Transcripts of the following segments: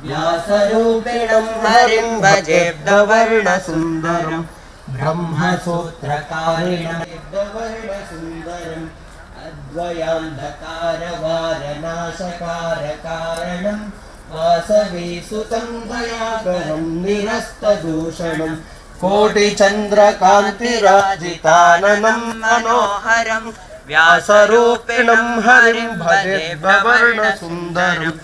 व्यासरूपिणं हरिं भजे वर्णसुन्दरं ब्रह्मसूत्रकारिणं वर्णसुन्दरम् अद्वयान्धकारवारनाशकारकारणं वासवीसुतं दयाकरं निरस्तदूषणं कोटिचन्द्रकान्तिराजिताननं मनोहरं व्यासरूपिणं हरिं भजे वर्णसुन्दरम्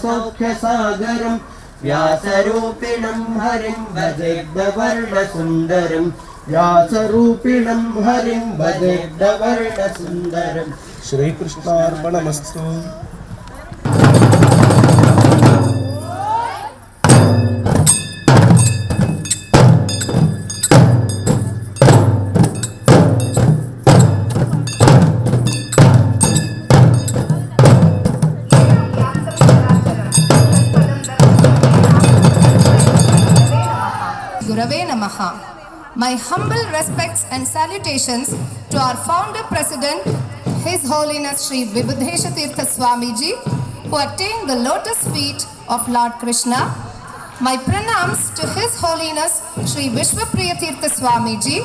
सौख्यसागरं व्यासरूपिणं हरिं भजे वर्णसुन्दरं व्यासरूपिणं हरिं भजे वर्णसुन्दरं। श्रीकृष्णार्पणमस्तु। Gurave Namaha. My humble respects and salutations to our founder president, His Holiness Sri Vibhudesha Tirtha Swamiji, who attained the lotus feet of Lord Krishna. My pranams to His Holiness Sri Vishwapriya Tirtha Swamiji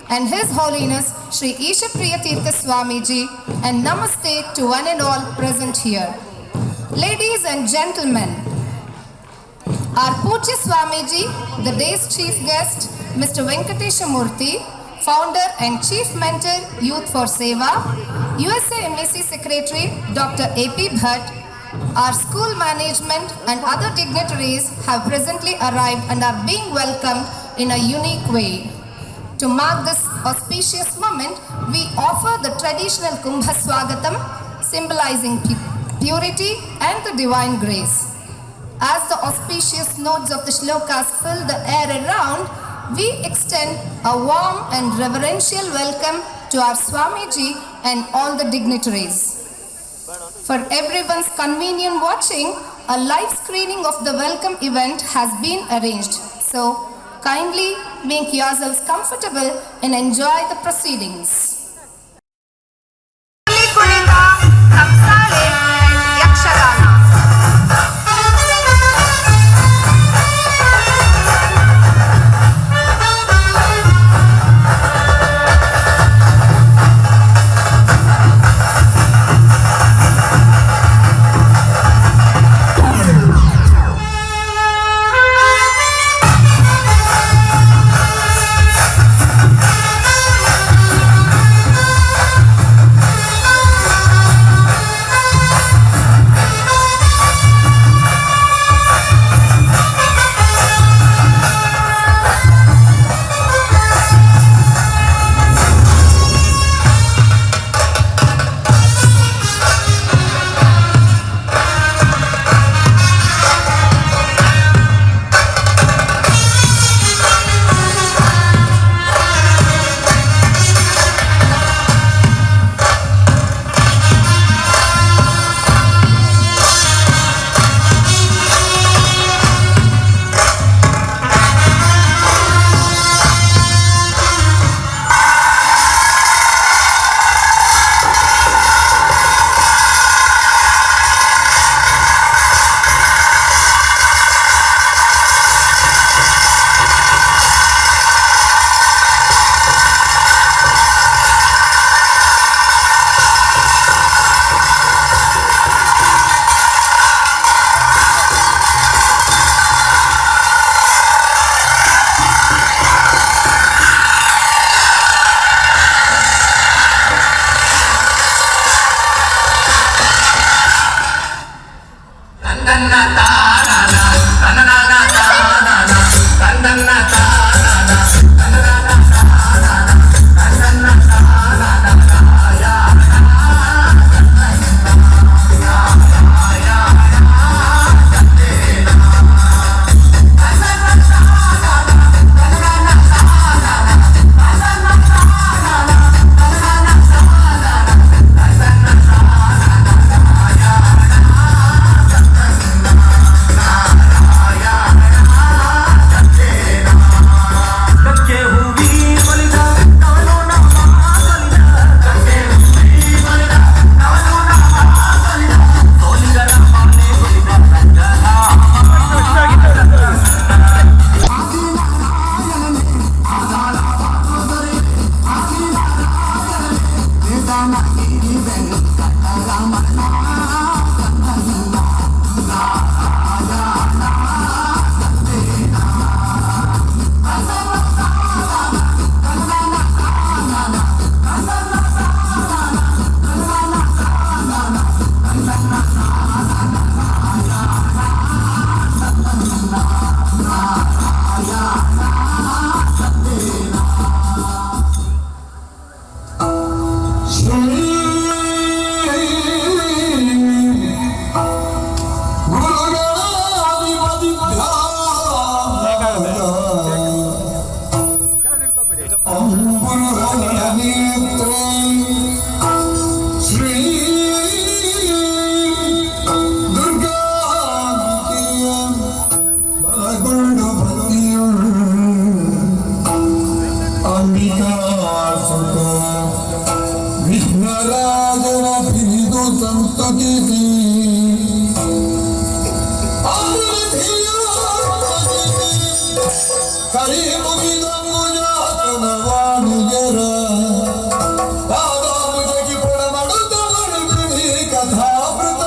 and His Holiness Sri Ishapriya Tirtha Swamiji, and namaste to one and all present here. Ladies and gentlemen, our Pujya Swamiji, the day's chief guest, Mr. Venkatesha Murthy, founder and chief mentor, Youth for Seva, USA MEC Secretary, Dr. A.P. Bhatt, our school management and other dignitaries have presently arrived and are being welcomed in a unique way. To mark this auspicious moment, we offer the traditional Kumbha Swagatam, symbolizing purity and the divine grace. As the auspicious notes of the shlokas fill the air around, we extend a warm and reverential welcome to our Swamiji and all the dignitaries. For everyone's convenient watching, a live screening of the welcome event has been arranged. So, kindly make yourselves comfortable and enjoy the proceedings. ವಿಘ್ನರಾಜನ ಪಿರಿದು ಸಂತತಿಸಿ ಕರಿ ಮುಗಿದ ಮುಜಾತನವಾಣಿಜರ ಪಾದಾಮುಜಗಿ ಪೊಡಮಡುತ್ತವರು ಬಿಡಿ ಕಥಾಮೃತ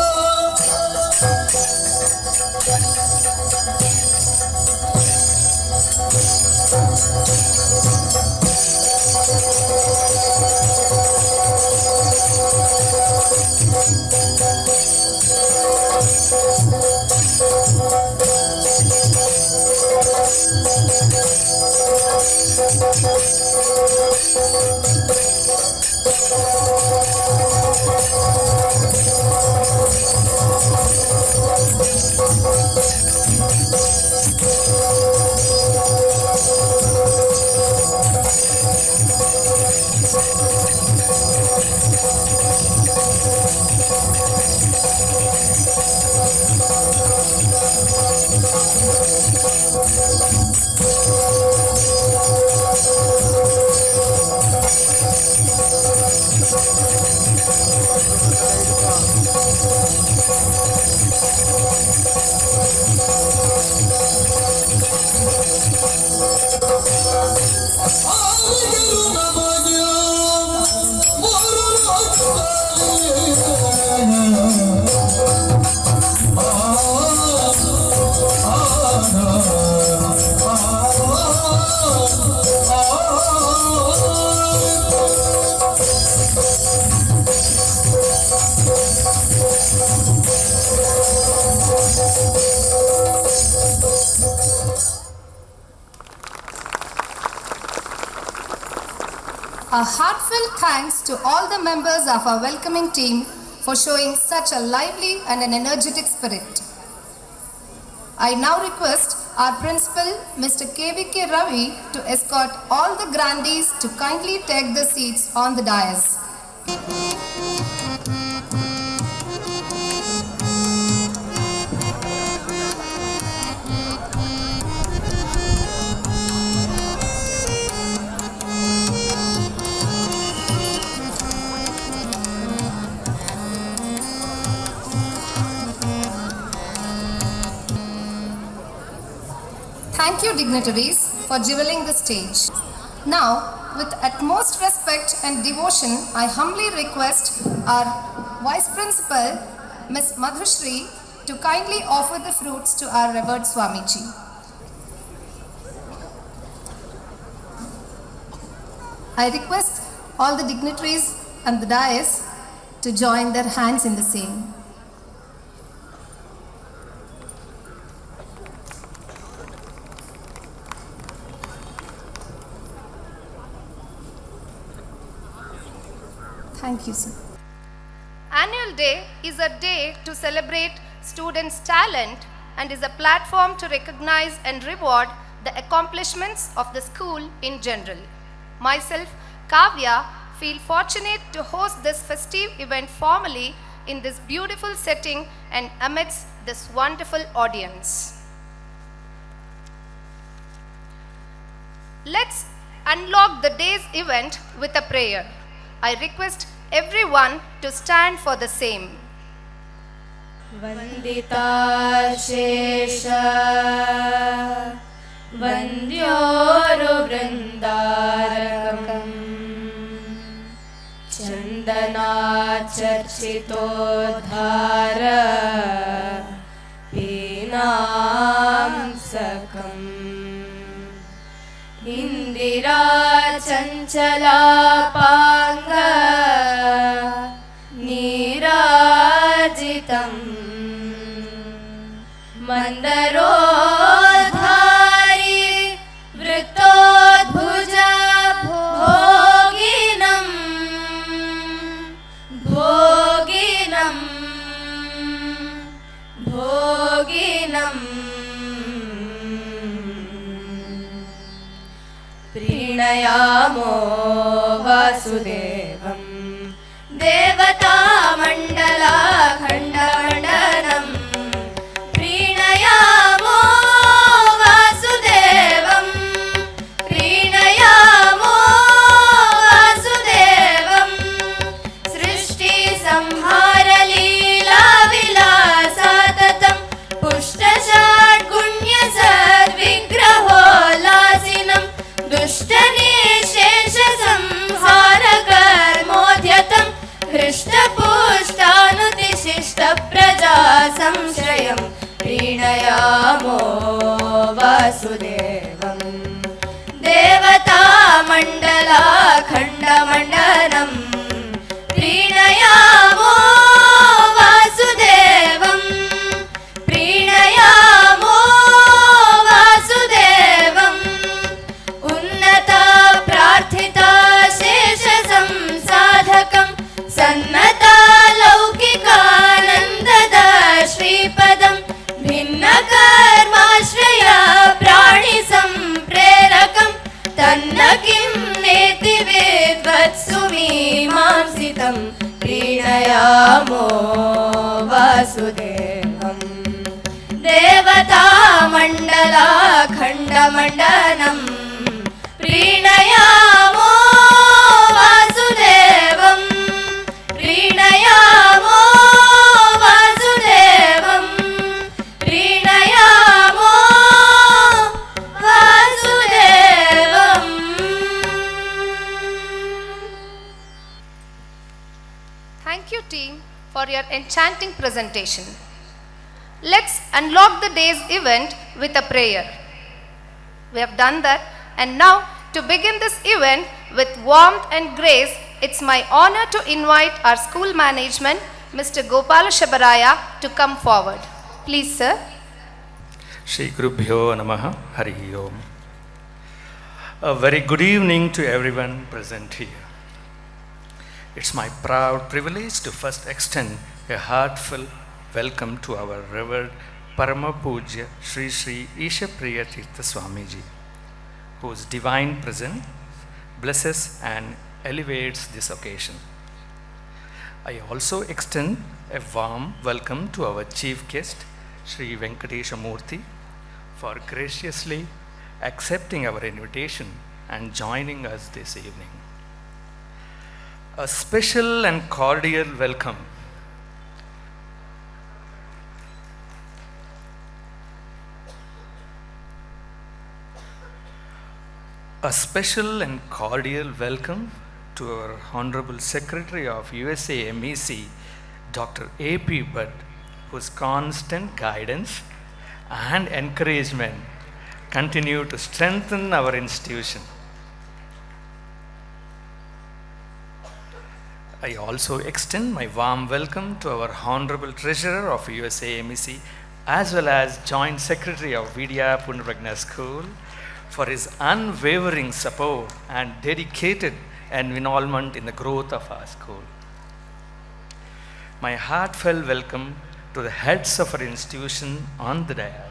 A heartfelt thanks to all the members of our welcoming team for showing such a lively and an energetic spirit. I now request our principal, Mr. KVK Ravi, to escort all the grandees to kindly take the seats on the dais. Thank you, dignitaries, for jewelling the stage. Now, with utmost respect and devotion, I humbly request our Vice Principal, Ms. Madhushri, to kindly offer the fruits to our revered Swamiji. I request all the dignitaries and the dais to join their hands in the same. Thank you, sir. Annual Day is a day to celebrate students' talent and is a platform to recognize and reward the accomplishments of the school in general. Myself, Kavya, feel fortunate to host this festive event formally in this beautiful setting and amidst this wonderful audience. Let's unlock the day's event with a prayer. I request everyone to stand for the same. Vandita शेष वन्द्योरुवृन्दारकम् चन्दनाचर्चितोद्धार पीनांसकम् इंदिरा चञ्चलापाङ्ग नीराजितम् मन्दरोद्धारी वृत्तोद्भुज भोगिनम् भोगिनम् भोगिनम् प्रीणयामो वासुदेवं देवतामण्डलाखण्डमण्डनं प्रीणयामो वासुदेवं वासुदेवम् देवतामण्डलाखण्डमण्डनं प्रीणयामो वासुदेवम् प्रीणयामो वासुदेवम् उन्नता प्रार्थिता शेषसंसाधकं सन्नता लौकिकानन्ददा श्रीपदं भिन्नकर्माश्रया प्राणिसम्प्रेरकं तन्न किं नेति वेद्वत्सुमीमांसितं प्रीणयामो वासुदेवम् देवतामण्डलाखण्डमण्डनं प्रीणयामो वासुदेवम् प्रीणयामो वासुदेवम् प्रीणयामो वासुदेवम्. Thank you, team, for your enchanting presentation. Let's unlock the day's event with a prayer. We have done that, and now to begin this event with warmth and grace, it's my honor to invite our school management, Mr. Gopala Shabaraya, to come forward. Please, sir. Shri Gurubhyo Namaha Hari Om. A very good evening to everyone present here. It's my proud privilege to first extend a heartfelt welcome to our revered Parama Pujya Sri Sri Isha Priya Tirtha Swamiji, whose divine presence blesses and elevates this occasion. I also extend a warm welcome to our chief guest, Sri Venkatesha Murthy, for graciously accepting our invitation and joining us this evening. A special and cordial welcome A special and cordial welcome to our Honorable Secretary of USA MEC, Dr. A.P. Bhatt, whose constant guidance and encouragement continue to strengthen our institution. I also extend my warm welcome to our Honorable Treasurer of USA MEC, as well as Joint Secretary of Vidya Punarpragna School, for his unwavering support and dedicated involvement in the growth of our school. My heartfelt welcome to the heads of our institution on the dais.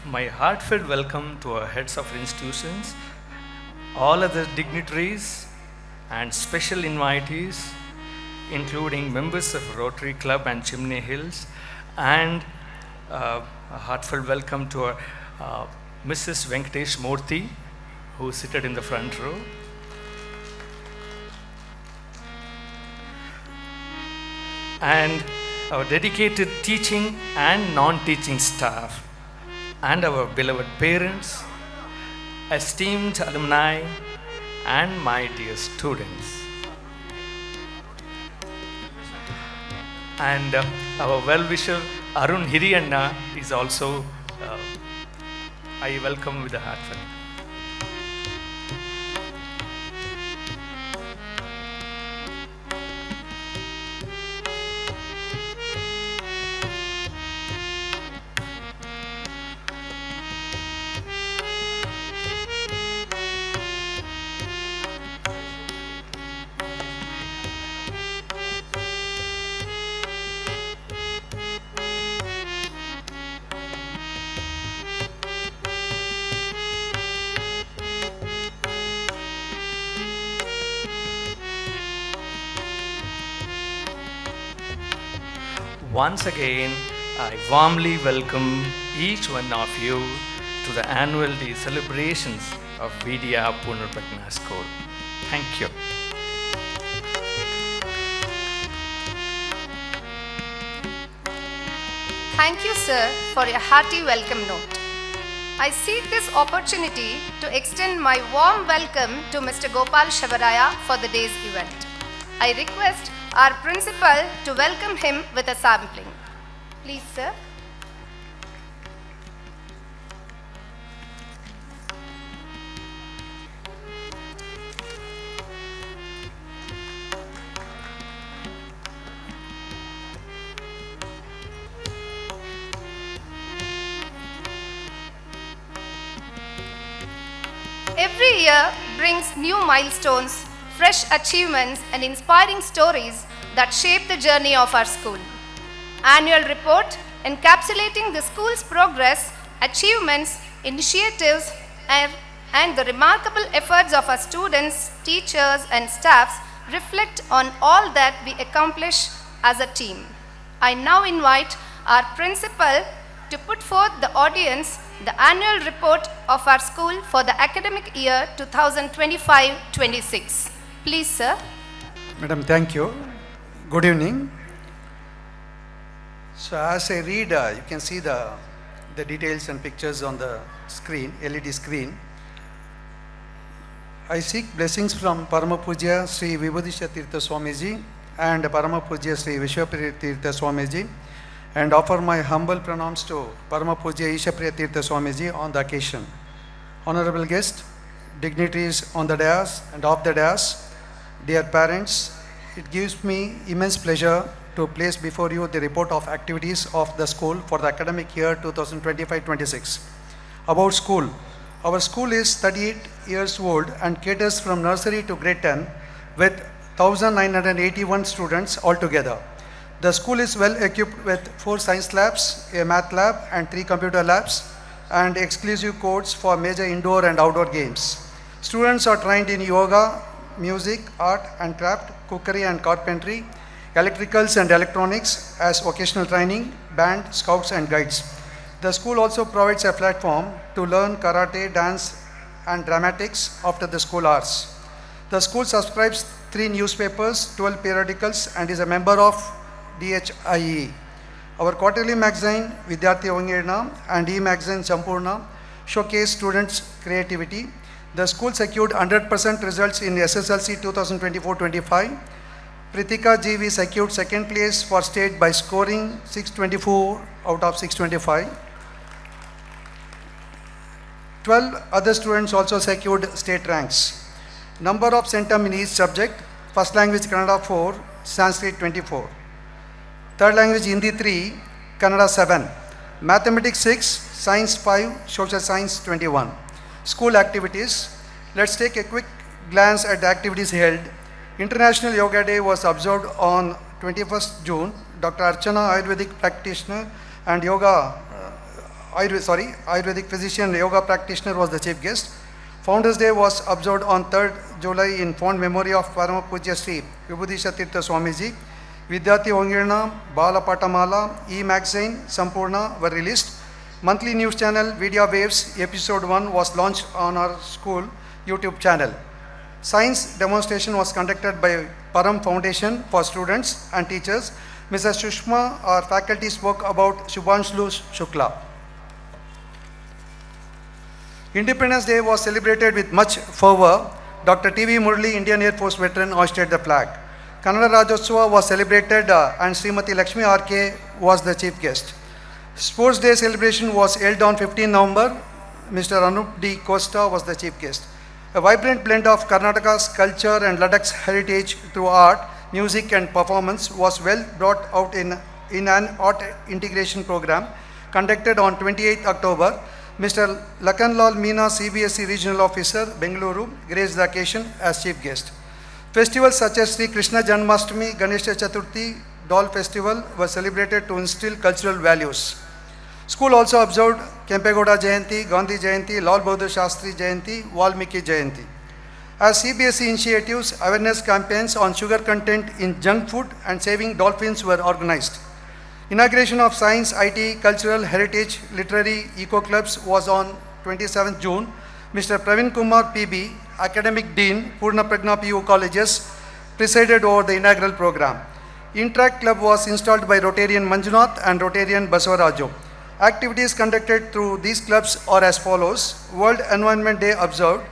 My heartfelt welcome to our heads of institutions, all other dignitaries and special invitees, including members of Rotary Club and Chimney Hills, and a heartfelt welcome to our Mrs. Venkatesh Murthy, who is seated in the front row. And our dedicated teaching and non-teaching staff, and our beloved parents, esteemed alumni, and my dear students. And our well-wisher Arun Hiriyanna is also, I welcome with a heartfelt. Once again, I warmly welcome each one of you to the annual day celebrations of Vidya Punarpatna School. Thank you. Thank you, sir, for your hearty welcome note. I seek this opportunity to extend my warm welcome to Mr. Gopal Shavaraya for the day's event. I request our principal to welcome him with a sampling. Please, sir. Every year brings new milestones, fresh achievements, and inspiring stories that shape the journey of our school. Annual report encapsulating the school's progress, achievements, initiatives, and the remarkable efforts of our students, teachers, and staffs reflect on all that we accomplish as a team. I now invite our principal to put forth the audience the annual report of our school for the academic year 2025-26. Please, sir. Madam, thank you. Good evening. So as I read, you can see the details and pictures on the screen, LED screen. I seek blessings from Parama Pujya Sri Vibhudisha Tirtha Swamiji and Parama Pujya Sri Vishwapriya Tirtha Swamiji, and offer my humble pranams to Parama Pujya Ishapriya Tirtha Swamiji on the occasion. Honorable guests, dignitaries on the dais and off the dais, dear parents, it gives me immense pleasure to place before you the report of activities of the school for the academic year 2025-26. About school, our school is 38 years old and caters from nursery to grade 10 with 1,981 students altogether. The school is well equipped with 4 science labs, a math lab and 3 computer labs, and exclusive courts for major indoor and outdoor games. Students are trained in yoga, music, art and craft, cookery and carpentry, electricals and electronics as vocational training, band, scouts and guides. The school also provides a platform to learn karate, dance and dramatics after the school hours. The school subscribes 3 newspapers, 12 periodicals and is a member of DHIE. Our quarterly magazine Vidyarthi Avangirna and e-magazine Sampurna showcase students' creativity. The school secured 100% results in SSLC 2024-25. Pritika GV secured 2nd place for state by scoring 624 out of 625. 12 other students also secured state ranks. Number of centum in each subject: first language Kannada 4, Sanskrit 24. Third language Hindi 3, Kannada 7. Mathematics 6, Science 5, Social Science 21. School activities. Let's take a quick glance at the activities held. International Yoga Day was observed on 21st June. Dr. Archana, Ayurvedic practitioner and Ayurvedic physician, yoga practitioner was the chief guest. Founders Day was observed on 3rd July in fond memory of Parama Pujya Sri Vibhudisha Tirtha Swamiji. Vidyarthi Avangirna, Bala Patamala, e-magazine, Sampurna were released. Monthly news channel Vidya Waves episode 1 was launched on our school YouTube channel. Science demonstration was conducted by Param Foundation for students and teachers. Mrs. Shushma, our faculty, spoke about Shubhanshu Shukla. Independence Day was celebrated with much fervor. Dr. T.V. Murli, Indian Air Force veteran, hoisted the flag. Kannada Rajyotsava was celebrated and Srimati Lakshmi R.K. was the chief guest. Sports Day celebration was held on 15 November. Mr. Anup D. Costa was the chief guest. A vibrant blend of Karnataka's culture and Ladakh's heritage through art, music and performance was well brought out in an art integration program conducted on 28th October. Mr. Lakanlal Meena, CBSE Regional Officer, Bengaluru, graced the occasion as chief guest. Festivals such as Sri Krishna Janmashtami, Ganesha Chaturthi, Doll Festival were celebrated to instill cultural values. School also observed Kempegowda Jayanti, Gandhi Jayanti, Lal Bahadur Shastri Jayanti, Valmiki Jayanti. As CBSE initiatives, awareness campaigns on sugar content in junk food and saving dolphins were organized. Inauguration of Science, IT, Cultural, Heritage, Literary, Eco Clubs was on 27th June. Mr. Praveen Kumar PB, Academic Dean, Purna Pragna PU Colleges, presided over the inaugural program. Interact Club was installed by Rotarian Manjunath and Rotarian Basavaraju. Activities conducted through these clubs are as follows. World Environment Day observed.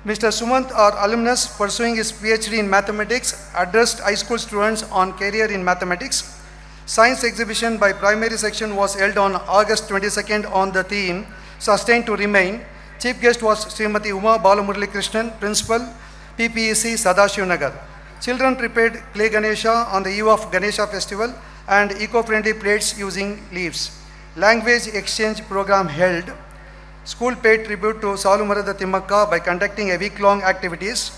Mr. Sumant, our alumnus pursuing his PhD in mathematics, addressed high school students on career in mathematics. Science exhibition by primary section was held on August 22nd on the theme Sustained to Remain. Chief guest was Srimati Uma Balamurali Krishnan, Principal, PPEC, Sadashiv Nagar. Children prepared clay Ganesha on the eve of Ganesha festival and eco-friendly plates using leaves. Language exchange program held. School paid tribute to Salumarada Timmakka by conducting a week-long activities.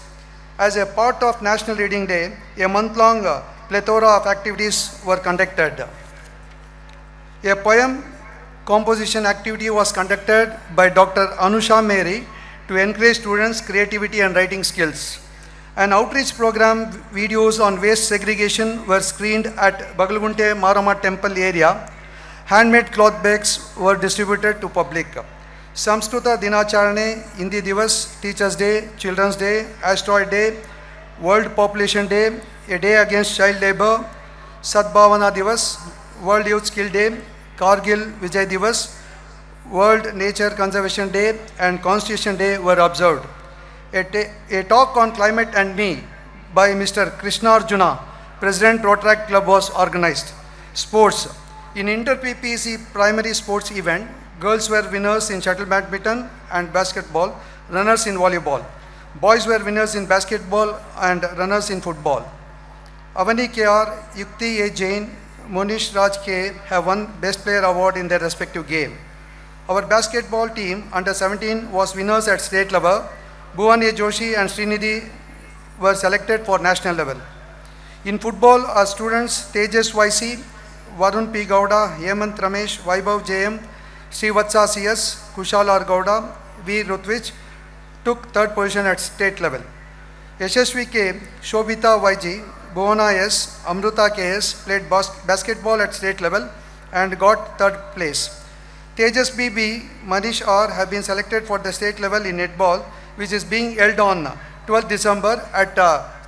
As a part of National Reading Day, a month-long plethora of activities were conducted. A poem composition activity was conducted by Dr. Anusha Mary to encourage students' creativity and writing skills. An outreach program videos on waste segregation were screened at Bagalgunte Marama Temple area. Handmade cloth bags were distributed to public. Samskruta Dinacharane, Hindi Divas, Teachers Day, Children's Day, Asteroid Day, World Population Day, a day against child labor, Sadbhavana Divas, World Youth Skill Day, Kargil Vijay Divas, World Nature Conservation Day and Constitution Day were observed. A talk on climate and me by Mr. Krishna Arjuna, President Rotaract Club was organized. Sports. In inter-PPC primary sports event, girls were winners in shuttle badminton and basketball, runners in volleyball. Boys were winners in basketball and runners in football. Avani KR, Yukti A. Jain, Monish Raj K. have won Best Player Award in their respective game. Our basketball team, under 17, was winners at state level. Bhuvan A. Joshi and Srinidhi were selected for national level. In football, our students Tejas YC, Varun P. Gowda, Hemant Ramesh, Vaibhav JM, Srivatsa CS, Kushal R. Gowda, V. Rutvich took third position at state level. Yashasvi K, Shobita YG, Bhuvana S, Amruta KS played basketball at state level and got third place. Tejas BB, Manish R have been selected for the state level in netball, which is being held on 12th December at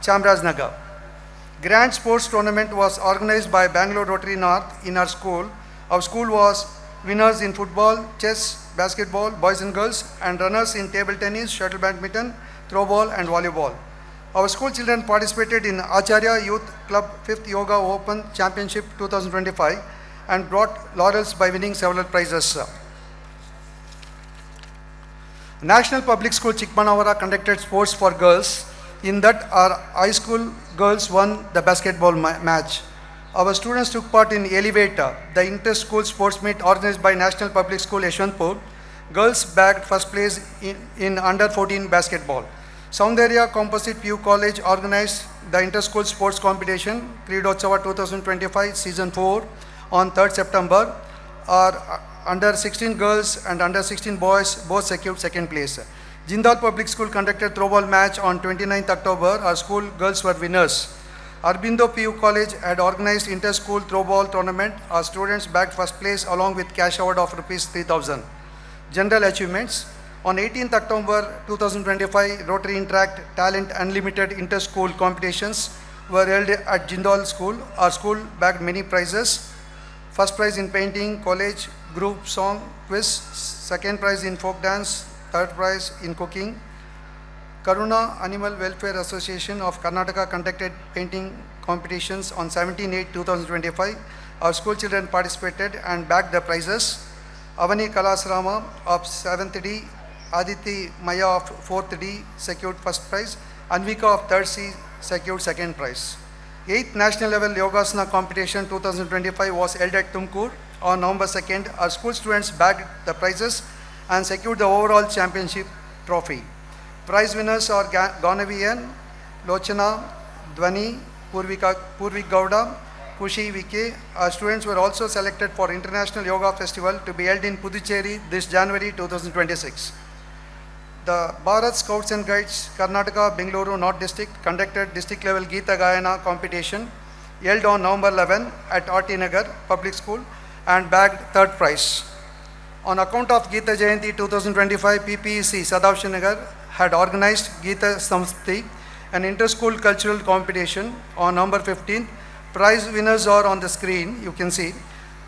Chamrajnagar. Grand Sports Tournament was organized by Bangalore Rotary North in our school. Our school was winners in football, chess, basketball, boys and girls, and runners in table tennis, shuttle badminton, throwball, and volleyball. Our school children participated in Acharya Youth Club 5th Yoga Open Championship 2025 and brought laurels by winning several prizes. National Public School Chikmanavara conducted sports for girls. In that, our high school girls won the basketball match. Our students took part in Elevator, the inter-school sports meet organized by National Public School Yeshwantpur. Girls bagged first place in under 14 basketball. Soundarya Composite PU College organized the inter-school sports competition, Kridotsava 2025 season 4 on 3rd September. Our under 16 girls and under 16 boys both secured second place. Jindal Public School conducted throwball match on 29th October. Our school girls were winners. Arbindo PU College had organized inter-school throwball tournament. Our students bagged first place along with cash award of rupees 3,000. General achievements. On 18th October 2025, Rotary Interact Talent Unlimited inter-school competitions were held at Jindal School. Our school bagged many prizes. First prize in painting, college, group song, quiz. Second prize in folk dance. Third prize in cooking. Karuna Animal Welfare Association of Karnataka conducted painting competitions on 17/8/2025. Our school children participated and bagged the prizes. Avani Kalasrama of 7th D, Aditi Maya of 4th D secured first prize. Anvika of 3rd C secured second prize. 8th National Level Yogasana Competition 2025 was held at Tumkur on November 2nd. Our school students bagged the prizes and secured the overall championship trophy. Prize winners are Ganavian, Lochana, Dwani, Purvik Gowda, Kushi VK. Our students were also selected for International Yoga Festival to be held in Puducherry this January 2026. The Bharat Scouts and Guides Karnataka Bengaluru North District conducted district level Geeta Gayana competition. held on November 11 at RT Nagar Public School and bagged third prize. On account of Geeta Jayanti 2025, PPEC Sadavshi Nagar had organized Geeta Samsthi, an inter-school cultural competition on November 15th. Prize winners are on the screen, you can see.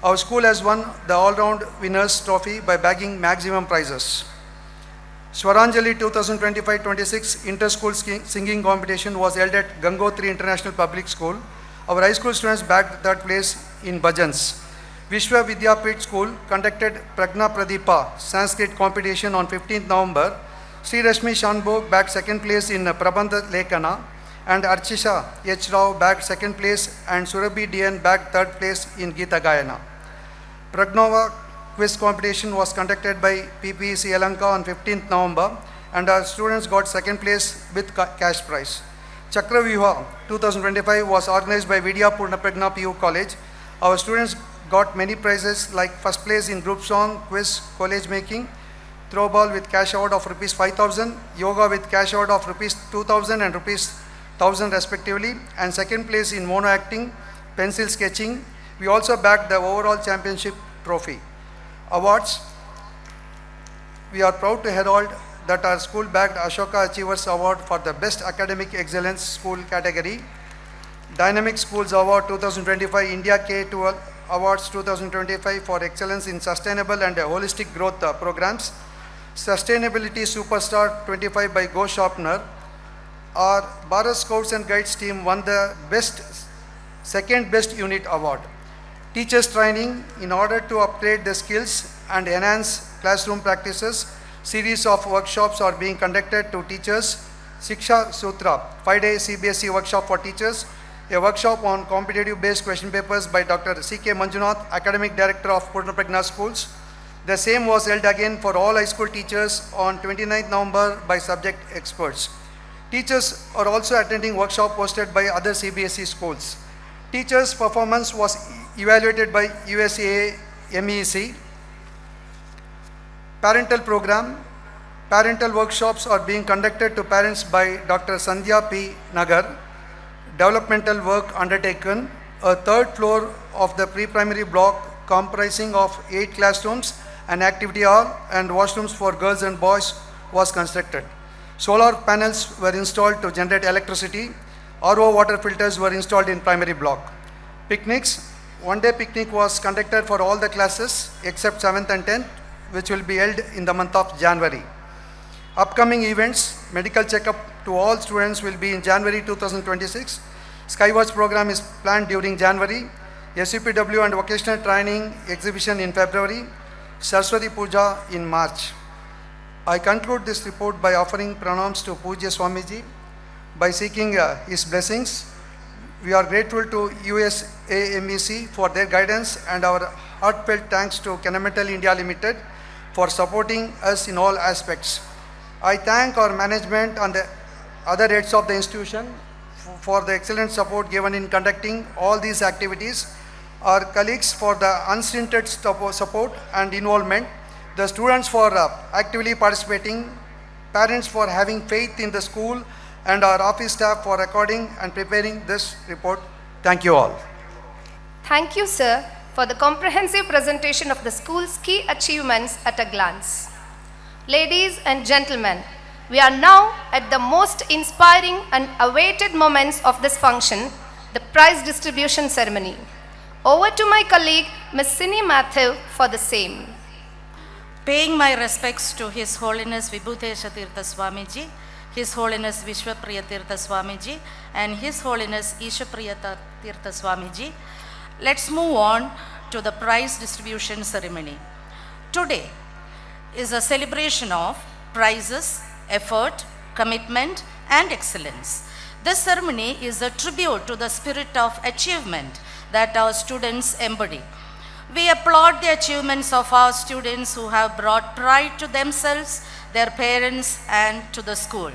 Our school has won the all-round winners trophy by bagging maximum prizes. Swaranjali 2025-26 inter-school singing competition was held at Gangotri International Public School. Our high school students bagged third place in bhajans. Vishwa Vidyapit School conducted Pragna Pradeepa Sanskrit competition on 15th November. Sri Rashmi Shanbhog bagged second place in Prabandha Lekana, and Archisha H. Rao bagged second place, and Surabhi DN bagged third place in Geeta Gayana. Pragnova quiz competition was conducted by PPEC Yelahanka on 15th November, and our students got second place with cash prize. Chakravyuha 2025 was organized by Vidya Purna Pragna PU College. Our students got many prizes like first place in group song, quiz, college making, throw ball with cash award of rupees 5,000, yoga with cash award of rupees 2,000 and rupees 1,000 respectively, and second place in mono acting, pencil sketching. We also bagged the overall championship trophy. Awards. We are proud to herald that our school bagged Ashoka Achievers Award for the Best Academic Excellence School category, Dynamic Schools Award 2025, India K-12 Awards 2025 for Excellence in Sustainable and Holistic Growth Programs, Sustainability Superstar 25 by Go Sharpner. Our Bharat Scouts and Guides team won the second best unit award. Teachers training. In order to upgrade the skills and enhance classroom practices, series of workshops are being conducted to teachers. Shiksha Sutra, 5-day CBSE workshop for teachers, a workshop on competitive based question papers by Dr. C.K. Manjunath, Academic Director of Purna Pragna Schools. The same was held again for all high school teachers on 29th November by subject experts. Teachers are also attending workshop hosted by other CBSE schools. Teachers' performance was evaluated by USAA MEC. Parental program. Parental workshops are being conducted to parents by Dr. Sandhya P. Nagar. Developmental work undertaken. A third floor of the pre-primary block comprising of 8 classrooms, an activity hall and washrooms for girls and boys was constructed. Solar panels were installed to generate electricity. RO water filters were installed in primary block. Picnics. One-day picnic was conducted for all the classes except 7th and 10th, which will be held in the month of January. Upcoming events. Medical checkup to all students will be in January 2026. Skywatch program is planned during January. SUPW and vocational training exhibition in February. Saraswati Puja in March. I conclude this report by offering pranams to Pujya Swamiji by seeking his blessings. We are grateful to USAMEC for their guidance and our heartfelt thanks to Kennametal India Limited for supporting us in all aspects. I thank our management and the other heads of the institution for the excellent support given in conducting all these activities, our colleagues for the unstinted support and involvement, the students for actively participating, parents for having faith in the school, and our office staff for recording and preparing this report. Thank you all. Thank you, sir, for the comprehensive presentation of the school's key achievements at a glance. Ladies and gentlemen, we are now at the most inspiring and awaited moments of this function, the prize distribution ceremony. Over to my colleague, Ms. Sini Matthew, for the same. Paying my respects to His Holiness Vibhutesha Tirtha Swamiji, His Holiness Vishwapriya Tirtha Swamiji, and His Holiness Ishapriya Tirtha Swamiji, let's move on to the prize distribution ceremony. Today is a celebration of prizes, effort, commitment, and excellence. This ceremony is a tribute to the spirit of achievement that our students embody. We applaud the achievements of our students who have brought pride to themselves, their parents, and to the school.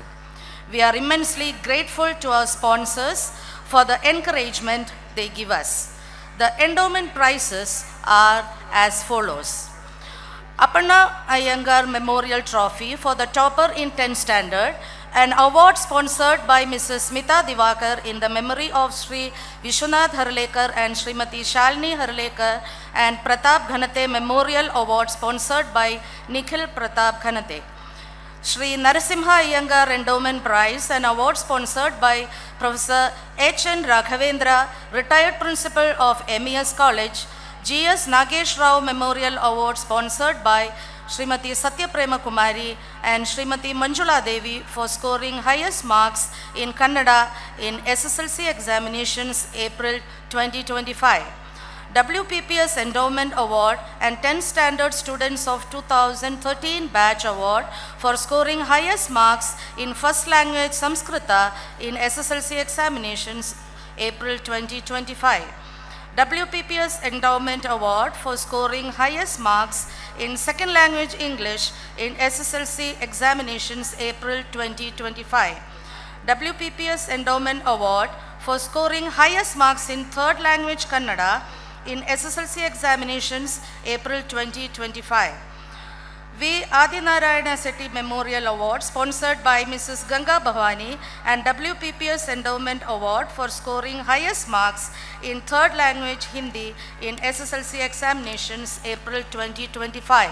We are immensely grateful to our sponsors for the encouragement they give us. The endowment prizes are as follows. Aparna Iyengar Memorial Trophy for the topper in 10th standard an award sponsored by Mrs. Smita Divakar in the memory of Sri Vishwanath Harlekar and Srimati Shalini Harlekar, and Pratap Ghanate Memorial Award sponsored by Nikhil Pratap Ghanate. Sri Narasimha Iyengar Endowment Prize, an award sponsored by Professor H. N. Raghavendra, retired principal of MES College. G.S. Nagesh Rao Memorial Award sponsored by Srimati Satya Prema Kumari and Srimati Manjula Devi for scoring highest marks in Kannada in SSLC examinations April 2025. WPPS Endowment Award and 10th Standard Students of 2013 Batch Award for scoring highest marks in first language Samskrita in SSLC examinations April 2025. WPPS Endowment Award for scoring highest marks in second language English in SSLC examinations April 2025. WPPS Endowment Award for scoring highest marks in third language Kannada in SSLC examinations April 2025. V. Adinarayana Sethi Memorial Award sponsored by Mrs. Ganga Bhavani and WPPS Endowment Award for scoring highest marks in third language Hindi in SSLC examinations April 2025.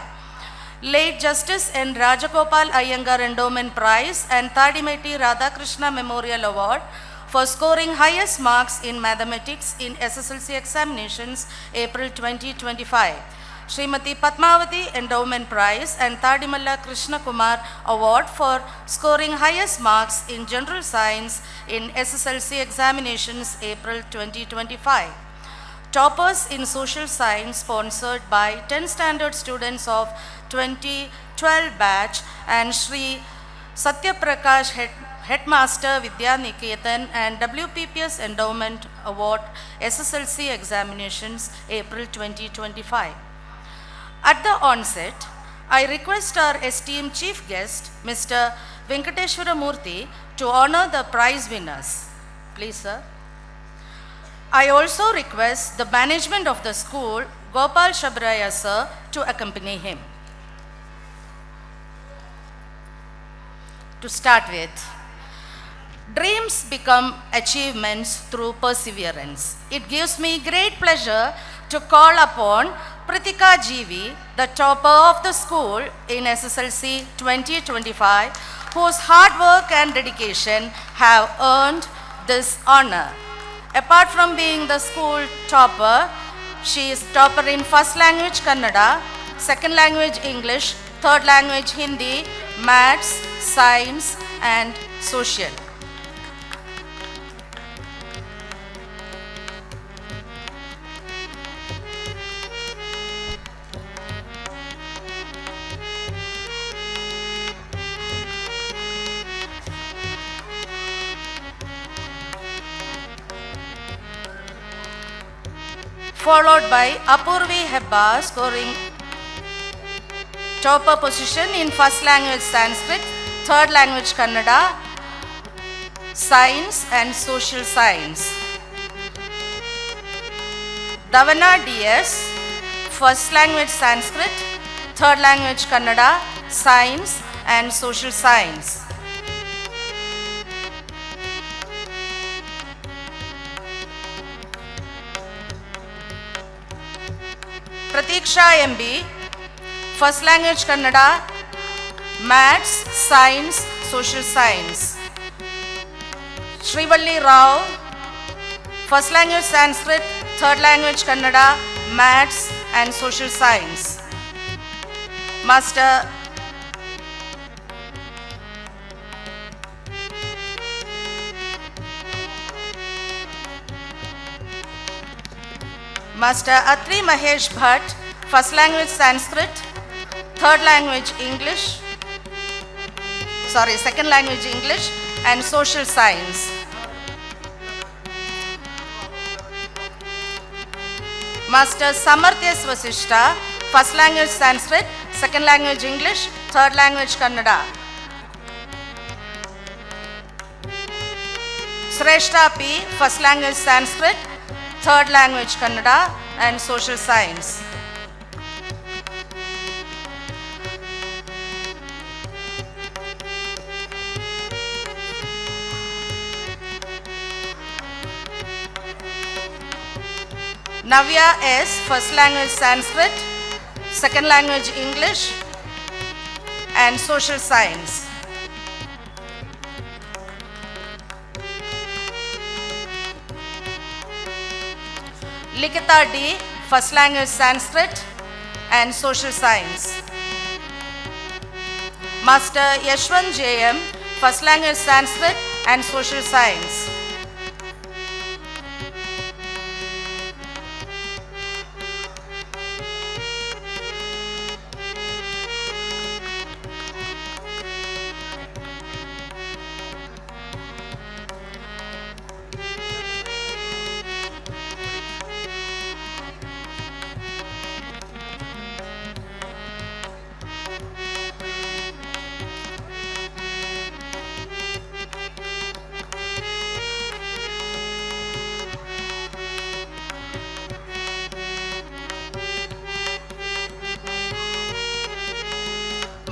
Late Justice N. Rajagopal Iyengar Endowment Prize and Tadimeti Radhakrishna Memorial Award for scoring highest marks in mathematics in SSLC examinations April 2025. Srimati Padmavati Endowment Prize and Tadimalla Krishna Kumar Award for scoring highest marks in general science in SSLC examinations April 2025. Toppers in social science sponsored by 10th standard students of 2012 batch and Sri Satya Prakash Headmaster Vidya Niketan and WPPS Endowment Award SSLC examinations April 2025. At the onset, I request our esteemed chief guest, Mr. Venkateshwara Murthy, to honor the prize winners. Please, sir. I also request the management of the school, Gopal Shabraya, sir, to accompany him. To start with, dreams become achievements through perseverance. It gives me great pleasure to call upon Pritika GV, the topper of the school in SSLC 2025, whose hard work and dedication have earned this honor. Apart from being the school topper, she is topper in first language Kannada, second language English, third language Hindi, maths, science and social. Followed by Apurvi Hebba scoring topper position in first language Sanskrit, third language Kannada, science and social science. Davana DS, first language Sanskrit, third language Kannada, science and social science. Pratiksha MB, first language Kannada, maths, science, social science. Srivalli Rao, first language Sanskrit, third language Kannada, maths and social science. Master Atri Mahesh Bhatt, first language Sanskrit, third language English, second language English and social science. Master Samarthya Vasishta, first language Sanskrit, second language English, third language Kannada. Sreshta P, first language Sanskrit, third language Kannada and social science. Navya S, first language Sanskrit, second language English and social science. Likita D, first language Sanskrit and social science. Master Yashwant JM, first language Sanskrit and social science.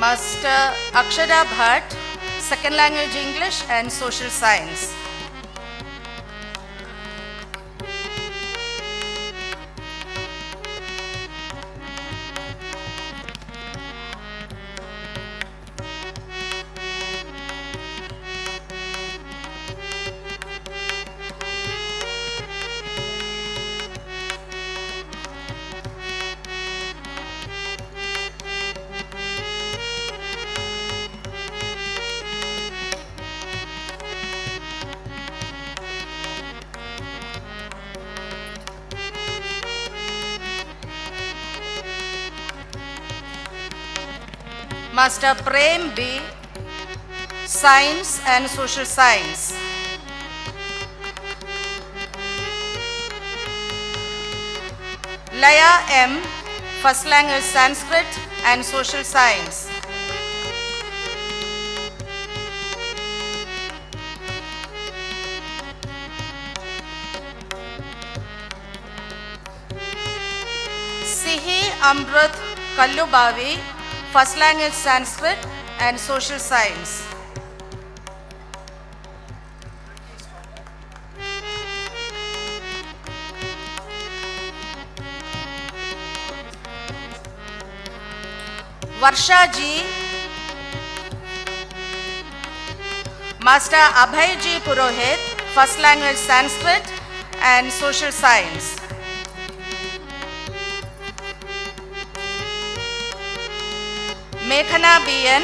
Master Akshara Bhatt, second language English and social science. Master Prem B, Science and Social Science. Laya M, first language Sanskrit and social science. Sihi Amrut Kallubavi, first language Sanskrit and social science. Varsha Ji, Master Abhay Ji Purohit, first language Sanskrit and social science. Meghana BN,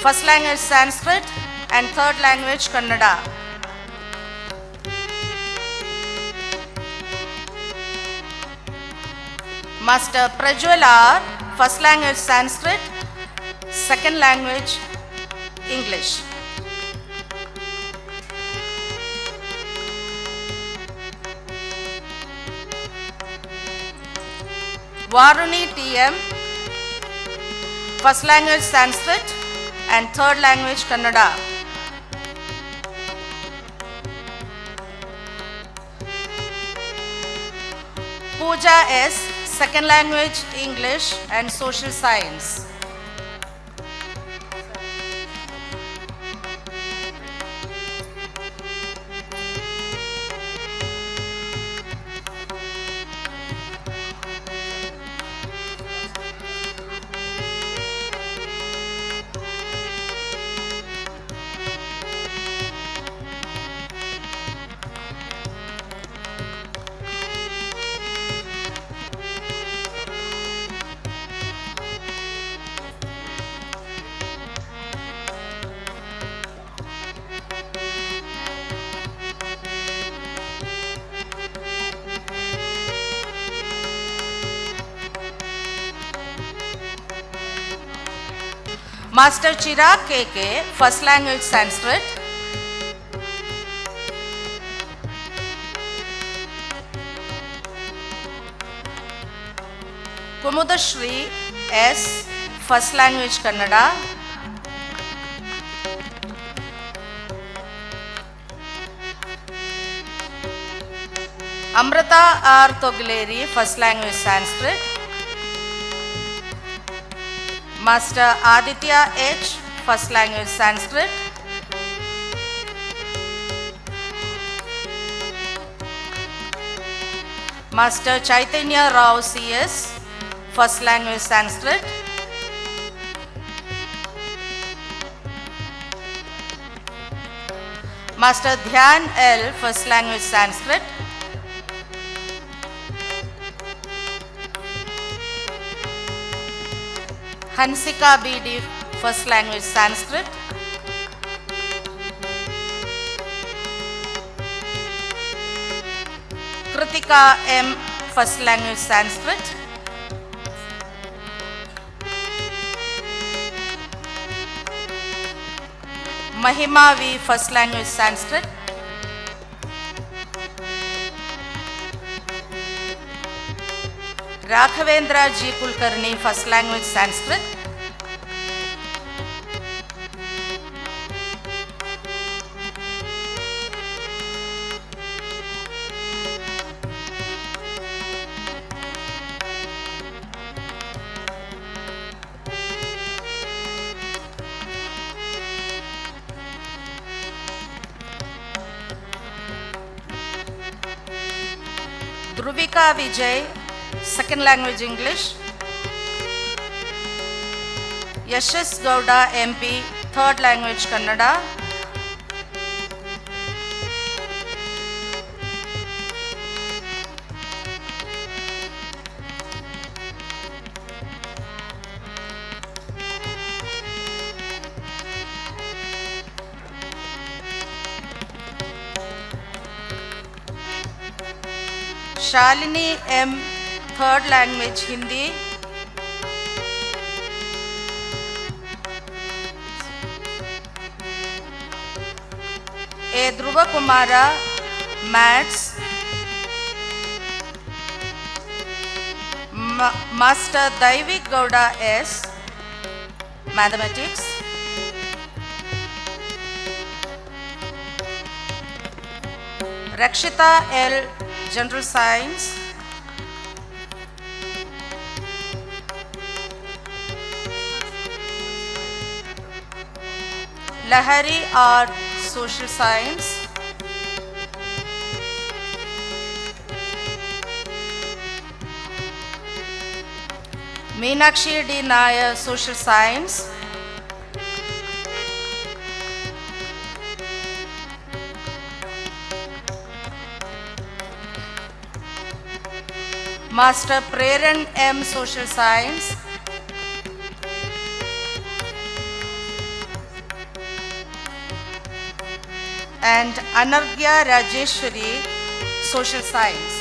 first language Sanskrit and third language Kannada. Master Prajwal R, first language Sanskrit, second language English. Varuni TM, first language Sanskrit and third language Kannada. Pooja S, second language English and social science. Master Chirag KK, first language Sanskrit. Kumudashri S, first language Kannada. Amrita R Togleri, first language Sanskrit. Master Aditya H, first language Sanskrit. Master Chaitanya Rao CS, first language Sanskrit. Master Dhyan L, first language Sanskrit. Hansika BD, first language Sanskrit. Kritika M, first language Sanskrit. Mahima V, first language Sanskrit. Raghavendra G. Kulkarni, first language Sanskrit. Dhruvika Vijay, second language English. Yashas Gowda MP, third language Kannada. Shalini M, third language Hindi. A. Dhruva Kumara, Maths. Master Daivik Gowda S, Mathematics. Rakshita L, General Science. Lahari R, Social Science. Meenakshi D. Nair, Social Science. Master Preran M, Social Science. And Anargya Rajeshwari, Social Science.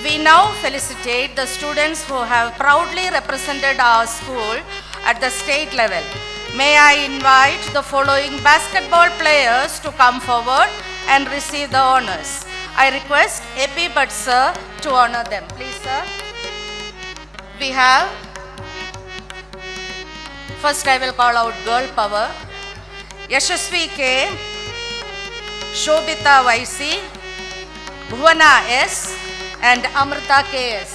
We now felicitate the students who have proudly represented our school at the state level. May I invite the following basketball players to come forward and receive the honors. I request AP Bhatt sir to honor them. Please sir. We have, first I will call out girl power. Yashasvi K, Shobita YC, Bhuvana S, and Amrita KS.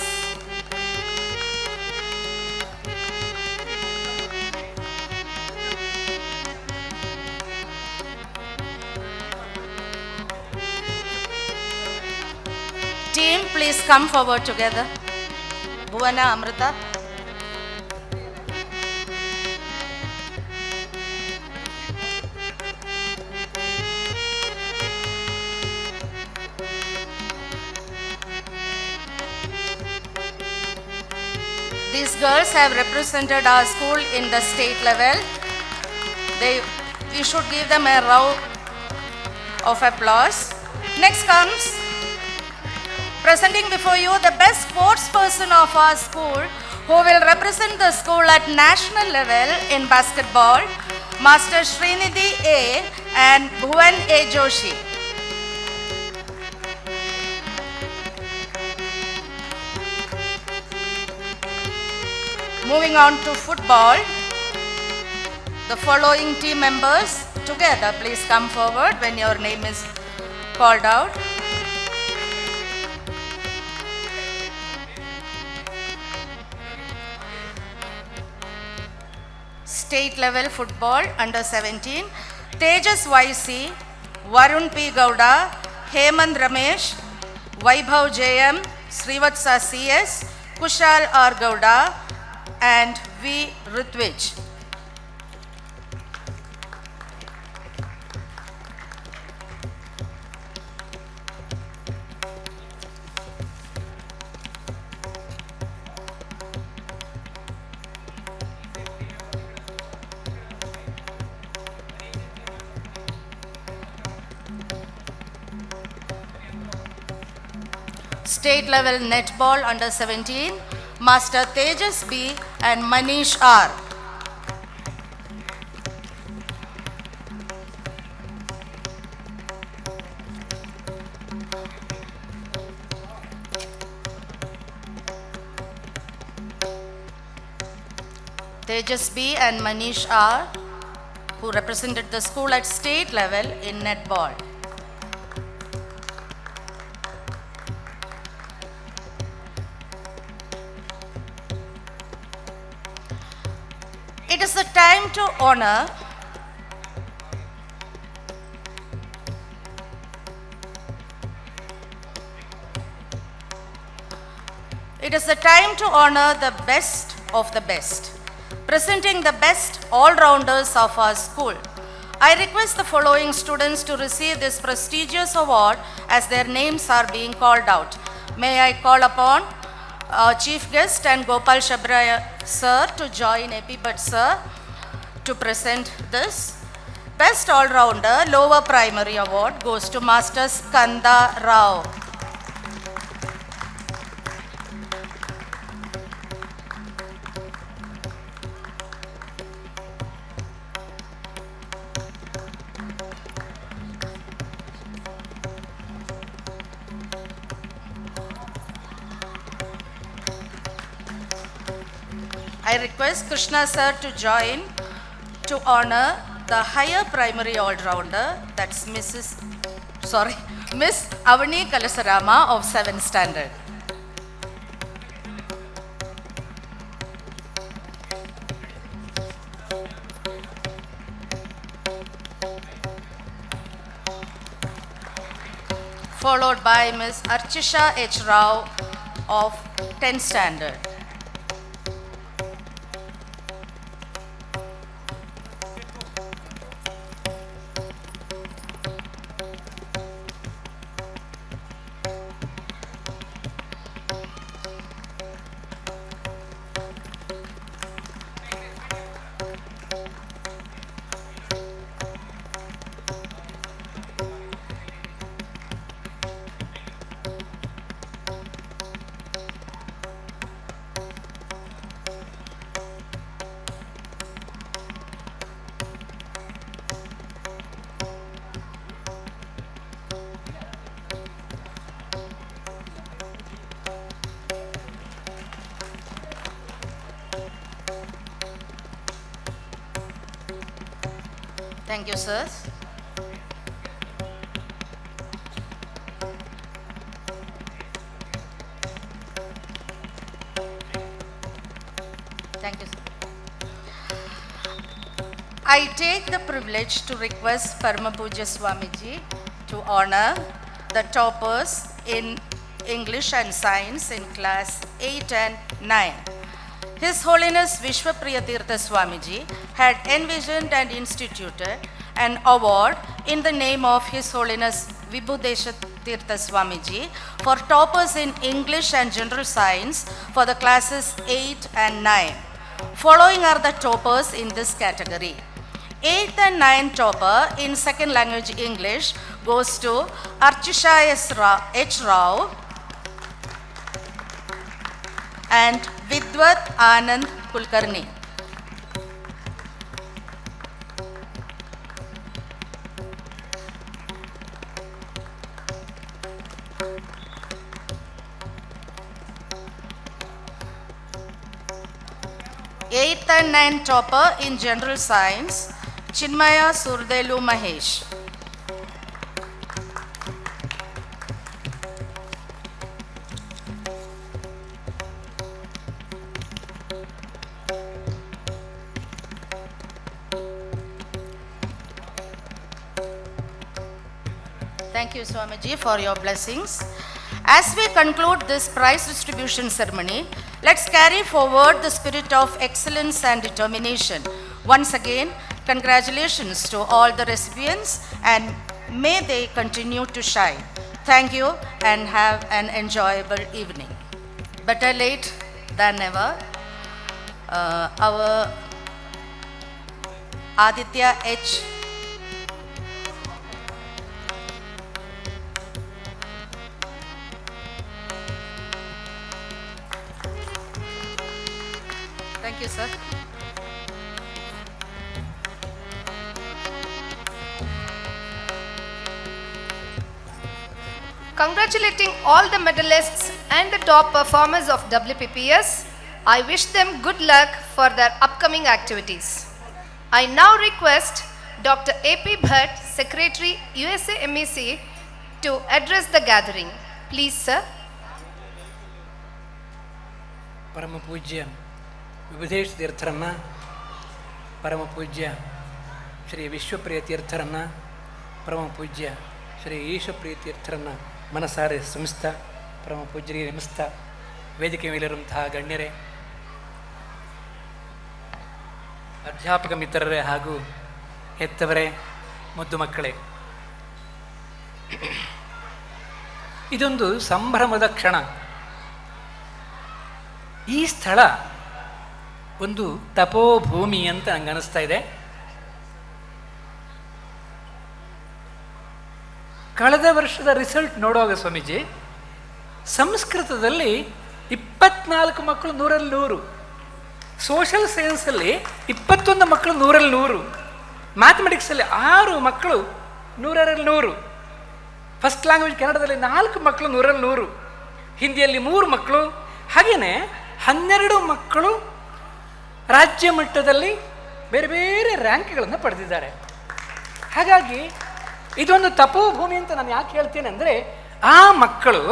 Team, please come forward together. Bhuvana, Amrita. These girls have represented our school in the state level. We should give them a round of applause. Next comes, presenting before you the best sports person of our school who will represent the school at national level in basketball, Master Srinidhi A and Bhuvan A Joshi. Moving on to football, the following team members together, please come forward when your name is called out. State level football under 17, Tejas YC, Varun P. Gowda, Hemant Ramesh, Vaibhav JM, Srivatsa CS, Kushal R. Gowda, and V. Rutvij. State level netball under 17, Master Tejas B and Manish R. Tejas B and Manish R, who represented the school at state level in netball. It is the time to honor the best of the best, presenting the best all-rounders of our school. I request the following students to receive this prestigious award as their names are being called out. May I call upon Chief Guest and Gopal Shabraya Sir to join Epi Bhatt Sir to present this. Best All-Rounder Lower Primary Award goes to Master Skanda Rao. I request Krishna Sir to join to honor the higher primary all-rounder, that's Miss Avani Kalasarama of 7th standard. Followed by Miss Archisha H. Rao of 10th standard. Thank you, sir. Thank you, sir. I take the privilege to request Parama Pujya Swamiji to honor the toppers in English and Science in class 8 and 9. His Holiness Vishwapriya Tirtha Swamiji had envisioned and instituted an award in the name of His Holiness Vibhudesha Tirtha Swamiji for toppers in English and General Science for the classes 8 and 9. Following are the toppers in this category. 8th and 9th topper in second language English goes to Archisha H. Rao and Vidwat Anand Kulkarni. 8th and 9th topper in General Science, Chinmaya Surdelu Mahesh. Thank you, Swamiji, for your blessings. As we conclude this prize distribution ceremony, let's carry forward the spirit of excellence and determination. Once again, congratulations to all the recipients, and may they continue to shine. Thank you and have an enjoyable evening. Better late than never. Our Aditya H. Thank you, sir. Congratulating all the medalists and the top performers of WPPS, I wish them good luck for their upcoming activities. I now request Dr. A.P. Bhatt, Secretary, USA MEC, to address the gathering. Please, sir. ಪರಮ ಪೂಜ್ಯ ವಿಭುಧೇಶ ತೀರ್ಥರನ್ನ, ಪರಮ ಪೂಜ್ಯ ಶ್ರೀ ವಿಶ್ವಪ್ರಿಯ ತೀರ್ಥರನ್ನ, ಪರಮ ಪೂಜ್ಯ ಶ್ರೀ ಈಶಪ್ರಿಯ ತೀರ್ಥರನ್ನ ಮನಸಾರೆ ಸಂಸ್ಥಾ, ಪರಮ ಪೂಜ್ಯರಿಗೆ ನಮಿಸ್ತಾ, ವೇದಿಕೆ ಮೇಲಿರುವಂತಹ ಗಣ್ಯರೇ, ಅಧ್ಯಾಪಕ ಮಿತ್ರರೇ ಹಾಗೂ ಹೆತ್ತವರೇ, ಮುದ್ದು ಮಕ್ಕಳೇ, ಇದೊಂದು ಸಂಭ್ರಮದ ಕ್ಷಣ. ಈ ಸ್ಥಳ ಒಂದು ತಪೋಭೂಮಿ ಅಂತ ನಂಗೆ ಅನಿಸ್ತಾ ಇದೆ. ಕಳೆದ ವರ್ಷದ ರಿಸಲ್ಟ್ ನೋಡುವಾಗ ಸ್ವಾಮೀಜಿ, ಸಂಸ್ಕೃತದಲ್ಲಿ 24 ಮಕ್ಕಳು 100ರಲ್ಲಿ 100, ಸೋಷಲ್ ಸೈನ್ಸಲ್ಲಿ 21 ಮಕ್ಕಳು 100ರಲ್ಲಿ 100, ಮ್ಯಾಥಮೆಟಿಕ್ಸಲ್ಲಿ 6 ಮಕ್ಕಳು 100ರಲ್ಲಿ 100, ಫಸ್ಟ್ ಲ್ಯಾಂಗ್ವೇಜ್ ಕನ್ನಡದಲ್ಲಿ 4 ಮಕ್ಕಳು 100ರಲ್ಲಿ 100, ಹಿಂದಿಯಲ್ಲಿ 3 ಮಕ್ಕಳು, ಹಾಗೆಯೇ 12 ಮಕ್ಕಳು ರಾಜ್ಯ ಮಟ್ಟದಲ್ಲಿ ಬೇರೆ ಬೇರೆ ರ್ಯಾಂಕ್ಗಳನ್ನು ಪಡೆದಿದ್ದಾರೆ. ಹಾಗಾಗಿ ಇದೊಂದು ತಪೋಭೂಮಿ ಅಂತ ನಾನು ಯಾಕೆ ಹೇಳ್ತೇನೆ ಅಂದರೆ, ಆ ಮಕ್ಕಳು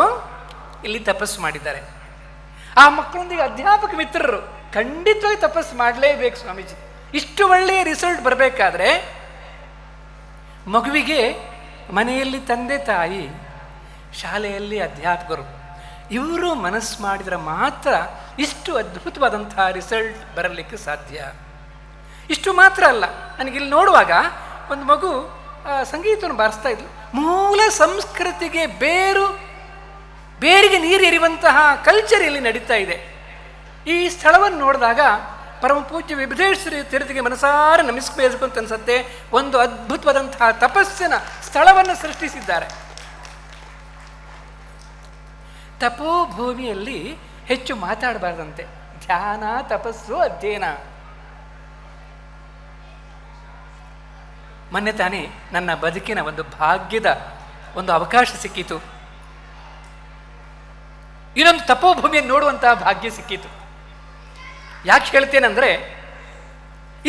ಇಲ್ಲಿ ತಪಸ್ಸು ಮಾಡಿದ್ದಾರೆ. ಆ ಮಕ್ಕಳೊಂದಿಗೆ ಅಧ್ಯಾಪಕ ಮಿತ್ರರು ಖಂಡಿತವಾಗಿ ತಪಸ್ಸು ಮಾಡಲೇಬೇಕು ಸ್ವಾಮೀಜಿ. ಇಷ್ಟು ಒಳ್ಳೆಯ ರಿಸಲ್ಟ್ ಬರಬೇಕಾದ್ರೆ ಮಗುವಿಗೆ ಮನೆಯಲ್ಲಿ ತಂದೆ ತಾಯಿ, ಶಾಲೆಯಲ್ಲಿ ಅಧ್ಯಾಪಕರು, ಇವರು ಮನಸ್ಸು ಮಾಡಿದರೆ ಮಾತ್ರ ಇಷ್ಟು ಅದ್ಭುತವಾದಂತಹ ರಿಸಲ್ಟ್ ಬರಲಿಕ್ಕೆ ಸಾಧ್ಯ. ಇಷ್ಟು ಮಾತ್ರ ಅಲ್ಲ, ನನಗಿಲ್ಲಿ ನೋಡುವಾಗ ಒಂದು ಮಗು ಸಂಗೀತವನ್ನು ಬಾರಿಸ್ತಾ ಇದ್ಲು. ಮೂಲ ಸಂಸ್ಕೃತಿಗೆ ಬೇರಿಗೆ ನೀರು ಎರಿಯುವಂತಹ ಕಲ್ಚರ್ ಇಲ್ಲಿ ನಡೀತಾ ಇದೆ. ಈ ಸ್ಥಳವನ್ನು ನೋಡಿದಾಗ ಪರಮ ಪೂಜ್ಯ ವಿಭುಧೇಶ್ವರಿ ತೀರ್ಥರಿಗೆ ಮನಸಾರ ನಮಿಸ್ಬೇಕು ಅಂತ ಅನ್ಸುತ್ತೆ. ಒಂದು ಅದ್ಭುತವಾದಂತಹ ತಪಸ್ಸಿನ ಸ್ಥಳವನ್ನು ಸೃಷ್ಟಿಸಿದ್ದಾರೆ. ತಪೋಭೂಮಿಯಲ್ಲಿ ಹೆಚ್ಚು ಮಾತಾಡಬಾರ್ದಂತೆ, ಧ್ಯಾನ, ತಪಸ್ಸು, ಅಧ್ಯಯನ. ಮೊನ್ನೆ ತಾನೇ ನನ್ನ ಬದುಕಿನ ಒಂದು ಭಾಗ್ಯದ ಒಂದು ಅವಕಾಶ ಸಿಕ್ಕಿತು. ಇನ್ನೊಂದು ತಪೋಭೂಮಿಯನ್ನು ನೋಡುವಂತಹ ಭಾಗ್ಯ ಸಿಕ್ಕಿತು. ಯಾಕೆ ಹೇಳ್ತೇನೆಂದರೆ,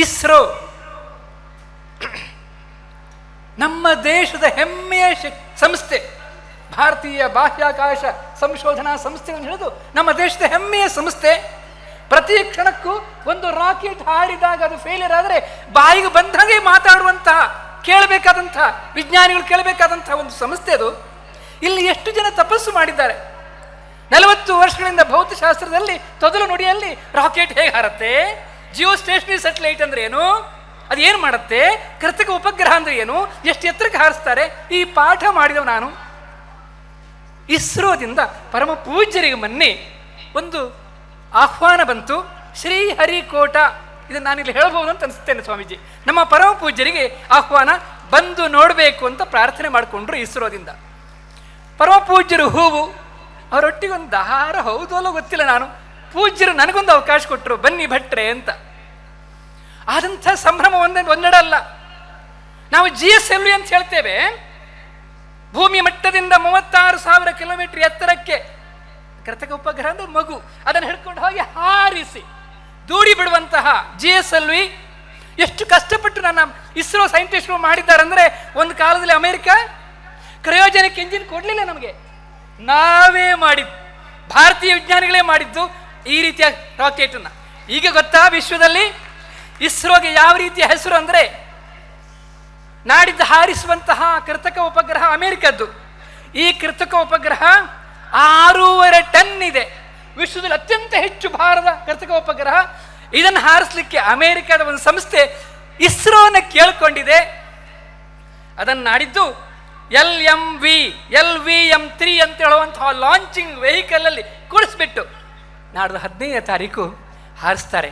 ಇಸ್ರೋ ನಮ್ಮ ದೇಶದ ಹೆಮ್ಮೆಯ ಸಂಸ್ಥೆ. ಭಾರತೀಯ ಬಾಹ್ಯಾಕಾಶ ಸಂಶೋಧನಾ ಸಂಸ್ಥೆಗಳನ್ನು ಹಿಡಿದು ನಮ್ಮ ದೇಶದ ಹೆಮ್ಮೆಯ ಸಂಸ್ಥೆ. ಪ್ರತಿ ಕ್ಷಣಕ್ಕೂ ಒಂದು ರಾಕೆಟ್ ಹಾರಿದಾಗ ಅದು ಫೇಲಿಯರ್ ಆದರೆ ಬಾಯಿಗೆ ಬಂದಂಗೆ ಮಾತಾಡುವಂತಹ, ಕೇಳಬೇಕಾದಂತಹ, ವಿಜ್ಞಾನಿಗಳು ಕೇಳಬೇಕಾದಂತಹ ಒಂದು ಸಂಸ್ಥೆ ಅದು. ಇಲ್ಲಿ ಎಷ್ಟು ಜನ ತಪಸ್ಸು ಮಾಡಿದ್ದಾರೆ. 40 ವರ್ಷಗಳಿಂದ ಭೌತಶಾಸ್ತ್ರದಲ್ಲಿ ತೊದಲು ನುಡಿಯಲ್ಲಿ ರಾಕೆಟ್ ಹೇಗೆ ಹಾರತ್ತೆ, ಜಿಯೋ ಸ್ಟೇಷನರಿ ಸ್ಯಾಟಲೈಟ್ ಅಂದರೆ ಏನು, ಅದು ಏನು ಮಾಡುತ್ತೆ, ಕೃತಕ ಉಪಗ್ರಹ ಅಂದರೆ ಏನು, ಎಷ್ಟು ಎತ್ತರಕ್ಕೆ ಹಾರಿಸ್ತಾರೆ, ಈ ಪಾಠ ಮಾಡಿದವು ನಾನು. ಇಸ್ರೋದಿಂದ ಪರಮ ಪೂಜ್ಯರಿಗೆ ಮೊನ್ನೆ ಒಂದು ಆಹ್ವಾನ ಬಂತು, ಶ್ರೀಹರಿಕೋಟ. ಇದನ್ನು ನಾನಿಲ್ಲಿ ಹೇಳ್ಬೋದು ಅಂತ ಅನಿಸ್ತೇನೆ ಸ್ವಾಮೀಜಿ. ನಮ್ಮ ಪರಮ ಪೂಜ್ಯರಿಗೆ ಆಹ್ವಾನ, ಬಂದು ನೋಡಬೇಕು ಅಂತ ಪ್ರಾರ್ಥನೆ ಮಾಡಿಕೊಂಡ್ರು ಇಸ್ರೋದಿಂದ. ಪರಮ ಪೂಜ್ಯರು ಹೂವು, ಅವರೊಟ್ಟಿಗೆ ಒಂದು ದಾರ ಹೌದು ಅಲ್ಲೋ ಗೊತ್ತಿಲ್ಲ, ನಾನು ಪೂಜ್ಯರು ನನಗೊಂದು ಅವಕಾಶ ಕೊಟ್ಟರು, ಬನ್ನಿ ಭಟ್ರೆ ಅಂತ. ಆದಂಥ ಸಂಭ್ರಮ ಒಂದೆರಡಲ್ಲ. ನಾವು GSLV ಅಂತ ಹೇಳ್ತೇವೆ, ಭೂಮಿ ಮಟ್ಟದಿಂದ 36,000 ಕಿಲೋಮೀಟರ್ ಎತ್ತರಕ್ಕೆ ಕೃತಕ ಉಪಗ್ರಹ ಅಂದ್ರೆ ಮಗು, ಅದನ್ನು ಹಿಡ್ಕೊಂಡು ಹೋಗಿ ಹಾರಿಸಿ ದೂಡಿ ಬಿಡುವಂತಹ GSLV ಎಷ್ಟು ಕಷ್ಟಪಟ್ಟು ನನ್ನ ಇಸ್ರೋ ಸೈಂಟಿಸ್ಟ್ಗಳು ಮಾಡಿದ್ದಾರೆ ಅಂದರೆ, ಒಂದು ಕಾಲದಲ್ಲಿ ಅಮೆರಿಕ ಕ್ರಯೋಜನಿಕ್ ಎಂಜಿನ್ ಕೊಡಲಿಲ್ಲ ನಮಗೆ, ನಾವೇ ಮಾಡಿದ್ದು, ಭಾರತೀಯ ವಿಜ್ಞಾನಿಗಳೇ ಮಾಡಿದ್ದು ಈ ರೀತಿಯ ರಾಕೆಟನ್ನು. ಈಗ ಗೊತ್ತಾ ವಿಶ್ವದಲ್ಲಿ ಇಸ್ರೋಗೆ ಯಾವ ರೀತಿಯ ಹೆಸರು ಅಂದರೆ, ನಾಡಿದ್ದು ಹಾರಿಸುವಂತಹ ಕೃತಕ ಉಪಗ್ರಹ ಅಮೆರಿಕದ್ದು. ಈ ಕೃತಕ ಉಪಗ್ರಹ 6.5 ಟನ್ ಇದೆ. ವಿಶ್ವದಲ್ಲಿ ಅತ್ಯಂತ ಹೆಚ್ಚು ಭಾರದ ಕೃತಕ ಉಪಗ್ರಹ. ಇದನ್ನು ಹಾರಿಸಲಿಕ್ಕೆ ಅಮೆರಿಕದ ಒಂದು ಸಂಸ್ಥೆ ಇಸ್ರೋನ ಕೇಳಿಕೊಂಡಿದೆ. ಅದನ್ನು ನಾಡಿದ್ದು LVM-3 ಅಂತ ಹೇಳುವಂತಹ ಲಾಂಚಿಂಗ್ ವೆಹಿಕಲಲ್ಲಿ ಕೂಡಿಸ್ಬಿಟ್ಟು ನಾಡ್ದು 15ನೇ ತಾರೀಕು ಹಾರಿಸ್ತಾರೆ.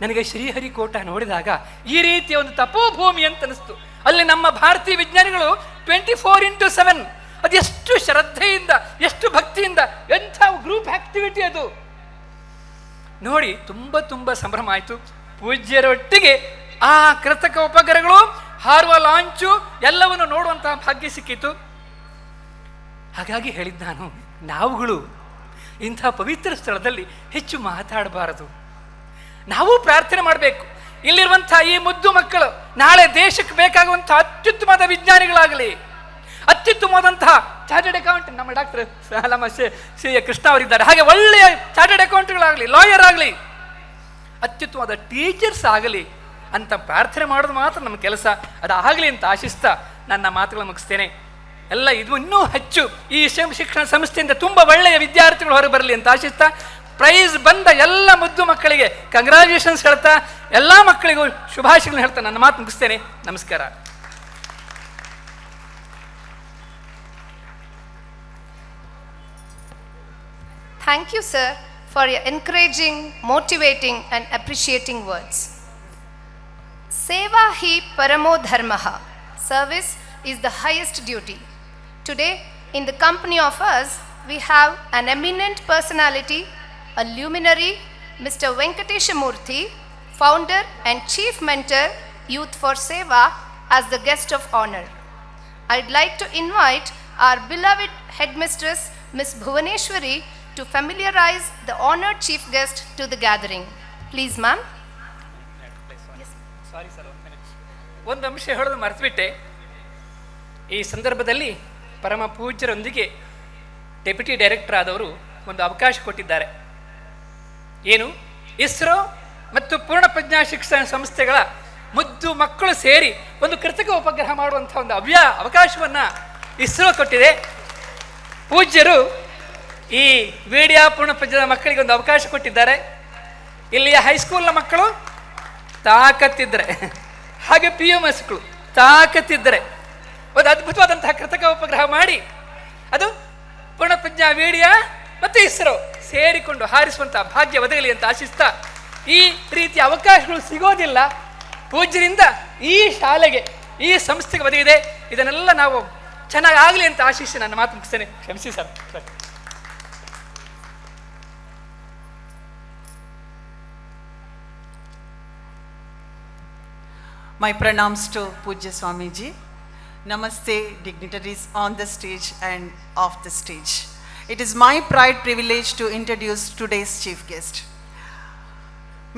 ನನಗೆ ಶ್ರೀಹರಿಕೋಟ ನೋಡಿದಾಗ ಈ ರೀತಿಯ ಒಂದು ತಪೋಭೂಮಿ ಅಂತ ಅನಿಸ್ತು. ಅಲ್ಲಿ ನಮ್ಮ ಭಾರತೀಯ ವಿಜ್ಞಾನಿಗಳು 24x7 ಅದೆಷ್ಟು ಶ್ರದ್ಧೆಯಿಂದ, ಎಷ್ಟು ಭಕ್ತಿಯಿಂದ, ಎಂಥ ಗ್ರೂಪ್ ಆಕ್ಟಿವಿಟಿ ಅದು ನೋಡಿ ತುಂಬ ಸಂಭ್ರಮ ಆಯಿತು. ಪೂಜ್ಯರೊಟ್ಟಿಗೆ ಆ ಕೃತಕ ಉಪಗ್ರಹಗಳು ಹಾರುವ ಲಾಂಚು ಎಲ್ಲವನ್ನು ನೋಡುವಂತಹ ಭಾಗ್ಯ ಸಿಕ್ಕಿತು. ಹಾಗಾಗಿ ಹೇಳಿದ್ದು ನಾನು, ನಾವುಗಳು ಇಂಥ ಪವಿತ್ರ ಸ್ಥಳದಲ್ಲಿ ಹೆಚ್ಚು ಮಾತಾಡಬಾರದು. ನಾವು ಪ್ರಾರ್ಥನೆ ಮಾಡಬೇಕು. ಇಲ್ಲಿರುವಂಥ ಈ ಮುದ್ದು ಮಕ್ಕಳು ನಾಳೆ ದೇಶಕ್ಕೆ ಬೇಕಾಗುವಂಥ ಅತ್ಯುತ್ತಮವಾದ ವಿಜ್ಞಾನಿಗಳಾಗಲಿ, ಅತ್ಯುತ್ತಮವಾದಂತಹ ಚಾರ್ಟರ್ಡ್ ಅಕೌಂಟ್, ನಮ್ಮ ಡಾಕ್ಟರ್ ಶ್ರೀ ಕೃಷ್ಣ ಅವರಿದ್ದಾರೆ, ಹಾಗೆ ಒಳ್ಳೆಯ ಚಾರ್ಟರ್ಡ್ ಅಕೌಂಟ್ಗಳಾಗಲಿ, ಲಾಯರ್ ಆಗಲಿ, ಅತ್ಯುತ್ತಮವಾದ ಟೀಚರ್ಸ್ ಆಗಲಿ ಅಂತ ಪ್ರಾರ್ಥನೆ ಮಾಡೋದು ಮಾತ್ರ ನಮ್ಮ ಕೆಲಸ. ಅದಾಗಲಿ ಅಂತ ಆಶಿಸ್ತಾ ನನ್ನ ಮಾತುಗಳನ್ನು ಮುಗಿಸ್ತೇನೆ. ಎಲ್ಲ ಇದು ಇನ್ನೂ ಹೆಚ್ಚು ಈ ಶಿಕ್ಷಣ ಸಂಸ್ಥೆಯಿಂದ ತುಂಬ ಒಳ್ಳೆಯ ವಿದ್ಯಾರ್ಥಿಗಳು ಹೊರಗೆ ಬರಲಿ ಅಂತ ಆಶಿಸ್ತಾ, ಪ್ರೈಸ್ ಬಂದ ಎಲ್ಲ ಮುದ್ದು ಮಕ್ಕಳಿಗೆ ಕಂಗ್ರ್ಯಾಚುಲೇಷನ್ಸ್ ಹೇಳ್ತಾ, ಎಲ್ಲ ಮಕ್ಕಳಿಗೂ ಶುಭಾಶಯಗಳನ್ನು ಹೇಳ್ತಾ ನನ್ನ ಮಾತು ಮುಗಿಸ್ತೇನೆ. ನಮಸ್ಕಾರ. Thank you, sir, for your encouraging, motivating and appreciating words. Seva hi paramo dharmaha. Service is the highest duty. Today, in the company of us, we have an eminent personality, a luminary, Mr. Venkatesha Murthy, founder and chief mentor, Youth for Seva, as the guest of honor. I'd like to invite our beloved headmistress, Ms. Bhuvaneshwari, to familiarize the honored chief guest to the gathering. Please, ma'am. Sorry sir, ಒಂದು ಅಂಶ ಹೇಳೋದು ಮರೆತುಬಿಟ್ಟೆ. ಈ ಸಂದರ್ಭದಲ್ಲಿ ಪರಮ ಪೂಜ್ಯರೊಂದಿಗೆ deputy director ಆದವರು ಒಂದು ಅವಕಾಶ ಕೊಟ್ಟಿದ್ದಾರೆ. ಏನು, ಇಸ್ರೋ ಮತ್ತು ಪೂರ್ಣಪ್ರಜ್ಞಾ ಶಿಕ್ಷಣ ಸಂಸ್ಥೆಗಳ ಮುದ್ದು ಮಕ್ಕಳು ಸೇರಿ ಒಂದು ಕೃತಕ ಉಪಗ್ರಹ ಮಾಡುವಂಥ ಒಂದು ಅವಕಾಶವನ್ನು ಇಸ್ರೋ ಕೊಟ್ಟಿದೆ. ಪೂಜ್ಯರು ಈ ವಿಡಿಯೋ ಪೂರ್ಣಪ್ರಜ್ಞದ ಮಕ್ಕಳಿಗೆ ಒಂದು ಅವಕಾಶ ಕೊಟ್ಟಿದ್ದಾರೆ. ಇಲ್ಲಿಯ ಹೈಸ್ಕೂಲ್ನ ಮಕ್ಕಳು ತಾಕತ್ತಿದ್ದರೆ, ಹಾಗೆ PUMSಗಳು ತಾಕತ್ತಿದ್ದರೆ ಒಂದು ಅದ್ಭುತವಾದಂತಹ ಕೃತಕ ಉಪಗ್ರಹ ಮಾಡಿ ಅದು ಪೂರ್ಣಪ್ರಜ್ಞಾ ವಿಡಿಯೋ ಮತ್ತು ಇಸ್ರೋ ಸೇರಿಕೊಂಡು ಹಾರಿಸುವಂತಹ ಭಾಗ್ಯ ಒದಗಲಿ ಅಂತ ಆಶಿಸ್ತಾ, ಈ ರೀತಿಯ ಅವಕಾಶಗಳು ಸಿಗೋದಿಲ್ಲ. ಪೂಜ್ಯರಿಂದ ಈ ಶಾಲೆಗೆ, ಈ ಸಂಸ್ಥೆಗೆ ಒದಗಿದೆ. ಇದನ್ನೆಲ್ಲ ನಾವು ಚೆನ್ನಾಗಿ ಆಗಲಿ ಅಂತ ಆಶಿಸಿ ನನ್ನ ಮಾತು ಮುಗಿಸ್ತೇನೆ. ಕ್ಷಮಿಸಿ sir. My pranams to Pujya Swamiji. Namaste, dignitaries on the stage and off the stage. It is my pride privilege to introduce today's chief guest.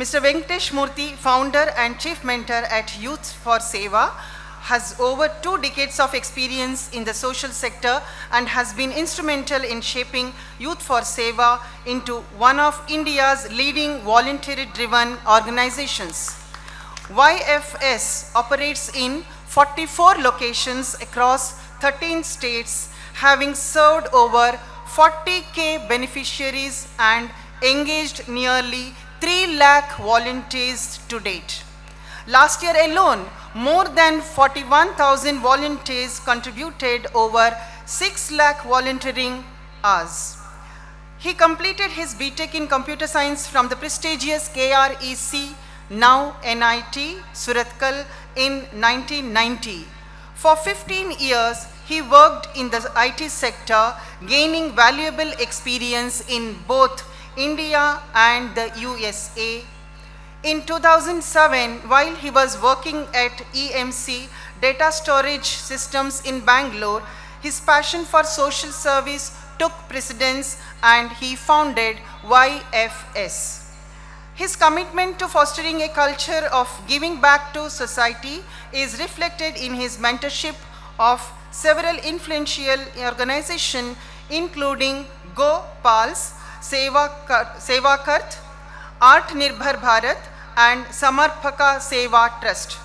Mr. Venkatesh Murthy, founder and chief mentor at Youth for Seva, has over 2 decades of experience in the social sector and has been instrumental in shaping Youth for Seva into one of India's leading voluntary-driven organizations. YFS operates in 44 locations across 13 states, having served over 40,000 beneficiaries and engaged nearly 3 lakh volunteers to date. Last year alone, more than 41,000 volunteers contributed over 6 lakh volunteering hours. He completed his BTech in Computer Science from the prestigious KREC, now NIT, Surathkal, in 1990. For 15 years, he worked in the IT sector, gaining valuable experience in both India and the USA. In 2007, while he was working at EMC Data Storage Systems in Bangalore, his passion for social service took precedence and he founded YFS. His commitment to fostering a culture of giving back to society is reflected in his mentorship of several influential organizations including Go Pals, Seva Kart, Art Nirbhar Bharat and Samarpaka Seva Trust.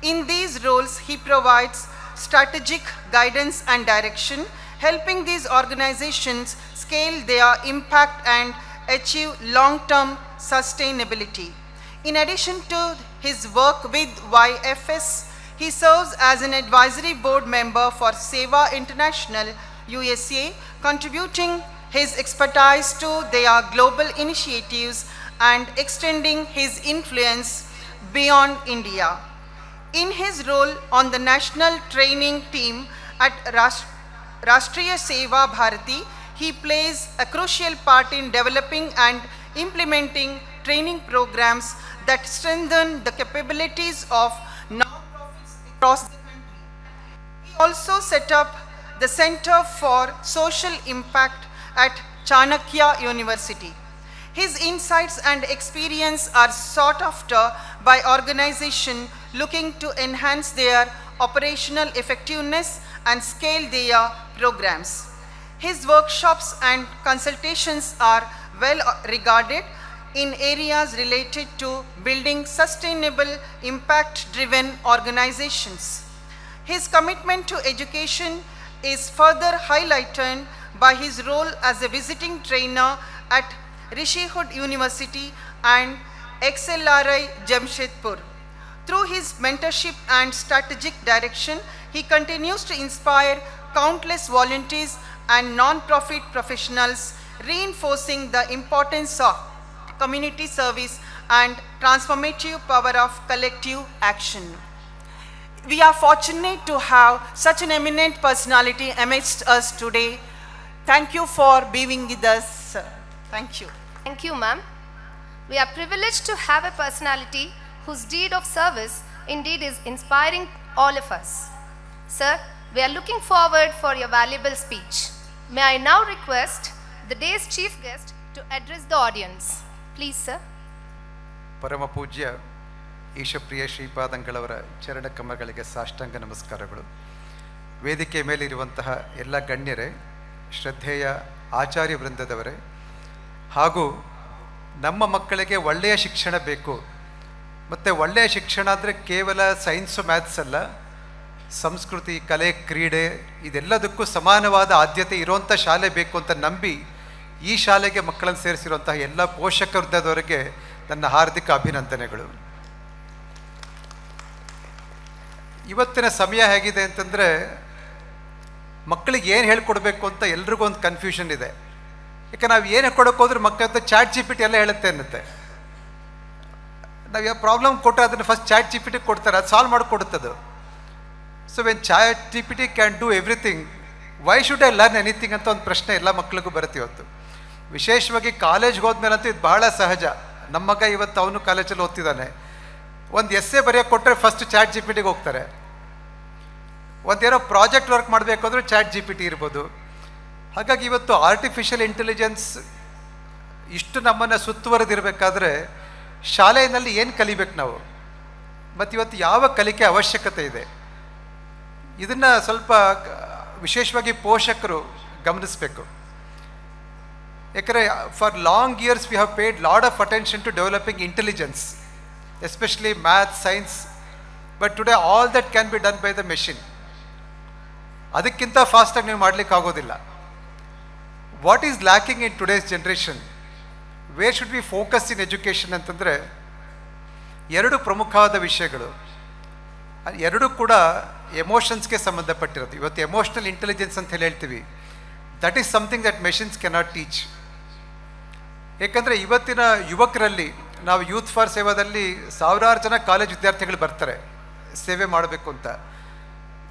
In these roles, he provides strategic guidance and direction, helping these organizations scale their impact and achieve long-term sustainability. In addition to his work with YFS, he serves as an advisory board member for Seva International USA, contributing his expertise to their global initiatives and extending his influence beyond India. In his role on the national training team at Rashtriya Seva Bharati, he plays a crucial part in developing and implementing training programs that strengthen the capabilities of non-profits across the country. He also set up the Center for Social Impact at Chanakya University. His insights and experience are sought after by organizations looking to enhance their operational effectiveness and scale their programs. His workshops and consultations are well regarded in areas related to building sustainable, impact-driven organizations. His commitment to education is further highlighted by his role as a visiting trainer at Rishihud University and XLRI Jamshedpur. Through his mentorship and strategic direction, he continues to inspire countless volunteers and non-profit professionals, reinforcing the importance of community service and transformative power of collective action. We are fortunate to have such an eminent personality amidst us today. Thank you for being with us, sir. Thank you. Thank you, ma'am. We are privileged to have a personality whose deed of service indeed is inspiring all of us. Sir, we are looking forward for your valuable speech. May I now request the day's chief guest to address the audience. Please, sir. ಪರಮ ಪೂಜ್ಯ ಈಶಪ್ರಿಯ ಶ್ರೀಪಾದಂಗಳವರ ಚರಣ ಕಮಲಗಳಿಗೆ ಸಾಷ್ಟಾಂಗ ನಮಸ್ಕಾರಗಳು. ವೇದಿಕೆ ಮೇಲಿರುವಂತಹ ಎಲ್ಲ ಗಣ್ಯರೇ, ಶ್ರದ್ಧೇಯ ಆಚಾರ್ಯ ವೃಂದದವರೇ, ಹಾಗೂ ನಮ್ಮ ಮಕ್ಕಳಿಗೆ ಒಳ್ಳೆಯ ಶಿಕ್ಷಣ ಬೇಕು. ಮತ್ತು ಒಳ್ಳೆಯ ಶಿಕ್ಷಣ ಅಂದರೆ ಕೇವಲ ಸೈನ್ಸು ಮ್ಯಾಥ್ಸ್ ಅಲ್ಲ, ಸಂಸ್ಕೃತಿ, ಕಲೆ, ಕ್ರೀಡೆ ಇದೆಲ್ಲದಕ್ಕೂ ಸಮಾನವಾದ ಆದ್ಯತೆ ಇರುವಂಥ ಶಾಲೆ ಬೇಕು ಅಂತ ನಂಬಿ ಈ ಶಾಲೆಗೆ ಮಕ್ಕಳನ್ನು ಸೇರಿಸಿರುವಂತಹ ಎಲ್ಲ ಪೋಷಕ ವೃಂದದವರಿಗೆ ನನ್ನ ಹಾರ್ದಿಕ ಅಭಿನಂದನೆಗಳು. ಇವತ್ತಿನ ಸಮಯ ಹೇಗಿದೆ ಅಂತಂದರೆ, ಮಕ್ಕಳಿಗೆ ಏನು ಹೇಳ್ಕೊಡ್ಬೇಕು ಅಂತ ಎಲ್ರಿಗೂ ಒಂದು ಕನ್ಫ್ಯೂಷನ್ ಇದೆ. ಯಾಕೆ ನಾವು ಏನು ಕೊಡೋಕೆ ಹೋದ್ರೆ ಮಕ್ಕಳ ಚಾಟ್ ಜಿ ಪಿ ಟಿ ಎಲ್ಲ ಹೇಳುತ್ತೆ ಅನ್ನತ್ತೆ. ನಾವು ಯಾವ ಪ್ರಾಬ್ಲಮ್ ಕೊಟ್ಟರೆ ಅದನ್ನು first chat G P T ಕೊಡ್ತಾರೆ, ಅದು ಸಾಲ್ವ್ ಮಾಡಿಕೊಡುತ್ತದು. So when chat G P T can do everything, why should I learn anything ಅಂತ ಒಂದು ಪ್ರಶ್ನೆ ಎಲ್ಲ ಮಕ್ಕಳಿಗೂ ಬರುತ್ತೆ ಇವತ್ತು. ವಿಶೇಷವಾಗಿ ಕಾಲೇಜ್ಗೆ ಹೋದ್ಮೇಲಂತೂ ಇದು ಬಹಳ ಸಹಜ. ನಮ್ಮ ಮಗ ಇವತ್ತು ಅವನು ಕಾಲೇಜಲ್ಲಿ ಓದ್ತಿದ್ದಾನೆ, ಒಂದು ಎಸ್ಸೆ ಬರೆಯೋಕ್ಕೆ ಕೊಟ್ಟರೆ ಫಸ್ಟ್ ಚಾಟ್ ಜಿ ಪಿ ಟಿಗೆ ಹೋಗ್ತಾರೆ. ಒಂದೇನೋ ಪ್ರಾಜೆಕ್ಟ್ ವರ್ಕ್ ಮಾಡಬೇಕು ಅಂದರೆ ಚಾಟ್ ಜಿ ಪಿ ಟಿ ಇರ್ಬೋದು. ಹಾಗಾಗಿ ಇವತ್ತು ಆರ್ಟಿಫಿಷಿಯಲ್ ಇಂಟೆಲಿಜೆನ್ಸ್ ಇಷ್ಟು ನಮ್ಮನ್ನು ಸುತ್ತುವರೆದಿರಬೇಕಾದ್ರೆ ಶಾಲೆಯಲ್ಲಿ ಏನು ಕಲಿಬೇಕು ನಾವು, ಮತ್ತು ಇವತ್ತು ಯಾವ ಕಲಿಕೆ ಅವಶ್ಯಕತೆ ಇದೆ, ಇದನ್ನು ಸ್ವಲ್ಪ ವಿಶೇಷವಾಗಿ ಪೋಷಕರು ಗಮನಿಸಬೇಕು. ಯಾಕಂದರೆ for long years we have paid lot of attention to developing intelligence, especially maths, science, but today all that can be done by the machine. ಅದಕ್ಕಿಂತ ಫಾಸ್ಟಾಗಿ ನೀವು ಮಾಡಲಿಕ್ಕೆ ಆಗೋದಿಲ್ಲ. What is lacking in today's generation, where should we focus in education ಅಂತಂದರೆ ಎರಡು ಪ್ರಮುಖವಾದ ವಿಷಯಗಳು. ಎರಡೂ ಕೂಡ ಎಮೋಷನ್ಸ್ಗೆ ಸಂಬಂಧಪಟ್ಟಿರೋದು. ಇವತ್ತು ಎಮೋಷ್ನಲ್ ಇಂಟೆಲಿಜೆನ್ಸ್ ಅಂತ ಹೇಳಿ ಹೇಳ್ತೀವಿ, that is something that machines cannot teach. ಏಕೆಂದರೆ ಇವತ್ತಿನ ಯುವಕರಲ್ಲಿ, ನಾವು ಯೂತ್ ಫಾರ್ ಸೇವಾದಲ್ಲಿ ಸಾವಿರಾರು ಜನ ಕಾಲೇಜ್ ವಿದ್ಯಾರ್ಥಿಗಳು ಬರ್ತಾರೆ ಸೇವೆ ಮಾಡಬೇಕು ಅಂತ.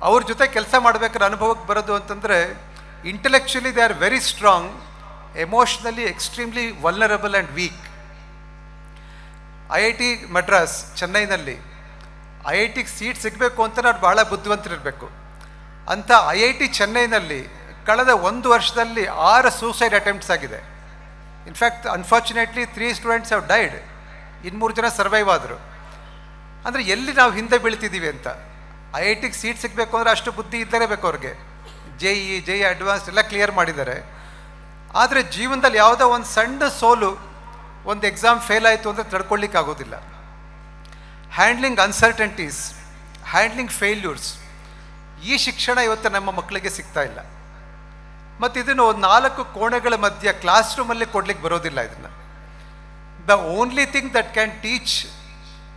ಅವ್ರ ಜೊತೆ ಕೆಲಸ ಮಾಡಬೇಕಾದ್ರೆ ಅನುಭವಕ್ಕೆ ಬರೋದು ಅಂತಂದರೆ, intellectually they are very strong, emotionally extremely vulnerable and weak. IIT Madras ಚೆನ್ನೈನಲ್ಲಿ IITಗೆ ಸೀಟ್ ಸಿಗಬೇಕು ಅಂತ ಅವ್ರು ಭಾಳ ಬುದ್ಧಿವಂತರಿರಬೇಕು. ಅಂಥ IIT ಚೆನ್ನೈನಲ್ಲಿ ಕಳೆದ 1 ವರ್ಷದಲ್ಲಿ 6 ಸೂಸೈಡ್ ಅಟೆಂಪ್ಟ್ಸ್ ಆಗಿದೆ. In fact unfortunately 3 students have died. ಇನ್ನು 3 ಜನ ಸರ್ವೈವ್ ಆದರು. ಅಂದರೆ ಎಲ್ಲಿ ನಾವು ಹಿಂದೆ ಬೀಳ್ತಿದ್ದೀವಿ ಅಂತ. IITಗೆ ಸೀಟ್ ಸಿಗಬೇಕು ಅಂದರೆ ಅಷ್ಟು ಬುದ್ಧಿ ಇದ್ದಲೇಬೇಕು ಅವ್ರಿಗೆ. JEE ಅಡ್ವಾನ್ಸ್ ಎಲ್ಲ ಕ್ಲಿಯರ್ ಮಾಡಿದ್ದಾರೆ. ಆದರೆ ಜೀವನದಲ್ಲಿ ಯಾವುದೋ ಒಂದು ಸಣ್ಣ ಸೋಲು, ಒಂದು ಎಕ್ಸಾಮ್ ಫೇಲ್ ಆಯಿತು ಅಂದರೆ ತಡ್ಕೊಳ್ಳಿಕ್ಕಾಗೋದಿಲ್ಲ. ಹ್ಯಾಂಡ್ಲಿಂಗ್ ಅನ್ಸರ್ಟನಿಟೀಸ್, ಹ್ಯಾಂಡ್ಲಿಂಗ್ ಫೇಲ್ಯೂರ್ಸ್, ಈ ಶಿಕ್ಷಣ ಇವತ್ತು ನಮ್ಮ ಮಕ್ಕಳಿಗೆ ಸಿಗ್ತಾ ಇಲ್ಲ. ಮತ್ತು ಇದನ್ನು ಒಂದು 4 ಕೋಣೆಗಳ ಮಧ್ಯೆ ಕ್ಲಾಸ್ ರೂಮಲ್ಲಿ ಕೊಡ್ಲಿಕ್ಕೆ ಬರೋದಿಲ್ಲ. ಇದನ್ನು the only thing that can teach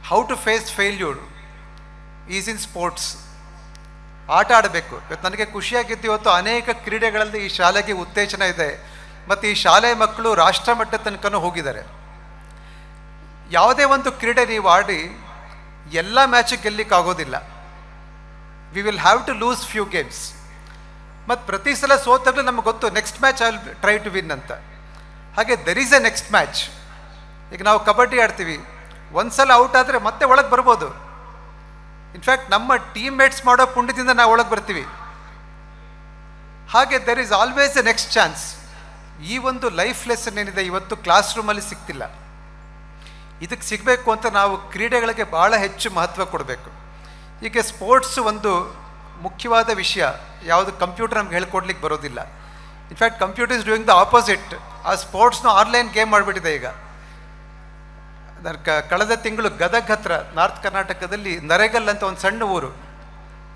how to face failure is in sports. ಆಟ ಆಡಬೇಕು. ಇವತ್ತು ನನಗೆ ಖುಷಿಯಾಗಿದ್ದು, ಇವತ್ತು ಅನೇಕ ಕ್ರೀಡೆಗಳಲ್ಲಿ ಈ ಶಾಲೆಗೆ ಉತ್ತೇಜನ ಇದೆ ಮತ್ತು ಈ ಶಾಲೆಯ ಮಕ್ಕಳು ರಾಷ್ಟ್ರ ಮಟ್ಟದ ತನಕನೂ ಹೋಗಿದ್ದಾರೆ. ಯಾವುದೇ ಒಂದು ಕ್ರೀಡೆ ನೀವು ಆಡಿ ಎಲ್ಲ ಮ್ಯಾಚಿಗೆ ಗೆಲ್ಲಿಕ್ಕಾಗೋದಿಲ್ಲ. We will have to lose few games. ಮತ್ತು ಪ್ರತಿ ಸಲ ಸೋತಾಗಲೂ ನಮಗೆ ಗೊತ್ತು next match I will try to win ಅಂತ. ಹಾಗೆ there is a next match. ಈಗ ನಾವು ಕಬಡ್ಡಿ ಆಡ್ತೀವಿ, ಒಂದು ಸಲ ಔಟ್ ಆದರೆ ಮತ್ತೆ ಒಳಗೆ ಬರ್ಬೋದು. ಇನ್ಫ್ಯಾಕ್ಟ್ ನಮ್ಮ ಟೀಮ್ ಮೇಟ್ಸ್ ಮಾಡೋ ಪುಣ್ಯದಿಂದ ನಾವು ಒಳಗೆ ಬರ್ತೀವಿ. ಹಾಗೆ there is always A next chance. ಈ ಒಂದು ಲೈಫ್ ಲೆಸನ್ ಏನಿದೆ ಇವತ್ತು ಕ್ಲಾಸ್ ರೂಮಲ್ಲಿ ಸಿಗ್ತಿಲ್ಲ. ಇದಕ್ಕೆ ಸಿಗಬೇಕು ಅಂತ ನಾವು ಕ್ರೀಡೆಗಳಿಗೆ ಭಾಳ ಹೆಚ್ಚು ಮಹತ್ವ ಕೊಡಬೇಕು. ಈಗ ಸ್ಪೋರ್ಟ್ಸು ಒಂದು ಮುಖ್ಯವಾದ ವಿಷಯ, ಯಾವುದು ಕಂಪ್ಯೂಟರ್ ನಮ್ಗೆ ಹೇಳ್ಕೊಡ್ಲಿಕ್ಕೆ ಬರೋದಿಲ್ಲ. In fact computer is doing the opposite. ಆ ಸ್ಪೋರ್ಟ್ಸ್ನ ಆನ್ಲೈನ್ ಗೇಮ್ ಮಾಡಿಬಿಟ್ಟಿದೆ ಈಗ. ಕಳೆದ ತಿಂಗಳು ಗದಗ್ ಹತ್ರ ನಾರ್ತ್ ಕರ್ನಾಟಕದಲ್ಲಿ ನರೇಗಲ್ ಅಂತ ಒಂದು ಸಣ್ಣ ಊರು,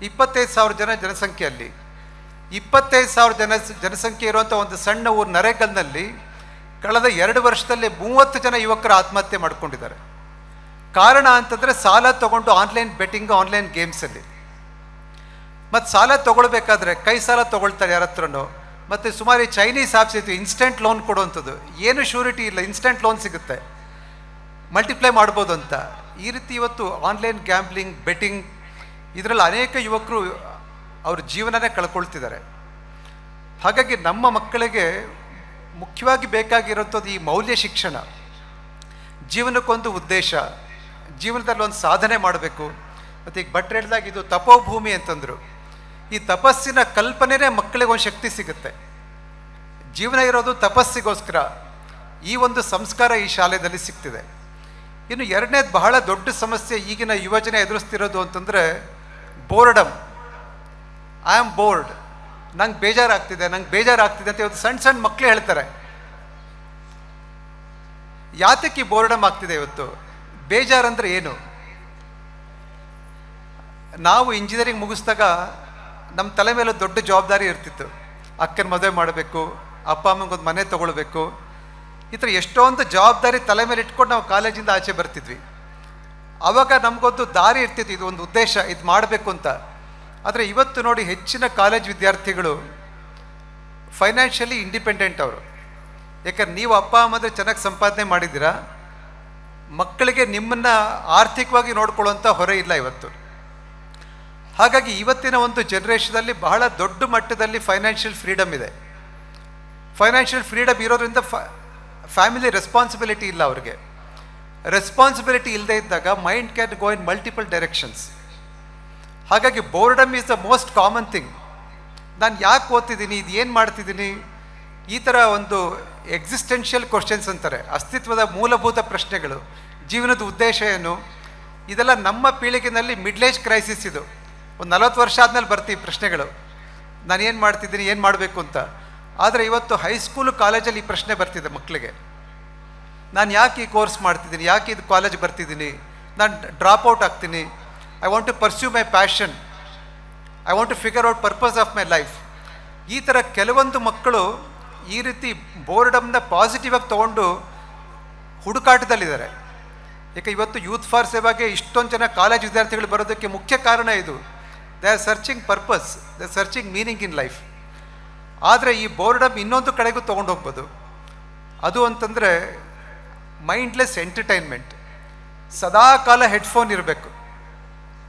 25,000 ಜನಸಂಖ್ಯೆಯಲ್ಲಿ 25,000 ಜನಸಂಖ್ಯೆ ಇರುವಂಥ ಒಂದು ಸಣ್ಣ ಊರು ನರೇಗಲ್ನಲ್ಲಿ ಕಳೆದ 2 ವರ್ಷದಲ್ಲಿ 30 ಜನ ಯುವಕರು ಆತ್ಮಹತ್ಯೆ ಮಾಡ್ಕೊಂಡಿದ್ದಾರೆ. ಕಾರಣ ಅಂತಂದರೆ ಸಾಲ ತೊಗೊಂಡು ಆನ್ಲೈನ್ ಬೆಟ್ಟಿಂಗ್, ಆನ್ಲೈನ್ ಗೇಮ್ಸಲ್ಲಿ. ಮತ್ತು ಸಾಲ ತೊಗೊಳ್ಬೇಕಾದ್ರೆ ಕೈ ಸಾಲ ತೊಗೊಳ್ತಾರೆ ಯಾರ ಹತ್ರನೋ. ಮತ್ತು ಸುಮಾರು ಈ ಚೈನೀಸ್ ಆ್ಯಪ್ಸ್ ಇತ್ತು ಇನ್ಸ್ಟೆಂಟ್ ಲೋನ್ ಕೊಡುವಂಥದ್ದು. ಏನು ಶ್ಯೂರಿಟಿ ಇಲ್ಲ, ಇನ್ಸ್ಟೆಂಟ್ ಲೋನ್ ಸಿಗುತ್ತೆ, ಮಲ್ಟಿಪ್ಲೈ ಮಾಡ್ಬೋದು ಅಂತ. ಈ ರೀತಿ ಇವತ್ತು ಆನ್ಲೈನ್ ಗ್ಯಾಂಬ್ಲಿಂಗ್, ಬೆಟ್ಟಿಂಗ್, ಇದರಲ್ಲಿ ಅನೇಕ ಯುವಕರು ಅವ್ರ ಜೀವನನೇ ಕಳ್ಕೊಳ್ತಿದ್ದಾರೆ. ಹಾಗಾಗಿ ನಮ್ಮ ಮಕ್ಕಳಿಗೆ ಮುಖ್ಯವಾಗಿ ಬೇಕಾಗಿರೋಂಥದ್ದು ಈ ಮೌಲ್ಯ ಶಿಕ್ಷಣ. ಜೀವನಕ್ಕೊಂದು ಉದ್ದೇಶ, ಜೀವನದಲ್ಲಿ ಒಂದು ಸಾಧನೆ ಮಾಡಬೇಕು. ಮತ್ತು ಈಗ ಭಟ್ರು ಹೇಳಿದಾಗ ಇದು ತಪೋಭೂಮಿ ಅಂತಂದರು. ಈ ತಪಸ್ಸಿನ ಕಲ್ಪನೆಯೇ ಮಕ್ಕಳಿಗೆ ಒಂದು ಶಕ್ತಿ ಸಿಗುತ್ತೆ. ಜೀವನ ಇರೋದು ತಪಸ್ಸಿಗೋಸ್ಕರ. ಈ ಒಂದು ಸಂಸ್ಕಾರ ಈ ಶಾಲೆಯಲ್ಲಿ ಸಿಗ್ತಿದೆ. ಇನ್ನು ಎರಡನೇದು ಬಹಳ ದೊಡ್ಡ ಸಮಸ್ಯೆ ಈಗಿನ ಯುವಜನ ಎದುರಿಸ್ತಿರೋದು ಅಂತಂದರೆ ಬೋರ್ಡಮ್. ಐ ಆಮ್ ಬೋರ್ಡ್, ನಂಗೆ ಬೇಜಾರಾಗ್ತಿದೆ ಅಂತ ಇವತ್ತು ಸಣ್ಣ ಸಣ್ಣ ಮಕ್ಕಳೇ ಹೇಳ್ತಾರೆ. ಯಾತಕ್ಕೆ ಬೋರ್ಡಮ್ ಆಗ್ತಿದೆ ಇವತ್ತು? ಬೇಜಾರಂದರೆ ಏನು? ನಾವು ಇಂಜಿನಿಯರಿಂಗ್ ಮುಗಿಸಿದಾಗ ನಮ್ಮ ತಲೆ ಮೇಲೆ ದೊಡ್ಡ ಜವಾಬ್ದಾರಿ ಇರ್ತಿತ್ತು. ಅಕ್ಕನ ಮದುವೆ ಮಾಡಬೇಕು, ಅಪ್ಪ ಅಮ್ಮಂಗೊಂದು ಮನೆ ತೊಗೊಳ್ಬೇಕು, ಈ ಥರ ಎಷ್ಟೊಂದು ಜವಾಬ್ದಾರಿ ತಲೆ ಮೇಲೆ ಇಟ್ಕೊಂಡು ನಾವು ಕಾಲೇಜಿಂದ ಆಚೆ ಬರ್ತಿದ್ವಿ. ಆವಾಗ ನಮಗೊಂದು ದಾರಿ ಇರ್ತಿತ್ತು, ಇದು ಒಂದು ಉದ್ದೇಶ, ಇದು ಮಾಡಬೇಕು ಅಂತ. ಆದರೆ ಇವತ್ತು ನೋಡಿ, ಹೆಚ್ಚಿನ ಕಾಲೇಜ್ ವಿದ್ಯಾರ್ಥಿಗಳು ಫೈನಾನ್ಷಿಯಲಿ ಇಂಡಿಪೆಂಡೆಂಟ್ ಅವರು. ಯಾಕಂದ್ರೆ ನೀವು ಅಪ್ಪ ಅಮ್ಮಂದ್ರೆ ಚೆನ್ನಾಗಿ ಸಂಪಾದನೆ ಮಾಡಿದ್ದೀರಾ, ಮಕ್ಕಳಿಗೆ ನಿಮ್ಮನ್ನು ಆರ್ಥಿಕವಾಗಿ ನೋಡ್ಕೊಳ್ಳುವಂಥ ಹೊರೆ ಇಲ್ಲ ಇವತ್ತು. ಹಾಗಾಗಿ ಇವತ್ತಿನ ಒಂದು ಜನ್ರೇಷನಲ್ಲಿ ಬಹಳ ದೊಡ್ಡ ಮಟ್ಟದಲ್ಲಿ ಫೈನಾನ್ಷಿಯಲ್ ಫ್ರೀಡಮ್ ಇದೆ. ಫೈನಾನ್ಷಿಯಲ್ ಫ್ರೀಡಮ್ ಇರೋದ್ರಿಂದ ಫ್ಯಾಮಿಲಿ ರೆಸ್ಪಾನ್ಸಿಬಿಲಿಟಿ ಇಲ್ಲ ಅವ್ರಿಗೆ. ರೆಸ್ಪಾನ್ಸಿಬಿಲಿಟಿ ಇಲ್ಲದೆ ಇದ್ದಾಗ mind can go in multiple directions. ಹಾಗಾಗಿ boredom is the most common thing. ನಾನು ಯಾಕೆ ಓದ್ತಿದ್ದೀನಿ, ಇದು ಏನು ಮಾಡ್ತಿದ್ದೀನಿ, ಈ ಥರ ಒಂದು ಎಕ್ಸಿಸ್ಟೆನ್ಷಿಯಲ್ ಕ್ವಶನ್ಸ್ ಅಂತಾರೆ, ಅಸ್ತಿತ್ವದ ಮೂಲಭೂತ ಪ್ರಶ್ನೆಗಳು, ಜೀವನದ ಉದ್ದೇಶ ಏನು, ಇದೆಲ್ಲ ನಮ್ಮ ಪೀಳಿಗೆನಲ್ಲಿ ಮಿಡ್ಲ್ ಏಜ್ ಕ್ರೈಸಿಸ್. ಇದು ಒಂದು 40 ವರ್ಷ ಆದಮೇಲೆ ಬರ್ತೀವಿ ಪ್ರಶ್ನೆಗಳು, ನಾನು ಏನು ಮಾಡ್ತಿದ್ದೀನಿ, ಏನು ಮಾಡಬೇಕು ಅಂತ. ಆದರೆ ಇವತ್ತು ಹೈಸ್ಕೂಲು ಕಾಲೇಜಲ್ಲಿ ಈ ಪ್ರಶ್ನೆ ಬರ್ತಿದೆ ಮಕ್ಕಳಿಗೆ. ನಾನು ಯಾಕೆ ಈ ಕೋರ್ಸ್ ಮಾಡ್ತಿದ್ದೀನಿ, ಯಾಕೆ ಇದು ಕಾಲೇಜ್ ಬರ್ತಿದ್ದೀನಿ, ನಾನು ಡ್ರಾಪ್ ಔಟ್ ಆಗ್ತೀನಿ, I want to pursue my passion, I want to figure out purpose of my life. ಈ ಥರ ಕೆಲವೊಂದು ಮಕ್ಕಳು ಈ ರೀತಿ ಬೋರ್ಡಮ್ನ ಪಾಸಿಟಿವ್ ಆಗಿ ತೊಗೊಂಡು ಹುಡುಕಾಟದಲ್ಲಿದ್ದಾರೆ. ಯಾಕೆ ಇವತ್ತು ಯೂತ್ ಫಾರ್ ಸೇವಾಗೆ ಇಷ್ಟೊಂದು ಜನ ಕಾಲೇಜ್ ವಿದ್ಯಾರ್ಥಿಗಳು ಬರೋದಕ್ಕೆ ಮುಖ್ಯ ಕಾರಣ ಇದು. They are searching purpose, they are searching meaning in life. ಆದರೆ ಈ ಬೋರ್ಡಮ್ ಇನ್ನೊಂದು ಕಡೆಗೂ ತೊಗೊಂಡು ಹೋಗ್ಬೋದು. ಅದು ಅಂತಂದರೆ ಮೈಂಡ್ಲೆಸ್ ಎಂಟರ್ಟೈನ್ಮೆಂಟ್. ಸದಾ ಕಾಲ ಹೆಡ್ಫೋನ್ ಇರಬೇಕು.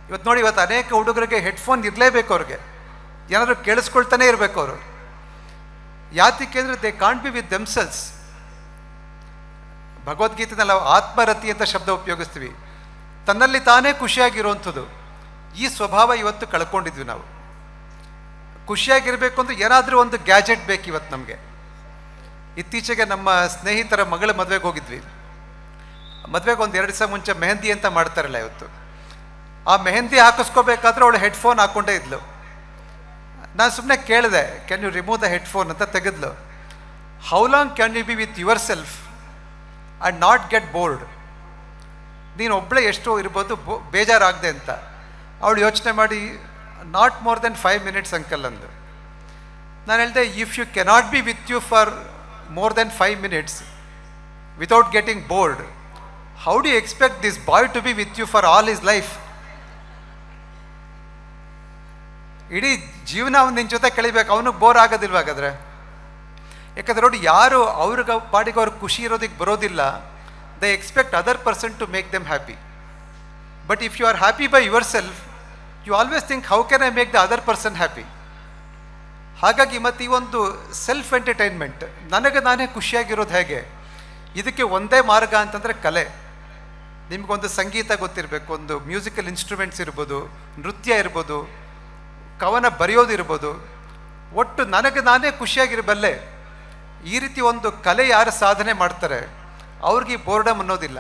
ಇವತ್ತು ನೋಡಿ, ಇವತ್ತು ಅನೇಕ ಹುಡುಗರಿಗೆ ಹೆಡ್ಫೋನ್ ಇರಲೇಬೇಕು, ಅವ್ರಿಗೆ ಏನಾದರೂ ಕೇಳಿಸ್ಕೊಳ್ತಾನೆ ಇರಬೇಕು ಅವರು. ಯಾತಕ್ಕೆ ಅಂದರೆ they can't be with themselves. ಭಗವದ್ಗೀತೆನಲ್ಲಿ ನಾವು ಆತ್ಮರತಿ ಅಂತ ಶಬ್ದ ಉಪಯೋಗಿಸ್ತೀವಿ. ತನ್ನಲ್ಲಿ ತಾನೇ ಖುಷಿಯಾಗಿರುವಂಥದ್ದು. ಈ ಸ್ವಭಾವ ಇವತ್ತು ಕಳ್ಕೊಂಡಿದ್ವಿ ನಾವು. ಖುಷಿಯಾಗಿರಬೇಕು ಅಂದರೆ ಏನಾದರೂ ಒಂದು ಗ್ಯಾಜೆಟ್ ಬೇಕು ಇವತ್ತು ನಮಗೆ. ಇತ್ತೀಚೆಗೆ ನಮ್ಮ ಸ್ನೇಹಿತರ ಮಗಳ ಮದುವೆಗೆ ಹೋಗಿದ್ವಿ. ಮದುವೆಗೆ ಒಂದು 2 ದಿವಸ ಮುಂಚೆ ಮೆಹಂದಿ ಅಂತ ಮಾಡ್ತಾರಲ್ಲ ಇವತ್ತು, ಆ ಮೆಹಂದಿ ಹಾಕಿಸ್ಕೋಬೇಕಾದ್ರೆ ಅವಳು ಹೆಡ್ಫೋನ್ ಹಾಕ್ಕೊಂಡೇ ಇದ್ಲು. ನಾನು ಸುಮ್ಮನೆ ಕೇಳಿದೆ, can you remove the headphone ಅಂತ ತೆಗೆದ್ಲು. How long can you be with yourself and not get bored? ನೀನು ಒಬ್ಬಳೇ ಎಷ್ಟು ಇರ್ಬೋದು ಬೇಜಾರಾಗದೆ ಅಂತ. ಅವಳು ಯೋಚನೆ ಮಾಡಿ not more than 5 minutes uncle ಅಂದು. ನಾನು ಹೇಳಿದೆ, if you cannot be with you for more than 5 minutes without getting bored, how do you expect this boy to be with you for all his life? ಇಡೀ ಜೀವನ ಅವ್ನು ನಿನ್ನ ಜೊತೆ ಕಳಿಬೇಕು, ಅವನಿಗೆ bore ಆಗೋದಿಲ್ವಾಗಾದ್ರೆ? ಯಾಕಂದ್ರೆ ನೋಡಿ, ಯಾರು ಅವ್ರಿಗೆ ಪಾಡಿಗೆ ಅವ್ರಿಗೆ ಖುಷಿ ಇರೋದಕ್ಕೆ ಬರೋದಿಲ್ಲ, they expect other person to make them happy. But if you are happy by yourself, you always think how can I make the other person happy. ಹಾಗಾಗಿ ಮತ್ತು ಈ ಒಂದು ಸೆಲ್ಫ್ ಎಂಟರ್ಟೈನ್ಮೆಂಟ್, ನನಗೆ ನಾನೇ ಖುಷಿಯಾಗಿರೋದು ಹೇಗೆ, ಇದಕ್ಕೆ ಒಂದೇ ಮಾರ್ಗ ಅಂತಂದರೆ ಕಲೆ. ನಿಮಗೊಂದು ಸಂಗೀತ ಗೊತ್ತಿರಬೇಕು, ಒಂದು ಮ್ಯೂಸಿಕಲ್ ಇನ್ಸ್ಟ್ರೂಮೆಂಟ್ಸ್ ಇರ್ಬೋದು, ನೃತ್ಯ ಇರ್ಬೋದು, ಕವನ ಬರೆಯೋದಿರ್ಬೋದು, ಒಟ್ಟು ನನಗೆ ನಾನೇ ಖುಷಿಯಾಗಿರಬಲ್ಲೆ. ಈ ರೀತಿ ಒಂದು ಕಲೆ ಯಾರು ಸಾಧನೆ ಮಾಡ್ತಾರೆ ಅವ್ರಿಗೆ ಬೋರ್ಡಮ್ ಅನ್ನೋದಿಲ್ಲ.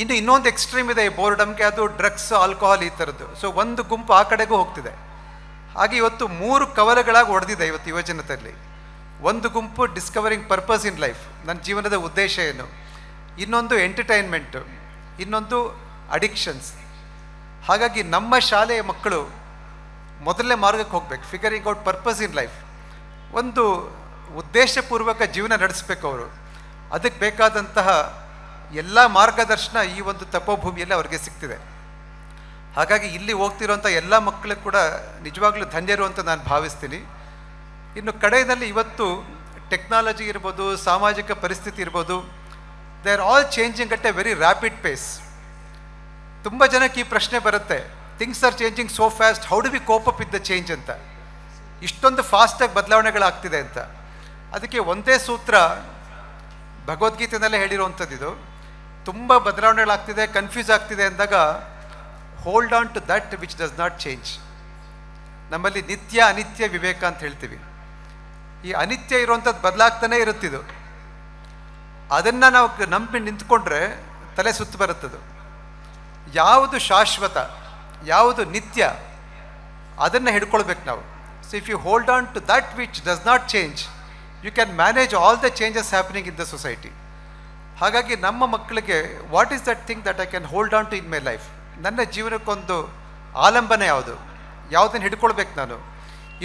ಇನ್ನೊಂದು ಎಕ್ಸ್ಟ್ರೀಮ್ ಇದೆ ಈ ಬೋರ್ಡಮ್ಗೆ, ಅದು ಡ್ರಗ್ಸ್, ಆಲ್ಕೋಹಾಲ್, ಈ ಥರದ್ದು. ಸೊ ಒಂದು ಗುಂಪು ಆ ಕಡೆಗೂ ಹೋಗ್ತಿದೆ. ಹಾಗೆ ಇವತ್ತು 3 ಕವಲಗಳಾಗಿ ಹೊಡೆದಿದೆ ಇವತ್ತು ಯುವಜನತೆಯಲ್ಲಿ. ಒಂದು ಗುಂಪು ಡಿಸ್ಕವರಿಂಗ್ ಪರ್ಪಸ್ ಇನ್ ಲೈಫ್, ನನ್ನ ಜೀವನದ ಉದ್ದೇಶ ಏನು. ಇನ್ನೊಂದು ಎಂಟರ್ಟೈನ್ಮೆಂಟು, ಇನ್ನೊಂದು ಅಡಿಕ್ಷನ್ಸ್. ಹಾಗಾಗಿ ನಮ್ಮ ಶಾಲೆಯ ಮಕ್ಕಳು ಮೊದಲನೇ ಮಾರ್ಗಕ್ಕೆ ಹೋಗ್ಬೇಕು, figuring out purpose in life. ಒಂದು ಉದ್ದೇಶಪೂರ್ವಕ ಜೀವನ ನಡೆಸಬೇಕು ಅವರು. ಅದಕ್ಕೆ ಬೇಕಾದಂತಹ ಎಲ್ಲ ಮಾರ್ಗದರ್ಶನ ಈ ಒಂದು ತಪೋಭೂಮಿಯಲ್ಲಿ ಅವ್ರಿಗೆ ಸಿಗ್ತಿದೆ. ಹಾಗಾಗಿ ಇಲ್ಲಿ ಹೋಗ್ತಿರೋಂಥ ಎಲ್ಲ ಮಕ್ಕಳಿಗೆ ಕೂಡ ನಿಜವಾಗ್ಲೂ ಧನ್ಯರು ಅಂತ ನಾನು ಭಾವಿಸ್ತೀನಿ. ಇನ್ನು ಕಡೆಯಲ್ಲಿ ಇವತ್ತು ಟೆಕ್ನಾಲಜಿ ಇರ್ಬೋದು, ಸಾಮಾಜಿಕ ಪರಿಸ್ಥಿತಿ ಇರ್ಬೋದು, they are all changing at a very rapid pace. ತುಂಬ ಜನಕ್ಕೆ ಈ ಪ್ರಶ್ನೆ ಬರುತ್ತೆ, things are changing so fast, how do we cope up with the change ಅಂತ. ಇಷ್ಟೊಂದು ಫಾಸ್ಟಾಗಿ ಬದಲಾವಣೆಗಳಾಗ್ತಿದೆ ಅಂತ. ಅದಕ್ಕೆ ಒಂದೇ ಸೂತ್ರ ಭಗವದ್ಗೀತೆಯಲ್ಲೇ ಹೇಳಿರುವಂಥದ್ದು. ಇದು ತುಂಬ ಬದಲಾವಣೆಗಳಾಗ್ತಿದೆ, ಕನ್ಫ್ಯೂಸ್ ಆಗ್ತಿದೆ ಅಂದಾಗ hold on to that which does not change. ನಮ್ಮಲ್ಲಿ ನಿತ್ಯ ಅನಿತ್ಯ ವಿವೇಕ ಅಂತ ಹೇಳ್ತೀವಿ. ಈ ಅನಿತ್ಯ ಇರುವಂಥದ್ದು ಬದಲಾಗ್ತಾನೆ ಇರುತ್ತಿದ್ದು. ಅದನ್ನು ನಾವು ನಂಬಿ ನಿಂತ್ಕೊಂಡ್ರೆ ತಲೆ ಸುತ್ತು ಬರುತ್ತದು. ಯಾವುದು ಶಾಶ್ವತ, ಯಾವುದು ನಿತ್ಯ, ಅದನ್ನು ಹಿಡ್ಕೊಳ್ಬೇಕು ನಾವು. So if you hold on to that which does not change, you can manage all the changes happening in the society. ಹಾಗಾಗಿ ನಮ್ಮ ಮಕ್ಕಳಿಗೆ what is that thing that I can hold on to in my life, ನನ್ನ ಜೀವನಕ್ಕೊಂದು ಆಲಂಬನೆ ಯಾವುದು, ಯಾವುದನ್ನು ಹಿಡ್ಕೊಳ್ಬೇಕು ನಾನು,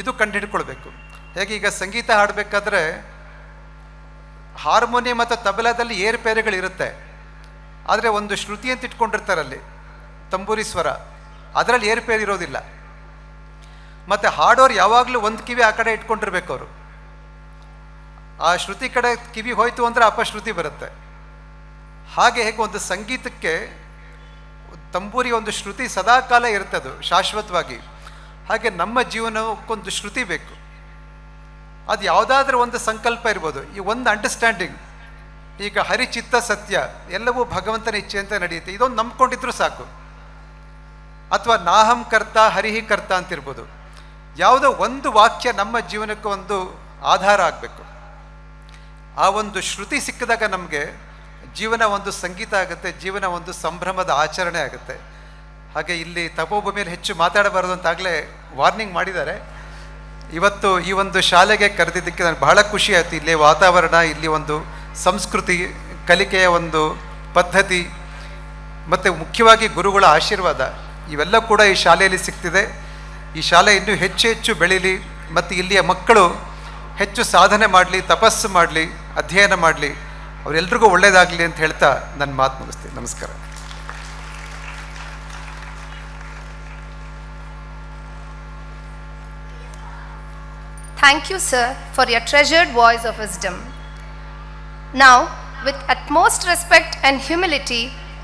ಇದು ಕಂಡು ಹಿಡ್ಕೊಳ್ಬೇಕು. ಹೇಗೆ ಈಗ ಸಂಗೀತ ಹಾಡಬೇಕಾದ್ರೆ ಹಾರ್ಮೋನಿಯಂ ಮತ್ತು ತಬಲಾದಲ್ಲಿ ಏರುಪೇರುಗಳಿರುತ್ತೆ, ಆದರೆ ಒಂದು ಶ್ರುತಿ ಅಂತ ಇಟ್ಕೊಂಡಿರ್ತಾರಲ್ಲಿ ತಂಬೂರಿ ಸ್ವರ, ಅದರಲ್ಲಿ ಏರುಪೇರು ಇರೋದಿಲ್ಲ. ಮತ್ತು ಹಾಡೋರು ಯಾವಾಗಲೂ ಒಂದು ಕಿವಿ ಆ ಕಡೆ ಇಟ್ಕೊಂಡಿರ್ಬೇಕು. ಅವರು ಆ ಶ್ರುತಿ ಕಡೆ ಕಿವಿ ಹೋಯ್ತು ಅಂದರೆ ಅಪಶ್ರುತಿ ಬರುತ್ತೆ. ಹಾಗೆ ಹೇಗೆ ಒಂದು ಸಂಗೀತಕ್ಕೆ ತಂಬೂರಿ ಒಂದು ಶ್ರುತಿ ಸದಾಕಾಲ ಇರ್ತದೆ ಶಾಶ್ವತವಾಗಿ, ಹಾಗೆ ನಮ್ಮ ಜೀವನಕ್ಕೊಂದು ಶ್ರುತಿ ಬೇಕು. ಅದು ಯಾವುದಾದ್ರೂ ಒಂದು ಸಂಕಲ್ಪ ಇರ್ಬೋದು, ಈ ಒಂದು ಅಂಡರ್ಸ್ಟ್ಯಾಂಡಿಂಗ್. ಈಗ ಹರಿಚಿತ್ತ ಸತ್ಯ, ಎಲ್ಲವೂ ಭಗವಂತನ ಇಚ್ಛೆ ಅಂತ ನಡೆಯುತ್ತೆ, ಇದೊಂದು ನಂಬ್ಕೊಂಡಿದ್ರು ಸಾಕು. ಅಥವಾ ನಾಹಂ ಕರ್ತ ಹರಿಹಿ ಕರ್ತ ಅಂತಿರ್ಬೋದು. ಯಾವುದೋ ಒಂದು ವಾಕ್ಯ ನಮ್ಮ ಜೀವನಕ್ಕೆ ಒಂದು ಆಧಾರ ಆಗಬೇಕು. ಆ ಒಂದು ಶ್ರುತಿ ಸಿಕ್ಕಿದಾಗ ನಮಗೆ ಜೀವನ ಒಂದು ಸಂಗೀತ ಆಗುತ್ತೆ, ಜೀವನ ಒಂದು ಸಂಭ್ರಮದ ಆಚರಣೆ ಆಗುತ್ತೆ. ಹಾಗೆ ಇಲ್ಲಿ ತಪೋಭೂಮಿಯಲ್ಲಿ ಹೆಚ್ಚು ಮಾತಾಡಬಾರದು ಅಂತಾಗಲೇ ವಾರ್ನಿಂಗ್ ಮಾಡಿದ್ದಾರೆ. ಇವತ್ತು ಈ ಒಂದು ಶಾಲೆಗೆ ಕರೆದಿದ್ದಕ್ಕೆ ನನಗೆ ಬಹಳ ಖುಷಿ ಆಯಿತು. ಇಲ್ಲಿ ವಾತಾವರಣ, ಇಲ್ಲಿ ಒಂದು ಸಂಸ್ಕೃತಿ, ಕಲಿಕೆಯ ಒಂದು ಪದ್ಧತಿ ಮತ್ತು ಮುಖ್ಯವಾಗಿ ಗುರುಗಳ ಆಶೀರ್ವಾದ ಇವೆಲ್ಲ ಕೂಡ ಈ ಶಾಲೆಯಲ್ಲಿ ಸಿಗ್ತಿದೆ. ಈ ಶಾಲೆ ಇನ್ನೂ ಹೆಚ್ಚು ಹೆಚ್ಚು ಬೆಳೀಲಿ ಮತ್ತು ಇಲ್ಲಿಯ ಮಕ್ಕಳು ಹೆಚ್ಚು ಸಾಧನೆ ಮಾಡಲಿ, ತಪಸ್ಸು ಮಾಡಲಿ, ಅಧ್ಯಯನ ಮಾಡಲಿ, ಅವರೆಲ್ರಿಗೂ ಒಳ್ಳೆಯದಾಗಲಿ ಅಂತ ಹೇಳ್ತಾ ನನ್ನ ಮಾತು ಮುಗಿಸ್ತೀನಿ. ನಮಸ್ಕಾರ. Thank you, sir, for your treasured voice of wisdom. Now, with utmost respect and humility,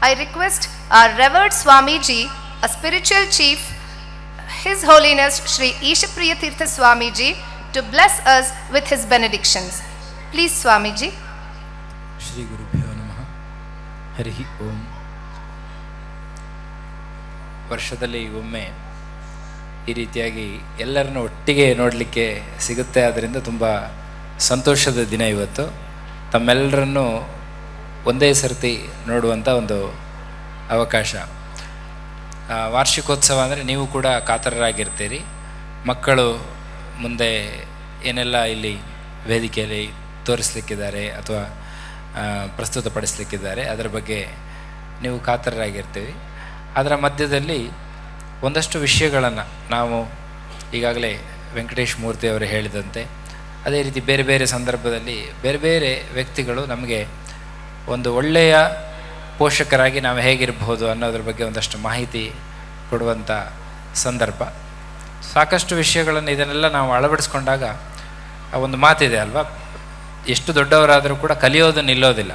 I request our revered Swamiji, a spiritual chief, His Holiness Shri Ishapriya Tirtha Swamiji, to bless us with his benedictions. Please, Swamiji. Shri Gurubhyo Namaha. Harihi Om. ವರ್ಷದಲ್ಲಿ ಒಮ್ಮೆ ಈ ರೀತಿಯಾಗಿ ಎಲ್ಲರನ್ನು ಒಟ್ಟಿಗೆ ನೋಡಲಿಕ್ಕೆ ಸಿಗುತ್ತೆ. ಆದ್ದರಿಂದ ತುಂಬ ಸಂತೋಷದ ದಿನ ಇವತ್ತು. ತಮ್ಮೆಲ್ಲರನ್ನು ಒಂದೇ ಸರ್ತಿ ನೋಡುವಂಥ ಒಂದು ಅವಕಾಶ. ವಾರ್ಷಿಕೋತ್ಸವ ಅಂದರೆ ನೀವು ಕೂಡ ಕಾತರರಾಗಿರ್ತೀರಿ. ಮಕ್ಕಳು ಮುಂದೆ ಏನೆಲ್ಲ ಇಲ್ಲಿ ವೇದಿಕೆಯಲ್ಲಿ ತೋರಿಸ್ಲಿಕ್ಕಿದ್ದಾರೆ ಅಥವಾ ಪ್ರಸ್ತುತಪಡಿಸಲಿಕ್ಕಿದ್ದಾರೆ ಅದರ ಬಗ್ಗೆ ನೀವು ಕಾತರರಾಗಿರ್ತೀವಿ. ಅದರ ಮಧ್ಯದಲ್ಲಿ ಒಂದಷ್ಟು ವಿಷಯಗಳನ್ನು ನಾವು ಈಗಾಗಲೇ ವೆಂಕಟೇಶ್ ಮೂರ್ತಿ ಅವರು ಹೇಳಿದಂತೆ, ಅದೇ ರೀತಿ ಬೇರೆ ಬೇರೆ ಸಂದರ್ಭದಲ್ಲಿ ಬೇರೆ ಬೇರೆ ವ್ಯಕ್ತಿಗಳು ನಮಗೆ ಒಂದು ಒಳ್ಳೆಯ ಪೋಷಕರಾಗಿ ನಾವು ಹೇಗಿರಬಹುದು ಅನ್ನೋದ್ರ ಬಗ್ಗೆ ಒಂದಷ್ಟು ಮಾಹಿತಿ ಕೊಡುವಂಥ ಸಂದರ್ಭ. ಸಾಕಷ್ಟು ವಿಷಯಗಳನ್ನು ಇದನ್ನೆಲ್ಲ ನಾವು ಅಳವಡಿಸ್ಕೊಂಡಾಗ ಒಂದು ಮಾತಿದೆ ಅಲ್ವಾ, ಎಷ್ಟು ದೊಡ್ಡವರಾದರೂ ಕೂಡ ಕಲಿಯೋದು ನಿಲ್ಲೋದಿಲ್ಲ.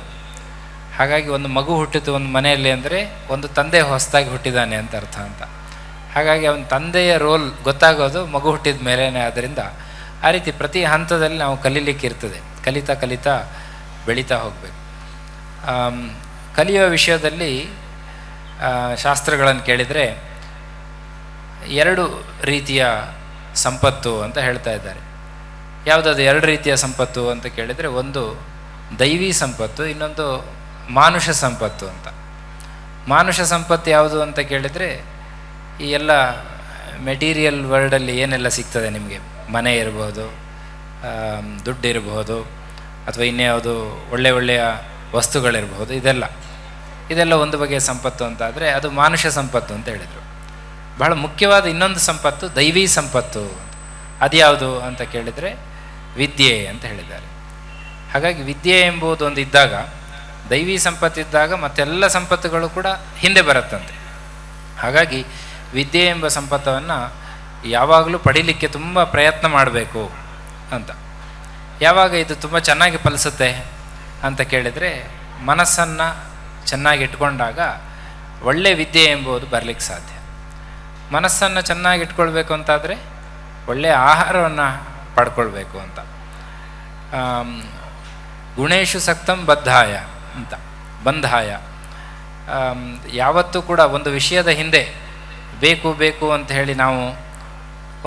ಹಾಗಾಗಿ ಒಂದು ಮಗು ಹುಟ್ಟಿತು ಒಂದು ಮನೆಯಲ್ಲಿ ಅಂದರೆ ಒಂದು ತಂದೆ ಹೊಸದಾಗಿ ಹುಟ್ಟಿದ್ದಾನೆ ಅಂತ ಅರ್ಥ ಅಂತ. ಹಾಗಾಗಿ ಅವನ ತಂದೆಯ ರೋಲ್ ಗೊತ್ತಾಗೋದು ಮಗು ಹುಟ್ಟಿದ ಮೇಲೇ. ಆದ್ದರಿಂದ ಆ ರೀತಿ ಪ್ರತಿ ಹಂತದಲ್ಲಿ ನಾವು ಕಲೀಲಿಕ್ಕೆ ಇರ್ತದೆ. ಕಲಿತಾ ಕಲಿತಾ ಬೆಳೀತಾ ಹೋಗಬೇಕು. ಕಲಿಯುವ ವಿಷಯದಲ್ಲಿ ಶಾಸ್ತ್ರಗಳನ್ನು ಕೇಳಿದರೆ 2 ರೀತಿಯ ಸಂಪತ್ತು ಅಂತ ಹೇಳ್ತಾ ಇದ್ದಾರೆ. ಯಾವುದಾದ್ರು 2 ರೀತಿಯ ಸಂಪತ್ತು ಅಂತ ಕೇಳಿದರೆ, ಒಂದು ದೈವಿ ಸಂಪತ್ತು, ಇನ್ನೊಂದು ಮಾನುಷ ಸಂಪತ್ತು ಅಂತ. ಮಾನುಷ ಸಂಪತ್ತು ಯಾವುದು ಅಂತ ಕೇಳಿದರೆ, ಈ ಎಲ್ಲ ಮೆಟೀರಿಯಲ್ ವರ್ಲ್ಡಲ್ಲಿ ಏನೆಲ್ಲ ಸಿಗ್ತದೆ ನಿಮಗೆ, ಮನೆ ಇರ್ಬೋದು, ದುಡ್ಡು ಇರಬಹುದು, ಅಥವಾ ಇನ್ಯಾವುದು ಒಳ್ಳೆಯ ವಸ್ತುಗಳಿರ್ಬೋದು, ಇದೆಲ್ಲ ಒಂದು ಬಗೆಯ ಸಂಪತ್ತು ಅಂತ ಆದರೆ ಅದು ಮಾನುಷ ಸಂಪತ್ತು ಅಂತ ಹೇಳಿದರು. ಬಹಳ ಮುಖ್ಯವಾದ ಇನ್ನೊಂದು ಸಂಪತ್ತು ದೈವಿ ಸಂಪತ್ತು. ಅದ್ಯಾವುದು ಅಂತ ಕೇಳಿದರೆ ವಿದ್ಯೆ ಅಂತ ಹೇಳಿದ್ದಾರೆ. ಹಾಗಾಗಿ ವಿದ್ಯೆ ಎಂಬುದು ಒಂದು ಇದ್ದಾಗ, ದೈವಿ ಸಂಪತ್ತಿದ್ದಾಗ ಮತ್ತೆಲ್ಲ ಸಂಪತ್ತುಗಳು ಕೂಡ ಹಿಂದೆ ಬರುತ್ತಂತೆ. ಹಾಗಾಗಿ ವಿದ್ಯೆ ಎಂಬ ಸಂಪತ್ತವನ್ನು ಯಾವಾಗಲೂ ಪಡೀಲಿಕ್ಕೆ ತುಂಬ ಪ್ರಯತ್ನ ಮಾಡಬೇಕು ಅಂತ. ಯಾವಾಗ ಇದು ತುಂಬ ಚೆನ್ನಾಗಿ ಫಲಿಸುತ್ತೆ ಅಂತ ಕೇಳಿದರೆ, ಮನಸ್ಸನ್ನು ಚೆನ್ನಾಗಿ ಇಟ್ಕೊಂಡಾಗ ಒಳ್ಳೆಯ ವಿದ್ಯೆ ಎಂಬುದು ಬರಲಿಕ್ಕೆ ಸಾಧ್ಯ. ಮನಸ್ಸನ್ನು ಚೆನ್ನಾಗಿ ಇಟ್ಕೊಳ್ಬೇಕು ಅಂತಾದರೆ ಒಳ್ಳೆಯ ಆಹಾರವನ್ನು ಪಡ್ಕೊಳ್ಬೇಕು ಅಂತ. ಗುಣೇಶು ಸಕ್ತಂ ಬದ್ಧಾಯ ಅಂತ, ಬಂಧಾಯ. ಯಾವತ್ತೂ ಕೂಡ ಒಂದು ವಿಷಯದ ಹಿಂದೆ ಬೇಕು ಅಂತ ಹೇಳಿ ನಾವು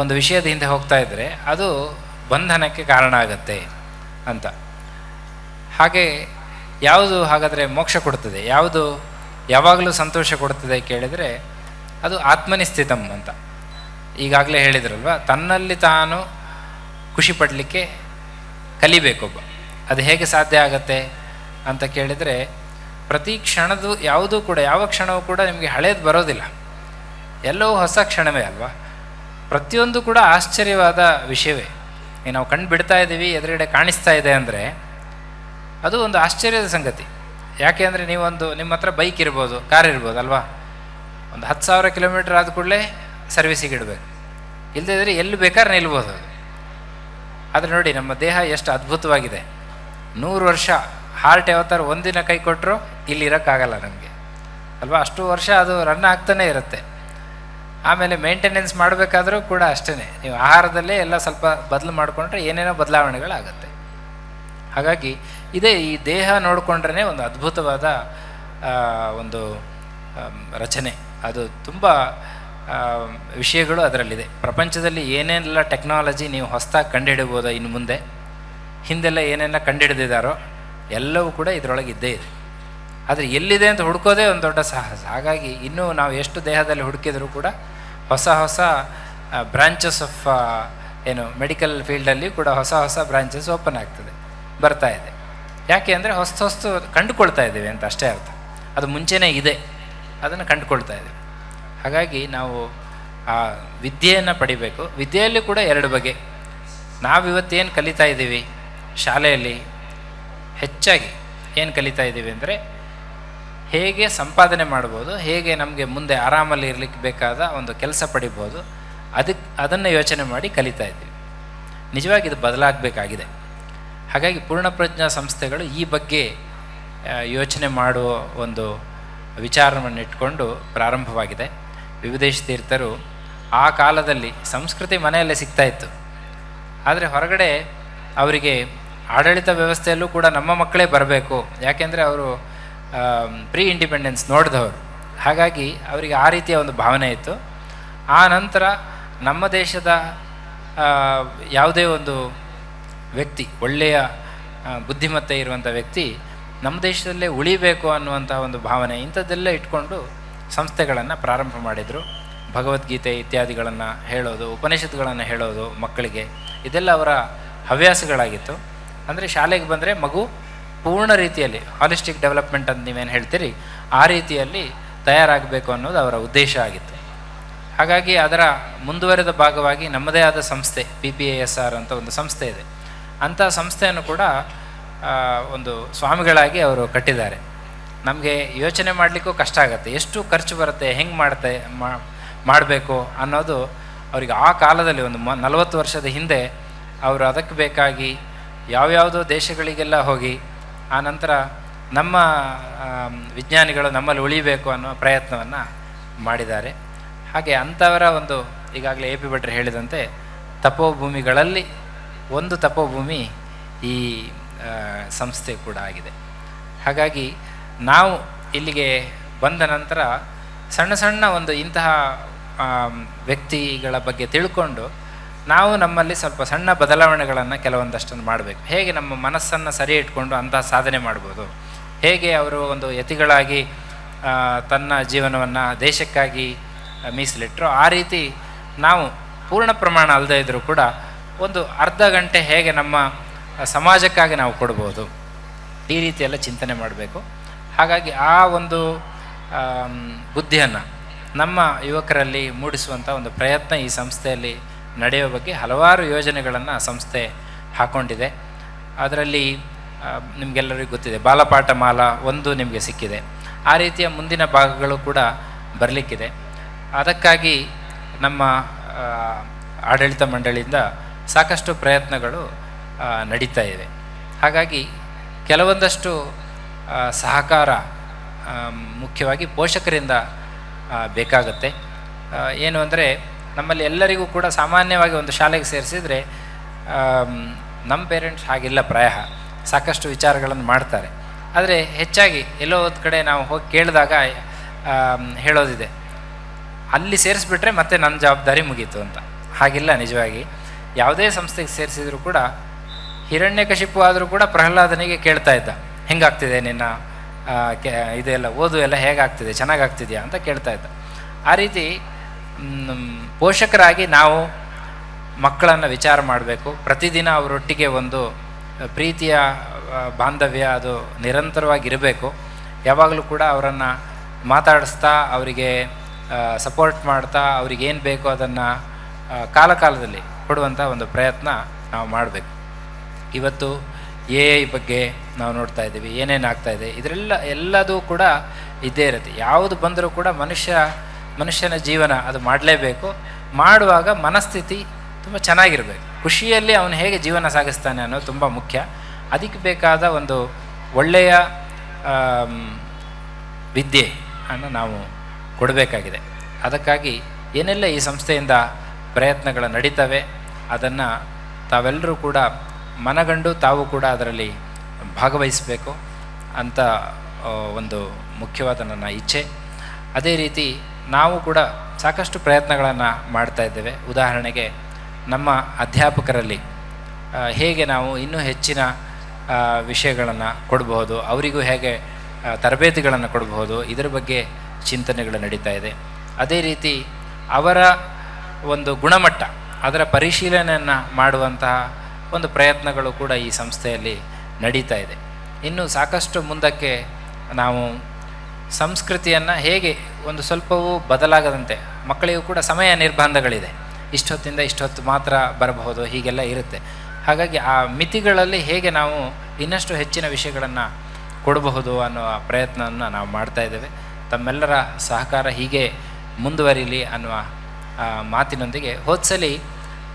ಒಂದು ವಿಷಯದ ಹಿಂದೆ ಹೋಗ್ತಾ ಇದ್ದರೆ ಅದು ಬಂಧನಕ್ಕೆ ಕಾರಣ ಆಗತ್ತೆ ಅಂತ. ಹಾಗೆ ಯಾವುದು ಹಾಗಾದರೆ ಮೋಕ್ಷ ಕೊಡ್ತದೆ, ಯಾವುದು ಯಾವಾಗಲೂ ಸಂತೋಷ ಕೊಡ್ತದೆ ಕೇಳಿದರೆ ಅದು ಆತ್ಮನಿಸ್ಥಿತಂ ಅಂತ. ಈಗಾಗಲೇ ಹೇಳಿದ್ರಲ್ವ, ತನ್ನಲ್ಲಿ ತಾನು ಖುಷಿ ಪಡಲಿಕ್ಕೆ ಕಲಿಬೇಕೊಬ್ಬ. ಅದು ಹೇಗೆ ಸಾಧ್ಯ ಆಗತ್ತೆ ಅಂತ ಕೇಳಿದರೆ, ಪ್ರತಿ ಕ್ಷಣದ್ದು ಯಾವುದೂ ಕೂಡ, ಯಾವ ಕ್ಷಣವೂ ಕೂಡ ನಿಮಗೆ ಹಳೇದು ಬರೋದಿಲ್ಲ. ಎಲ್ಲವೂ ಹೊಸ ಕ್ಷಣವೇ ಅಲ್ವಾ. ಪ್ರತಿಯೊಂದು ಕೂಡ ಆಶ್ಚರ್ಯವಾದ ವಿಷಯವೇ. ನಾವು ಕಣ್ಣು ಬಿಡ್ತಾ ಇದ್ದೀವಿ, ಎದುರುಗಡೆ ಕಾಣಿಸ್ತಾ ಇದೆ ಅಂದರೆ ಅದು ಒಂದು ಆಶ್ಚರ್ಯದ ಸಂಗತಿ. ಯಾಕೆ ಅಂದರೆ ನಿಮ್ಮ ಹತ್ರ ಬೈಕ್ ಇರ್ಬೋದು, ಕಾರ್ ಇರ್ಬೋದು ಅಲ್ವಾ, ಒಂದು 10,000 ಕಿಲೋಮೀಟ್ರ್ ಆದ ಕೂಡಲೇ ಸರ್ವಿಸಿಗೆ ಇಡಬೇಕು, ಇಲ್ಲದಿದ್ದರೆ ಎಲ್ಲಿ ಬೇಕಾದ್ರೆ ನಿಲ್ಬೋದು ಅದು. ಆದರೆ ನೋಡಿ ನಮ್ಮ ದೇಹ ಎಷ್ಟು ಅದ್ಭುತವಾಗಿದೆ. 100 ವರ್ಷ ಹಾರ್ಟ್ ಯಾವತ್ತಾರು ಒಂದಿನ ಕೈ ಕೊಟ್ಟರು ಇಲ್ಲಿ ಇರೋಕ್ಕಾಗಲ್ಲ ನಮಗೆ ಅಲ್ವಾ. ಅಷ್ಟು ವರ್ಷ ಅದು ರನ್ ಆಗ್ತಾನೇ ಇರುತ್ತೆ. ಆಮೇಲೆ ಮೇಂಟೆನೆನ್ಸ್ ಮಾಡಬೇಕಾದ್ರೂ ಕೂಡ ಅಷ್ಟೇ, ನೀವು ಆಹಾರದಲ್ಲೇ ಎಲ್ಲ ಸ್ವಲ್ಪ ಬದಲು ಮಾಡಿಕೊಂಡ್ರೆ ಏನೇನೋ ಬದಲಾವಣೆಗಳಾಗುತ್ತೆ. ಹಾಗಾಗಿ ಈ ದೇಹ ನೋಡಿಕೊಂಡ್ರೆ ಒಂದು ಅದ್ಭುತವಾದ ಒಂದು ರಚನೆ. ಅದು ತುಂಬ ವಿಷಯಗಳು ಅದರಲ್ಲಿದೆ. ಪ್ರಪಂಚದಲ್ಲಿ ಏನೇನೆಲ್ಲ ಟೆಕ್ನಾಲಜಿ ನೀವು ಹೊಸದಾಗಿ ಕಂಡುಹಿಡಬಹುದು ಇನ್ನು ಮುಂದೆ, ಹಿಂದೆಲ್ಲ ಏನೇನ ಕಂಡುಹಿಡಿದಿದ್ದಾರೋ ಎಲ್ಲವೂ ಕೂಡ ಇದರೊಳಗೆ ಇದ್ದೇ ಇದೆ. ಆದರೆ ಎಲ್ಲಿದೆ ಅಂತ ಹುಡುಕೋದೇ ಒಂದು ದೊಡ್ಡ ಸಾಹಸ. ಹಾಗಾಗಿ ಇನ್ನೂ ನಾವು ಎಷ್ಟು ದೇಹದಲ್ಲಿ ಹುಡುಕಿದರೂ ಕೂಡ ಹೊಸ ಬ್ರಾಂಚಸ್ ಆಫ್ ಮೆಡಿಕಲ್ ಫೀಲ್ಡಲ್ಲಿ ಕೂಡ ಹೊಸ ಬ್ರಾಂಚಸ್ ಓಪನ್ ಬರ್ತಾ ಇದೆ. ಯಾಕೆ ಅಂದರೆ ಹೊಸ್ತು ಕಂಡುಕೊಳ್ತಾ ಇದ್ದೀವಿ ಅಂತ ಅಷ್ಟೇ ಅರ್ಥ. ಅದು ಮುಂಚೆನೇ ಇದೆ, ಅದನ್ನು ಕಂಡುಕೊಳ್ತಾ ಇದ್ದೀವಿ. ಹಾಗಾಗಿ ನಾವು ಆ ವಿದ್ಯೆಯನ್ನು ಪಡಿಬೇಕು. ವಿದ್ಯೆಯಲ್ಲಿ ಕೂಡ 2 ಬಗೆ. ನಾವಿವತ್ತೇನು ಕಲಿತಾ ಇದ್ದೀವಿ ಶಾಲೆಯಲ್ಲಿ, ಹೆಚ್ಚಾಗಿ ಏನು ಕಲಿತಾ ಇದ್ದೀವಿ ಅಂದರೆ ಹೇಗೆ ಸಂಪಾದನೆ ಮಾಡ್ಬೋದು, ಹೇಗೆ ನಮಗೆ ಮುಂದೆ ಆರಾಮಲ್ಲಿ ಇರಲಿಕ್ಕೆ ಬೇಕಾದ ಒಂದು ಕೆಲಸ ಪಡಿಬೋದು, ಅದನ್ನು ಯೋಚನೆ ಮಾಡಿ ಕಲಿತಾ ಇದ್ದೀವಿ. ನಿಜವಾಗಿ ಇದು ಬದಲಾಗಬೇಕಾಗಿದೆ. ಹಾಗಾಗಿ ಪೂರ್ಣಪ್ರಜ್ಞಾ ಸಂಸ್ಥೆಗಳು ಈ ಬಗ್ಗೆ ಯೋಚನೆ ಮಾಡುವ ಒಂದು ವಿಚಾರವನ್ನು ಇಟ್ಕೊಂಡು ಪ್ರಾರಂಭವಾಗಿದೆ. ವಿಭುದೇಶ ತೀರ್ಥರು ಆ ಕಾಲದಲ್ಲಿ ಸಂಸ್ಕೃತಿ ಮನೆಯಲ್ಲೇ ಸಿಗ್ತಾಯಿತ್ತು, ಆದರೆ ಹೊರಗಡೆ ಅವರಿಗೆ ಆಡಳಿತ ವ್ಯವಸ್ಥೆಯಲ್ಲೂ ಕೂಡ ನಮ್ಮ ಮಕ್ಕಳೇ ಬರಬೇಕು. ಯಾಕೆಂದರೆ ಅವರು ಪ್ರೀ ಇಂಡಿಪೆಂಡೆನ್ಸ್ ನೋಡಿದವರು. ಹಾಗಾಗಿ ಅವರಿಗೆ ಆ ರೀತಿಯ ಒಂದು ಭಾವನೆ ಇತ್ತು. ಆ ನಂತರ ನಮ್ಮ ದೇಶದ ಯಾವುದೇ ಒಂದು ವ್ಯಕ್ತಿ, ಒಳ್ಳೆಯ ಬುದ್ಧಿಮತ್ತೆ ಇರುವಂಥ ವ್ಯಕ್ತಿ ನಮ್ಮ ದೇಶದಲ್ಲೇ ಉಳಿಬೇಕು ಅನ್ನುವಂಥ ಒಂದು ಭಾವನೆ ಇಂಥದ್ದೆಲ್ಲ ಇಟ್ಕೊಂಡು ಸಂಸ್ಥೆಗಳನ್ನು ಪ್ರಾರಂಭ ಮಾಡಿದರು. ಭಗವದ್ಗೀತೆ ಇತ್ಯಾದಿಗಳನ್ನು ಹೇಳೋದು, ಉಪನಿಷತ್ತುಗಳನ್ನು ಹೇಳೋದು ಮಕ್ಕಳಿಗೆ, ಇದೆಲ್ಲ ಅವರ ಹವ್ಯಾಸಗಳಾಗಿತ್ತು. ಅಂದರೆ ಶಾಲೆಗೆ ಬಂದರೆ ಮಗು ಪೂರ್ಣ ರೀತಿಯಲ್ಲಿ ಹಾಲಿಸ್ಟಿಕ್ ಡೆವಲಪ್ಮೆಂಟ್ ಅಂತ ನೀವೇನು ಹೇಳ್ತೀರಿ ಆ ರೀತಿಯಲ್ಲಿ ತಯಾರಾಗಬೇಕು ಅನ್ನೋದು ಅವರ ಉದ್ದೇಶ ಆಗಿತ್ತು. ಹಾಗಾಗಿ ಅದರ ಮುಂದುವರೆದ ಭಾಗವಾಗಿ ನಮ್ಮದೇ ಆದ ಸಂಸ್ಥೆ PPASR ಅಂತ ಒಂದು ಸಂಸ್ಥೆ ಇದೆ. ಅಂಥ ಸಂಸ್ಥೆಯನ್ನು ಕೂಡ ಒಂದು ಸ್ವಾಮಿಗಳಾಗಿ ಅವರು ಕಟ್ಟಿದ್ದಾರೆ. ನಮಗೆ ಯೋಚನೆ ಮಾಡಲಿಕ್ಕೂ ಕಷ್ಟ ಆಗುತ್ತೆ, ಎಷ್ಟು ಖರ್ಚು ಬರುತ್ತೆ, ಹೆಂಗೆ ಮಾಡಬೇಕು ಅನ್ನೋದು ಅವರಿಗೆ ಆ ಕಾಲದಲ್ಲಿ ಒಂದು 40 ವರ್ಷದ ಹಿಂದೆ ಅವರು ಅದಕ್ಕೆ ಬೇಕಾಗಿ ಯಾವ್ಯಾವುದೋ ದೇಶಗಳಿಗೆಲ್ಲ ಹೋಗಿ ಆನಂತರ ನಮ್ಮ ವಿಜ್ಞಾನಿಗಳು ನಮ್ಮಲ್ಲಿ ಉಳಿಬೇಕು ಅನ್ನೋ ಪ್ರಯತ್ನವನ್ನು ಮಾಡಿದ್ದಾರೆ. ಹಾಗೆ ಅಂಥವರ ಒಂದು ಈಗಾಗಲೇ AP ಭಟ್ರು ಹೇಳಿದಂತೆ ತಪೋಭೂಮಿಗಳಲ್ಲಿ ಒಂದು ತಪೋಭೂಮಿ ಈ ಸಂಸ್ಥೆ ಕೂಡ ಆಗಿದೆ. ಹಾಗಾಗಿ ನಾವು ಇಲ್ಲಿಗೆ ಬಂದ ನಂತರ ಸಣ್ಣ ಸಣ್ಣ ಒಂದು ಇಂತಹ ವ್ಯಕ್ತಿಗಳ ಬಗ್ಗೆ ತಿಳ್ಕೊಂಡು ನಾವು ನಮ್ಮಲ್ಲಿ ಸ್ವಲ್ಪ ಸಣ್ಣ ಬದಲಾವಣೆಗಳನ್ನು ಕೆಲವೊಂದಷ್ಟನ್ನು ಮಾಡಬೇಕು. ಹೇಗೆ ನಮ್ಮ ಮನಸ್ಸನ್ನು ಸರಿ ಇಟ್ಕೊಂಡು ಅಂತಹ ಸಾಧನೆ ಮಾಡ್ಬೋದು, ಹೇಗೆ ಅವರು ಒಂದು ಯತಿಗಳಾಗಿ ತನ್ನ ಜೀವನವನ್ನು ದೇಶಕ್ಕಾಗಿ ಮೀಸಲಿಟ್ಟರು, ಆ ರೀತಿ ನಾವು ಪೂರ್ಣ ಪ್ರಮಾಣ ಅಲ್ಲದೇ ಇದ್ದರೂ ಕೂಡ ಒಂದು ಅರ್ಧ ಗಂಟೆ ಹೇಗೆ ನಮ್ಮ ಸಮಾಜಕ್ಕಾಗಿ ನಾವು ಕೊಡ್ಬೋದು, ಈ ರೀತಿಯೆಲ್ಲ ಚಿಂತನೆ ಮಾಡಬೇಕು. ಹಾಗಾಗಿ ಆ ಒಂದು ಬುದ್ಧಿಯನ್ನು ನಮ್ಮ ಯುವಕರಲ್ಲಿ ಮೂಡಿಸುವಂಥ ಒಂದು ಪ್ರಯತ್ನ ಈ ಸಂಸ್ಥೆಯಲ್ಲಿ ನಡೆಯುವ ಬಗ್ಗೆ ಹಲವಾರು ಯೋಜನೆಗಳನ್ನು ಸಂಸ್ಥೆ ಹಾಕ್ಕೊಂಡಿದೆ. ಅದರಲ್ಲಿ ನಿಮಗೆಲ್ಲರಿಗೂ ಗೊತ್ತಿದೆ ಬಾಲಪಾಠ ಮಾಲಾ ಒಂದು ನಿಮಗೆ ಸಿಕ್ಕಿದೆ. ಆ ರೀತಿಯ ಮುಂದಿನ ಭಾಗಗಳು ಕೂಡ ಬರಲಿಕ್ಕಿದೆ. ಅದಕ್ಕಾಗಿ ನಮ್ಮ ಆಡಳಿತ ಮಂಡಳಿಯಿಂದ ಸಾಕಷ್ಟು ಪ್ರಯತ್ನಗಳು ನಡೀತಾ ಇವೆ. ಹಾಗಾಗಿ ಕೆಲವೊಂದಷ್ಟು ಸಹಕಾರ ಮುಖ್ಯವಾಗಿ ಪೋಷಕರಿಂದ ಬೇಕಾಗುತ್ತೆ. ಏನು ಅಂದರೆ ನಮ್ಮಲ್ಲಿ ಎಲ್ಲರಿಗೂ ಕೂಡ ಸಾಮಾನ್ಯವಾಗಿ ಒಂದು ಶಾಲೆಗೆ ಸೇರಿಸಿದರೆ ನಮ್ಮ ಪೇರೆಂಟ್ಸ್ ಹಾಗಿಲ್ಲ, ಪ್ರಾಯ ಸಾಕಷ್ಟು ವಿಚಾರಗಳನ್ನು ಮಾಡ್ತಾರೆ. ಆದರೆ ಹೆಚ್ಚಾಗಿ ಎಲ್ಲೋ ಒಂದು ಕಡೆ ನಾವು ಹೋಗಿ ಕೇಳಿದಾಗ ಹೇಳೋದಿದೆ, ಅಲ್ಲಿ ಸೇರಿಸ್ಬಿಟ್ರೆ ಮತ್ತೆ ನನ್ನ ಜವಾಬ್ದಾರಿ ಮುಗೀತು ಅಂತ. ಹಾಗಿಲ್ಲ, ನಿಜವಾಗಿ ಯಾವುದೇ ಸಂಸ್ಥೆಗೆ ಸೇರಿಸಿದ್ರು ಕೂಡ ಹಿರಣ್ಯಕಶಿಪು ಆದರೂ ಕೂಡ ಪ್ರಹ್ಲಾದನಿಗೆ ಕೇಳ್ತಾ ಇದ್ದ, ಹೆಂಗಾಗ್ತಿದೆ ನಿನ್ನ ಇದೆಲ್ಲ ಓದು ಎಲ್ಲ ಹೇಗಾಗ್ತಿದೆ, ಚೆನ್ನಾಗಾಗ್ತಿದೆಯಾ ಅಂತ ಕೇಳ್ತಾ ಇದ್ದ. ಆ ರೀತಿ ಪೋಷಕರಾಗಿ ನಾವು ಮಕ್ಕಳನ್ನು ವಿಚಾರ ಮಾಡಬೇಕು. ಪ್ರತಿದಿನ ಅವರೊಟ್ಟಿಗೆ ಒಂದು ಪ್ರೀತಿಯ ಬಾಂಧವ್ಯ ಅದು ನಿರಂತರವಾಗಿರಬೇಕು. ಯಾವಾಗಲೂ ಕೂಡ ಅವರನ್ನು ಮಾತಾಡಿಸ್ತಾ, ಅವರಿಗೆ ಸಪೋರ್ಟ್ ಮಾಡ್ತಾ, ಅವ್ರಿಗೇನು ಬೇಕೋ ಅದನ್ನು ಕಾಲಕಾಲದಲ್ಲಿ ಕೊಡುವಂಥ ಒಂದು ಪ್ರಯತ್ನ ನಾವು ಮಾಡಬೇಕು. ಇವತ್ತು AI ಬಗ್ಗೆ ನಾವು ನೋಡ್ತಾ ಇದ್ದೀವಿ, ಏನೇನು ಆಗ್ತಾಯಿದೆ, ಎಲ್ಲದೂ ಕೂಡ ಇದ್ದೇ ಇರುತ್ತೆ. ಯಾವುದು ಬಂದರೂ ಕೂಡ ಮನುಷ್ಯನ ಜೀವನ ಅದು ಮಾಡಲೇಬೇಕು. ಮಾಡುವಾಗ ಮನಸ್ಥಿತಿ ತುಂಬ ಚೆನ್ನಾಗಿರಬೇಕು. ಖುಷಿಯಲ್ಲಿ ಅವನು ಹೇಗೆ ಜೀವನ ಸಾಗಿಸ್ತಾನೆ ಅನ್ನೋದು ತುಂಬ ಮುಖ್ಯ. ಅದಕ್ಕೆ ಬೇಕಾದ ಒಂದು ಒಳ್ಳೆಯ ವಿದ್ಯೆ ಅನ್ನು ನಾವು ಕೊಡಬೇಕಾಗಿದೆ. ಅದಕ್ಕಾಗಿ ಏನೆಲ್ಲ ಈ ಸಂಸ್ಥೆಯಿಂದ ಪ್ರಯತ್ನಗಳು ನಡೀತವೆ ಅದನ್ನು ತಾವೆಲ್ಲರೂ ಕೂಡ ಮನಗಂಡು ತಾವು ಕೂಡ ಅದರಲ್ಲಿ ಭಾಗವಹಿಸಬೇಕು ಅಂತ ಒಂದು ಮುಖ್ಯವಾದ ನನ್ನ ಇಚ್ಛೆ. ಅದೇ ರೀತಿ ನಾವು ಕೂಡ ಸಾಕಷ್ಟು ಪ್ರಯತ್ನಗಳನ್ನು ಮಾಡ್ತಾ ಇದ್ದೇವೆ. ಉದಾಹರಣೆಗೆ ನಮ್ಮ ಅಧ್ಯಾಪಕರಲ್ಲಿ ಹೇಗೆ ನಾವು ಇನ್ನೂ ಹೆಚ್ಚಿನ ವಿಷಯಗಳನ್ನು ಕೊಡಬಹುದು, ಅವರಿಗೂ ಹೇಗೆ ತರಬೇತಿಗಳನ್ನು ಕೊಡಬಹುದು, ಇದರ ಬಗ್ಗೆ ಚಿಂತನೆಗಳು ನಡೀತಾ ಇದೆ. ಅದೇ ರೀತಿ ಅವರ ಒಂದು ಗುಣಮಟ್ಟ ಅದರ ಪರಿಶೀಲನೆಯನ್ನು ಮಾಡುವಂತಹ ಒಂದು ಪ್ರಯತ್ನಗಳು ಕೂಡ ಈ ಸಂಸ್ಥೆಯಲ್ಲಿ ನಡೀತಾ ಇದೆ. ಇನ್ನು ಸಾಕಷ್ಟು ಮುಂದಕ್ಕೆ ನಾವು ಸಂಸ್ಕೃತಿಯನ್ನು ಹೇಗೆ ಒಂದು ಸ್ವಲ್ಪವೂ ಬದಲಾಗದಂತೆ, ಮಕ್ಕಳಿಗೂ ಕೂಡ ಸಮಯ ನಿರ್ಬಂಧಗಳಿದೆ, ಇಷ್ಟೊತ್ತಿಂದ ಇಷ್ಟೊತ್ತು ಮಾತ್ರ ಬರಬಹುದು, ಹೀಗೆಲ್ಲ ಇರುತ್ತೆ. ಹಾಗಾಗಿ ಆ ಮಿತಿಗಳಲ್ಲಿ ಹೇಗೆ ನಾವು ಇನ್ನಷ್ಟು ಹೆಚ್ಚಿನ ವಿಷಯಗಳನ್ನು ಕೊಡಬಹುದು ಅನ್ನೋ ಪ್ರಯತ್ನವನ್ನು ನಾವು ಮಾಡ್ತಾ ಇದ್ದೇವೆ. ತಮ್ಮೆಲ್ಲರ ಸಹಕಾರ ಹೀಗೆ ಮುಂದುವರಿಲಿ ಅನ್ನುವ ಮಾತಿನೊಂದಿಗೆ ಹೋದ್ಸಲಿ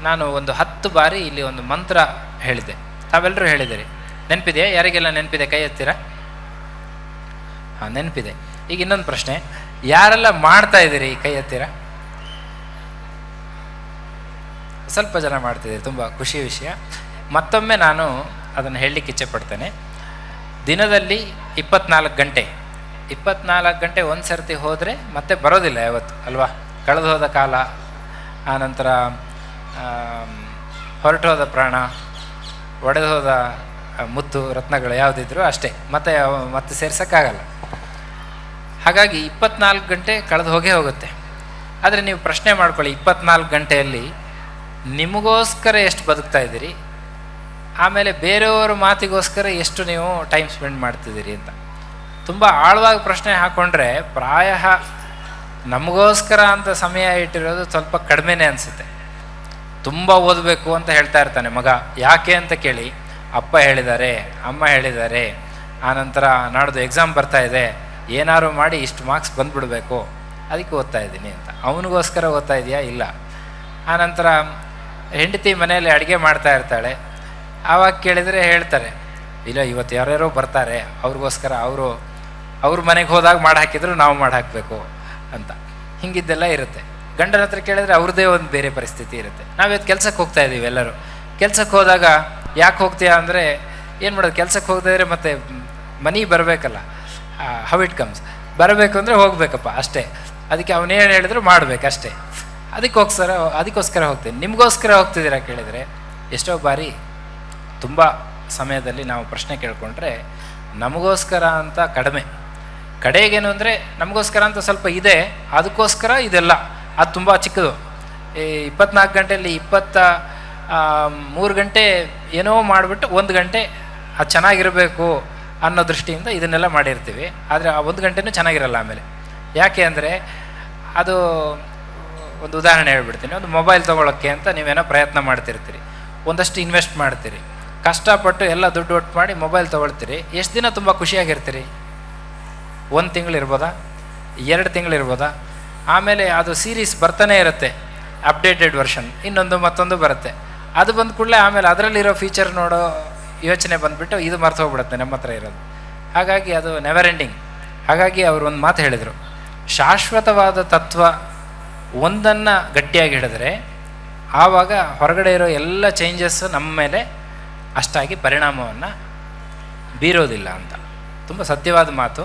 ನಾನು ಒಂದು 10 ಬಾರಿ ಇಲ್ಲಿ ಒಂದು ಮಂತ್ರ ಹೇಳಿದ್ದೆ. ತಾವೆಲ್ಲರೂ ಹೇಳಿದ್ದೀರಿ, ನೆನಪಿದೆಯಾ? ಯಾರಿಗೆಲ್ಲ ನೆನಪಿದೆ ಕೈ ಎತ್ತೀರಾ? ಹಾಂ, ನೆನಪಿದೆ. ಈಗ ಇನ್ನೊಂದು ಪ್ರಶ್ನೆ, ಯಾರೆಲ್ಲ ಮಾಡ್ತಾ ಇದ್ದೀರಿ ಕೈ ಎತ್ತೀರಾ? ಸ್ವಲ್ಪ ಜನ ಮಾಡ್ತಿದ್ದೀರಿ, ತುಂಬ ಖುಷಿ ವಿಷಯ. ಮತ್ತೊಮ್ಮೆ ನಾನು ಅದನ್ನು ಹೇಳಲಿಕ್ಕೆ ಇಚ್ಛೆ ಪಡ್ತೇನೆ. ದಿನದಲ್ಲಿ 24 ಗಂಟೆ ಒಂದು ಸರ್ತಿ ಹೋದರೆ ಮತ್ತೆ ಬರೋದಿಲ್ಲ ಯಾವತ್ತು, ಅಲ್ವಾ? ಕಳೆದು ಹೋದ ಕಾಲ, ಆನಂತರ ಹೊರಟು ಹೋದ ಪ್ರಾಣ, ಒಡೆದು ಹೋದ ಮುತ್ತು ರತ್ನಗಳು ಯಾವುದಿದ್ರು ಅಷ್ಟೇ, ಮತ್ತೆ ಸೇರ್ಸೋಕ್ಕಾಗಲ್ಲ. ಹಾಗಾಗಿ 24 ಗಂಟೆ ಕಳೆದು ಹೋಗುತ್ತೆ. ಆದರೆ ನೀವು ಪ್ರಶ್ನೆ ಮಾಡ್ಕೊಳ್ಳಿ, 24 ಗಂಟೆಯಲ್ಲಿ ನಿಮಗೋಸ್ಕರ ಎಷ್ಟು ಬದುಕ್ತಾ ಇದ್ದೀರಿ, ಆಮೇಲೆ ಬೇರೆಯವ್ರ ಮಾತಿಗೋಸ್ಕರ ಎಷ್ಟು ನೀವು ಟೈಮ್ ಸ್ಪೆಂಡ್ ಮಾಡ್ತಿದ್ದೀರಿ ಅಂತ ತುಂಬ ಆಳವಾಗಿ ಪ್ರಶ್ನೆ ಹಾಕ್ಕೊಂಡ್ರೆ ಪ್ರಾಯ ನಮಗೋಸ್ಕರ ಅಂತ ಸಮಯ ಇಟ್ಟಿರೋದು ಸ್ವಲ್ಪ ಕಡಿಮೆನೇ ಅನಿಸುತ್ತೆ. ತುಂಬ ಓದಬೇಕು ಅಂತ ಹೇಳ್ತಾ ಇರ್ತಾನೆ ಮಗ, ಯಾಕೆ ಅಂತ ಕೇಳಿ, ಅಪ್ಪ ಹೇಳಿದ್ದಾರೆ, ಅಮ್ಮ ಹೇಳಿದ್ದಾರೆ, ಆನಂತರ ನಾಡ್ದು ಎಕ್ಸಾಮ್ ಬರ್ತಾ ಇದೆ, ಏನಾದ್ರು ಮಾಡಿ ಇಷ್ಟು ಮಾರ್ಕ್ಸ್ ಬಂದುಬಿಡಬೇಕು, ಅದಕ್ಕೆ ಓದ್ತಾ ಇದ್ದೀನಿ ಅಂತ. ಅವನಿಗೋಸ್ಕರ ಓದ್ತಾ ಇದೆಯಾ? ಇಲ್ಲ. ಆನಂತರ ಹೆಂಡತಿ ಮನೆಯಲ್ಲಿ ಅಡುಗೆ ಮಾಡ್ತಾ ಇರ್ತಾಳೆ, ಆವಾಗ ಕೇಳಿದರೆ ಹೇಳ್ತಾರೆ, ಇಲ್ಲ ಇವತ್ತು ಯಾರ್ಯಾರೋ ಬರ್ತಾರೆ, ಅವ್ರಿಗೋಸ್ಕರ ಅವ್ರ ಮನೆಗೆ ಹೋದಾಗ ಮಾಡಿ ಹಾಕಿದ್ರು ನಾವು ಮಾಡಿ ಹಾಕಬೇಕು ಅಂತ. ಹಿಂಗಿದ್ದೆಲ್ಲ ಇರುತ್ತೆ. ಗಂಡನ ಹತ್ರ ಕೇಳಿದ್ರೆ ಅವ್ರದ್ದೇ ಒಂದು ಬೇರೆ ಪರಿಸ್ಥಿತಿ ಇರುತ್ತೆ. ನಾವಿವತ್ತು ಕೆಲ್ಸಕ್ಕೆ ಹೋಗ್ತಾ ಇದ್ದೀವಿ ಎಲ್ಲರೂ. ಕೆಲ್ಸಕ್ಕೆ ಹೋದಾಗ ಯಾಕೆ ಹೋಗ್ತೀಯಾ ಅಂದರೆ ಏನು ಮಾಡೋದು, ಕೆಲ್ಸಕ್ಕೆ ಹೋಗದಿದ್ರೆ ಮತ್ತೆ ಮನಿ ಬರಬೇಕಲ್ಲ, ಹೌ ಇಟ್ ಕಮ್ಸ್, ಬರಬೇಕು ಅಂದರೆ ಹೋಗಬೇಕಪ್ಪ ಅಷ್ಟೇ. ಅದಕ್ಕೆ ಅವನೇನು ಹೇಳಿದ್ರು ಮಾಡಬೇಕಷ್ಟೇ. ಅದಕ್ಕೋಸ್ಕರ ಹೋಗ್ತೀನಿ. ನಿಮಗೋಸ್ಕರ ಹೋಗ್ತಿದ್ದೀರಾ ಕೇಳಿದರೆ ಎಷ್ಟೋ ಬಾರಿ ತುಂಬ ಸಮಯದಲ್ಲಿ ನಾವು ಪ್ರಶ್ನೆ ಕೇಳಿಕೊಂಡ್ರೆ ನಮಗೋಸ್ಕರ ಅಂತ ಕಡೆಗೇನು ಅಂದರೆ ನಮಗೋಸ್ಕರ ಅಂತ ಸ್ವಲ್ಪ ಇದೆ, ಅದಕ್ಕೋಸ್ಕರ ಇದೆಲ್ಲ ಅದು ತುಂಬ ಚಿಕ್ಕದು. ಈ 24 ಗಂಟೆಯಲ್ಲಿ 23 ಗಂಟೆ ಏನೋ ಮಾಡಿಬಿಟ್ಟು 1 ಗಂಟೆ ಅದು ಚೆನ್ನಾಗಿರಬೇಕು ಅನ್ನೋ ದೃಷ್ಟಿಯಿಂದ ಇದನ್ನೆಲ್ಲ ಮಾಡಿರ್ತೀವಿ. ಆದರೆ ಆ 1 ಗಂಟೆನೂ ಚೆನ್ನಾಗಿರಲ್ಲ ಆಮೇಲೆ. ಯಾಕೆ ಅಂದರೆ ಅದು ಒಂದು ಉದಾಹರಣೆ ಹೇಳ್ಬಿಡ್ತೀನಿ. ಒಂದು ಮೊಬೈಲ್ ತೊಗೊಳಕ್ಕೆ ಅಂತ ನೀವೇನೋ ಪ್ರಯತ್ನ ಮಾಡ್ತಿರ್ತೀರಿ, ಒಂದಷ್ಟು ಇನ್ವೆಸ್ಟ್ ಮಾಡ್ತೀರಿ, ಕಷ್ಟಪಟ್ಟು ಎಲ್ಲ ದುಡ್ಡು ಒಟ್ಟು ಮಾಡಿ ಮೊಬೈಲ್ ತೊಗೊಳ್ತೀರಿ. ಎಷ್ಟು ದಿನ ತುಂಬ ಖುಷಿಯಾಗಿರ್ತೀರಿ? 1 ತಿಂಗಳಿರ್ಬೋದಾ, 2 ತಿಂಗಳಿರ್ಬೋದಾ? ಆಮೇಲೆ ಅದು ಸೀರೀಸ್ ಬರ್ತಾನೆ ಇರುತ್ತೆ, ಅಪ್ಡೇಟೆಡ್ ವರ್ಷನ್, ಮತ್ತೊಂದು ಬರುತ್ತೆ. ಅದು ಬಂದ ಕೂಡಲೇ ಆಮೇಲೆ ಅದರಲ್ಲಿರೋ ಫೀಚರ್ ನೋಡೋ ಯೋಚನೆ ಬಂದುಬಿಟ್ಟು ಇದು ಮರ್ತು ಹೋಗ್ಬಿಡುತ್ತೆ ನಮ್ಮ ಹತ್ರ ಇರೋದು. ಹಾಗಾಗಿ ಅದು ನೆವರ್ ಎಂಡಿಂಗ್. ಹಾಗಾಗಿ ಅವರು ಒಂದು ಮಾತು ಹೇಳಿದರು, ಶಾಶ್ವತವಾದ ತತ್ವ ಒಂದನ್ನು ಗಟ್ಟಿಯಾಗಿ ಹಿಡಿದ್ರೆ ಆವಾಗ ಹೊರಗಡೆ ಇರೋ ಎಲ್ಲ ಚೇಂಜಸ್ಸು ನಮ್ಮ ಮೇಲೆ ಅಷ್ಟಾಗಿ ಪರಿಣಾಮವನ್ನು ಬೀರೋದಿಲ್ಲ ಅಂತ. ತುಂಬ ಸತ್ಯವಾದ ಮಾತು.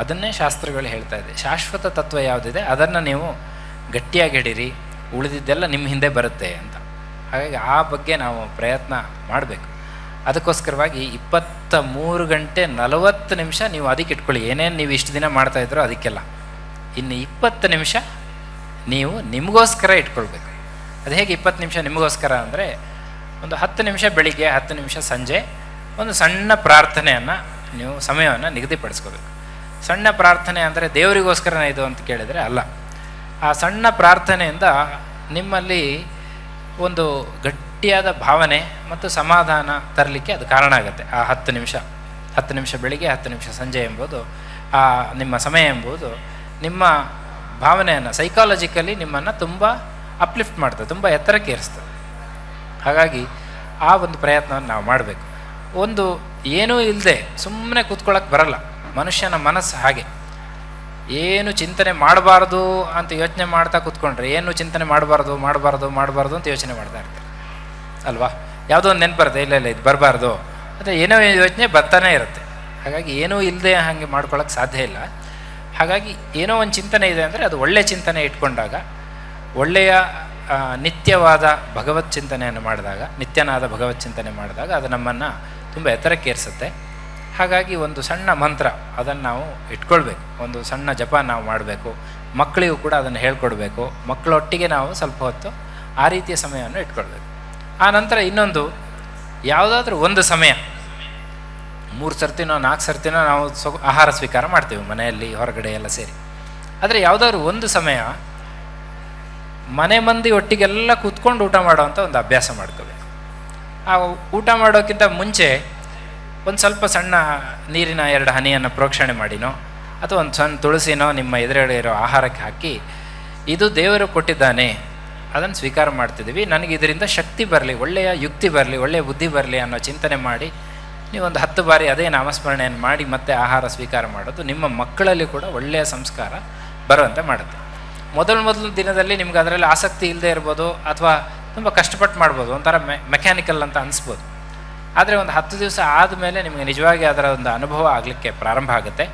ಅದನ್ನೇ ಶಾಸ್ತ್ರಗಳು ಹೇಳ್ತಾ ಇದೆ. ಶಾಶ್ವತ ತತ್ವ ಯಾವುದಿದೆ ಅದನ್ನು ನೀವು ಗಟ್ಟಿಯಾಗಿ ಹಿಡೀರಿ, ಉಳಿದಿದ್ದೆಲ್ಲ ನಿಮ್ಮ ಹಿಂದೆ ಬರುತ್ತೆ ಅಂತ. ಹಾಗಾಗಿ ಆ ಬಗ್ಗೆ ನಾವು ಪ್ರಯತ್ನ ಮಾಡಬೇಕು. ಅದಕ್ಕೋಸ್ಕರವಾಗಿ 23 ಗಂಟೆ 40 ನಿಮಿಷ ನೀವು ಅದಕ್ಕೆ ಇಟ್ಕೊಳ್ಳಿ. ಏನೇನು ನೀವು ಇಷ್ಟು ದಿನ ಮಾಡ್ತಾಯಿದ್ರೋ ಅದಕ್ಕೆಲ್ಲ ಇನ್ನು 20 ನಿಮಿಷ ನೀವು ನಿಮಗೋಸ್ಕರ ಇಟ್ಕೊಳ್ಬೇಕು. ಅದು ಹೇಗೆ 20 ನಿಮಿಷ ನಿಮಗೋಸ್ಕರ ಅಂದರೆ, ಒಂದು 10 ನಿಮಿಷ ಬೆಳಿಗ್ಗೆ, 10 ನಿಮಿಷ ಸಂಜೆ ಒಂದು ಸಣ್ಣ ಪ್ರಾರ್ಥನೆಯನ್ನು ನೀವು ಸಮಯವನ್ನು ನಿಗದಿಪಡಿಸ್ಕೋಬೇಕು. ಸಣ್ಣ ಪ್ರಾರ್ಥನೆ ಅಂದರೆ ದೇವರಿಗೋಸ್ಕರನೇ ಇದು ಅಂತ ಕೇಳಿದರೆ ಅಲ್ಲ. ಆ ಸಣ್ಣ ಪ್ರಾರ್ಥನೆಯಿಂದ ನಿಮ್ಮಲ್ಲಿ ಒಂದು ಗಟ್ಟಿಯಾದ ಭಾವನೆ ಮತ್ತು ಸಮಾಧಾನ ತರಲಿಕ್ಕೆ ಅದು ಕಾರಣ ಆಗುತ್ತೆ. ಆ 10 ನಿಮಿಷ ಬೆಳಿಗ್ಗೆ, 10 ನಿಮಿಷ ಸಂಜೆ ಎಂಬುದು ಆ ನಿಮ್ಮ ಸಮಯ ಎಂಬುದು ನಿಮ್ಮ ಭಾವನೆಯನ್ನು ಸೈಕಾಲಜಿಕಲಿ ನಿಮ್ಮನ್ನು ತುಂಬ ಅಪ್ಲಿಫ್ಟ್ ಮಾಡ್ತದೆ, ತುಂಬ ಎತ್ತರಕ್ಕೆ ಏರಿಸ್ತದೆ. ಹಾಗಾಗಿ ಆ ಒಂದು ಪ್ರಯತ್ನವನ್ನು ನಾವು ಮಾಡಬೇಕು. ಒಂದು ಏನೂ ಇಲ್ಲದೆ ಸುಮ್ಮನೆ ಕೂತ್ಕೊಳ್ಳೋಕ್ಕೆ ಬರಲ್ಲ. ಮನುಷ್ಯನ ಮನಸ್ಸು ಹಾಗೆ, ಏನು ಚಿಂತನೆ ಮಾಡಬಾರ್ದು ಅಂತ ಯೋಚನೆ ಮಾಡ್ತಾ ಕೂತ್ಕೊಂಡ್ರೆ ಏನು ಚಿಂತನೆ ಮಾಡಬಾರ್ದು ಅಂತ ಯೋಚನೆ ಮಾಡ್ತಾ ಇರ್ತಾರೆ ಅಲ್ವಾ? ಯಾವುದೋ ಒಂದು ನೆನಪು ಬರುತ್ತೆ, ಇಲ್ಲ ಇದು ಬರಬಾರ್ದು ಮತ್ತು ಏನೋ ಯೋಚನೆ ಬರ್ತಾನೆ ಇರುತ್ತೆ. ಹಾಗಾಗಿ ಏನೂ ಇಲ್ಲದೆ ಹಾಗೆ ಮಾಡ್ಕೊಳ್ಳೋಕ್ಕೆ ಸಾಧ್ಯ ಇಲ್ಲ. ಹಾಗಾಗಿ ಏನೋ ಒಂದು ಚಿಂತನೆ ಇದೆ ಅಂದರೆ ಅದು ಒಳ್ಳೆಯ ಚಿಂತನೆ ಇಟ್ಕೊಂಡಾಗ, ಒಳ್ಳೆಯ ನಿತ್ಯವಾದ ಭಗವತ್ ಚಿಂತನೆಯನ್ನು ಮಾಡಿದಾಗ, ನಿತ್ಯನಾದ ಭಗವತ್ ಚಿಂತನೆ ಮಾಡಿದಾಗ ಅದು ನಮ್ಮನ್ನು ತುಂಬ ಎತ್ತರಕ್ಕೇರಿಸುತ್ತೆ. ಹಾಗಾಗಿ ಒಂದು ಸಣ್ಣ ಮಂತ್ರ ಅದನ್ನು ನಾವು ಇಟ್ಕೊಳ್ಬೇಕು, ಒಂದು ಸಣ್ಣ ಜಪ ನಾವು ಮಾಡಬೇಕು. ಮಕ್ಕಳಿಗೂ ಕೂಡ ಅದನ್ನು ಹೇಳ್ಕೊಡ್ಬೇಕು. ಮಕ್ಕಳೊಟ್ಟಿಗೆ ನಾವು ಸ್ವಲ್ಪ ಹೊತ್ತು ಆ ರೀತಿಯ ಸಮಯವನ್ನು ಇಟ್ಕೊಳ್ಬೇಕು. ಆ ನಂತರ ಇನ್ನೊಂದು, ಯಾವುದಾದ್ರೂ ಒಂದು ಸಮಯ, 3 ಸರ್ತಿನೋ 4 ಸರ್ತಿನೋ ನಾವು ಆಹಾರ ಸ್ವೀಕಾರ ಮಾಡ್ತೀವಿ ಮನೆಯಲ್ಲಿ, ಹೊರಗಡೆ ಎಲ್ಲ ಸೇರಿ. ಆದರೆ ಯಾವುದಾದ್ರೂ ಒಂದು ಸಮಯ ಮನೆ ಮಂದಿ ಒಟ್ಟಿಗೆಲ್ಲ ಕೂತ್ಕೊಂಡು ಊಟ ಮಾಡೋವಂಥ ಒಂದು ಅಭ್ಯಾಸ ಮಾಡ್ಕೋಬೇಕು. ಆ ಊಟ ಮಾಡೋಕ್ಕಿಂತ ಮುಂಚೆ ಒಂದು ಸ್ವಲ್ಪ ಸಣ್ಣ ನೀರಿನ 2 ಹನಿಯನ್ನು ಪ್ರೋಕ್ಷಣೆ ಮಾಡಿನೋ ಅಥವಾ ಒಂದು ಸಣ್ಣ ತುಳಸಿನೋ ನಿಮ್ಮ ಎದುರುಗಡೆ ಇರೋ ಆಹಾರಕ್ಕೆ ಹಾಕಿ, ಇದು ದೇವರು ಕೊಟ್ಟಿದ್ದಾನೆ, ಅದನ್ನು ಸ್ವೀಕಾರ ಮಾಡ್ತಿದ್ದೀವಿ, ನನಗೆ ಇದರಿಂದ ಶಕ್ತಿ ಬರಲಿ, ಒಳ್ಳೆಯ ಯುಕ್ತಿ ಬರಲಿ, ಒಳ್ಳೆಯ ಬುದ್ಧಿ ಬರಲಿ ಅನ್ನೋ ಚಿಂತನೆ ಮಾಡಿ ನೀವೊಂದು 10 ಬಾರಿ ಅದೇ ನಾಮಸ್ಮರಣೆಯನ್ನು ಮಾಡಿ ಮತ್ತೆ ಆಹಾರ ಸ್ವೀಕಾರ ಮಾಡೋದು ನಿಮ್ಮ ಮಕ್ಕಳಲ್ಲಿ ಕೂಡ ಒಳ್ಳೆಯ ಸಂಸ್ಕಾರ ಬರುವಂತೆ ಮಾಡುತ್ತೆ. ಮೊದಲು ದಿನದಲ್ಲಿ ನಿಮ್ಗೆ ಅದರಲ್ಲಿ ಆಸಕ್ತಿ ಇಲ್ಲದೆ ಇರ್ಬೋದು, ಅಥವಾ ತುಂಬ ಕಷ್ಟಪಟ್ಟು ಮಾಡ್ಬೋದು, ಒಂಥರ ಮೆಕ್ಯಾನಿಕಲ್ ಅಂತ ಅನಿಸ್ಬೋದು. ಆದರೆ ಒಂದು 10 ದಿವಸ ಆದಮೇಲೆ ನಿಮಗೆ ನಿಜವಾಗಿ ಅದರ ಒಂದು ಅನುಭವ ಆಗಲಿಕ್ಕೆ ಪ್ರಾರಂಭ ಆಗುತ್ತೆ.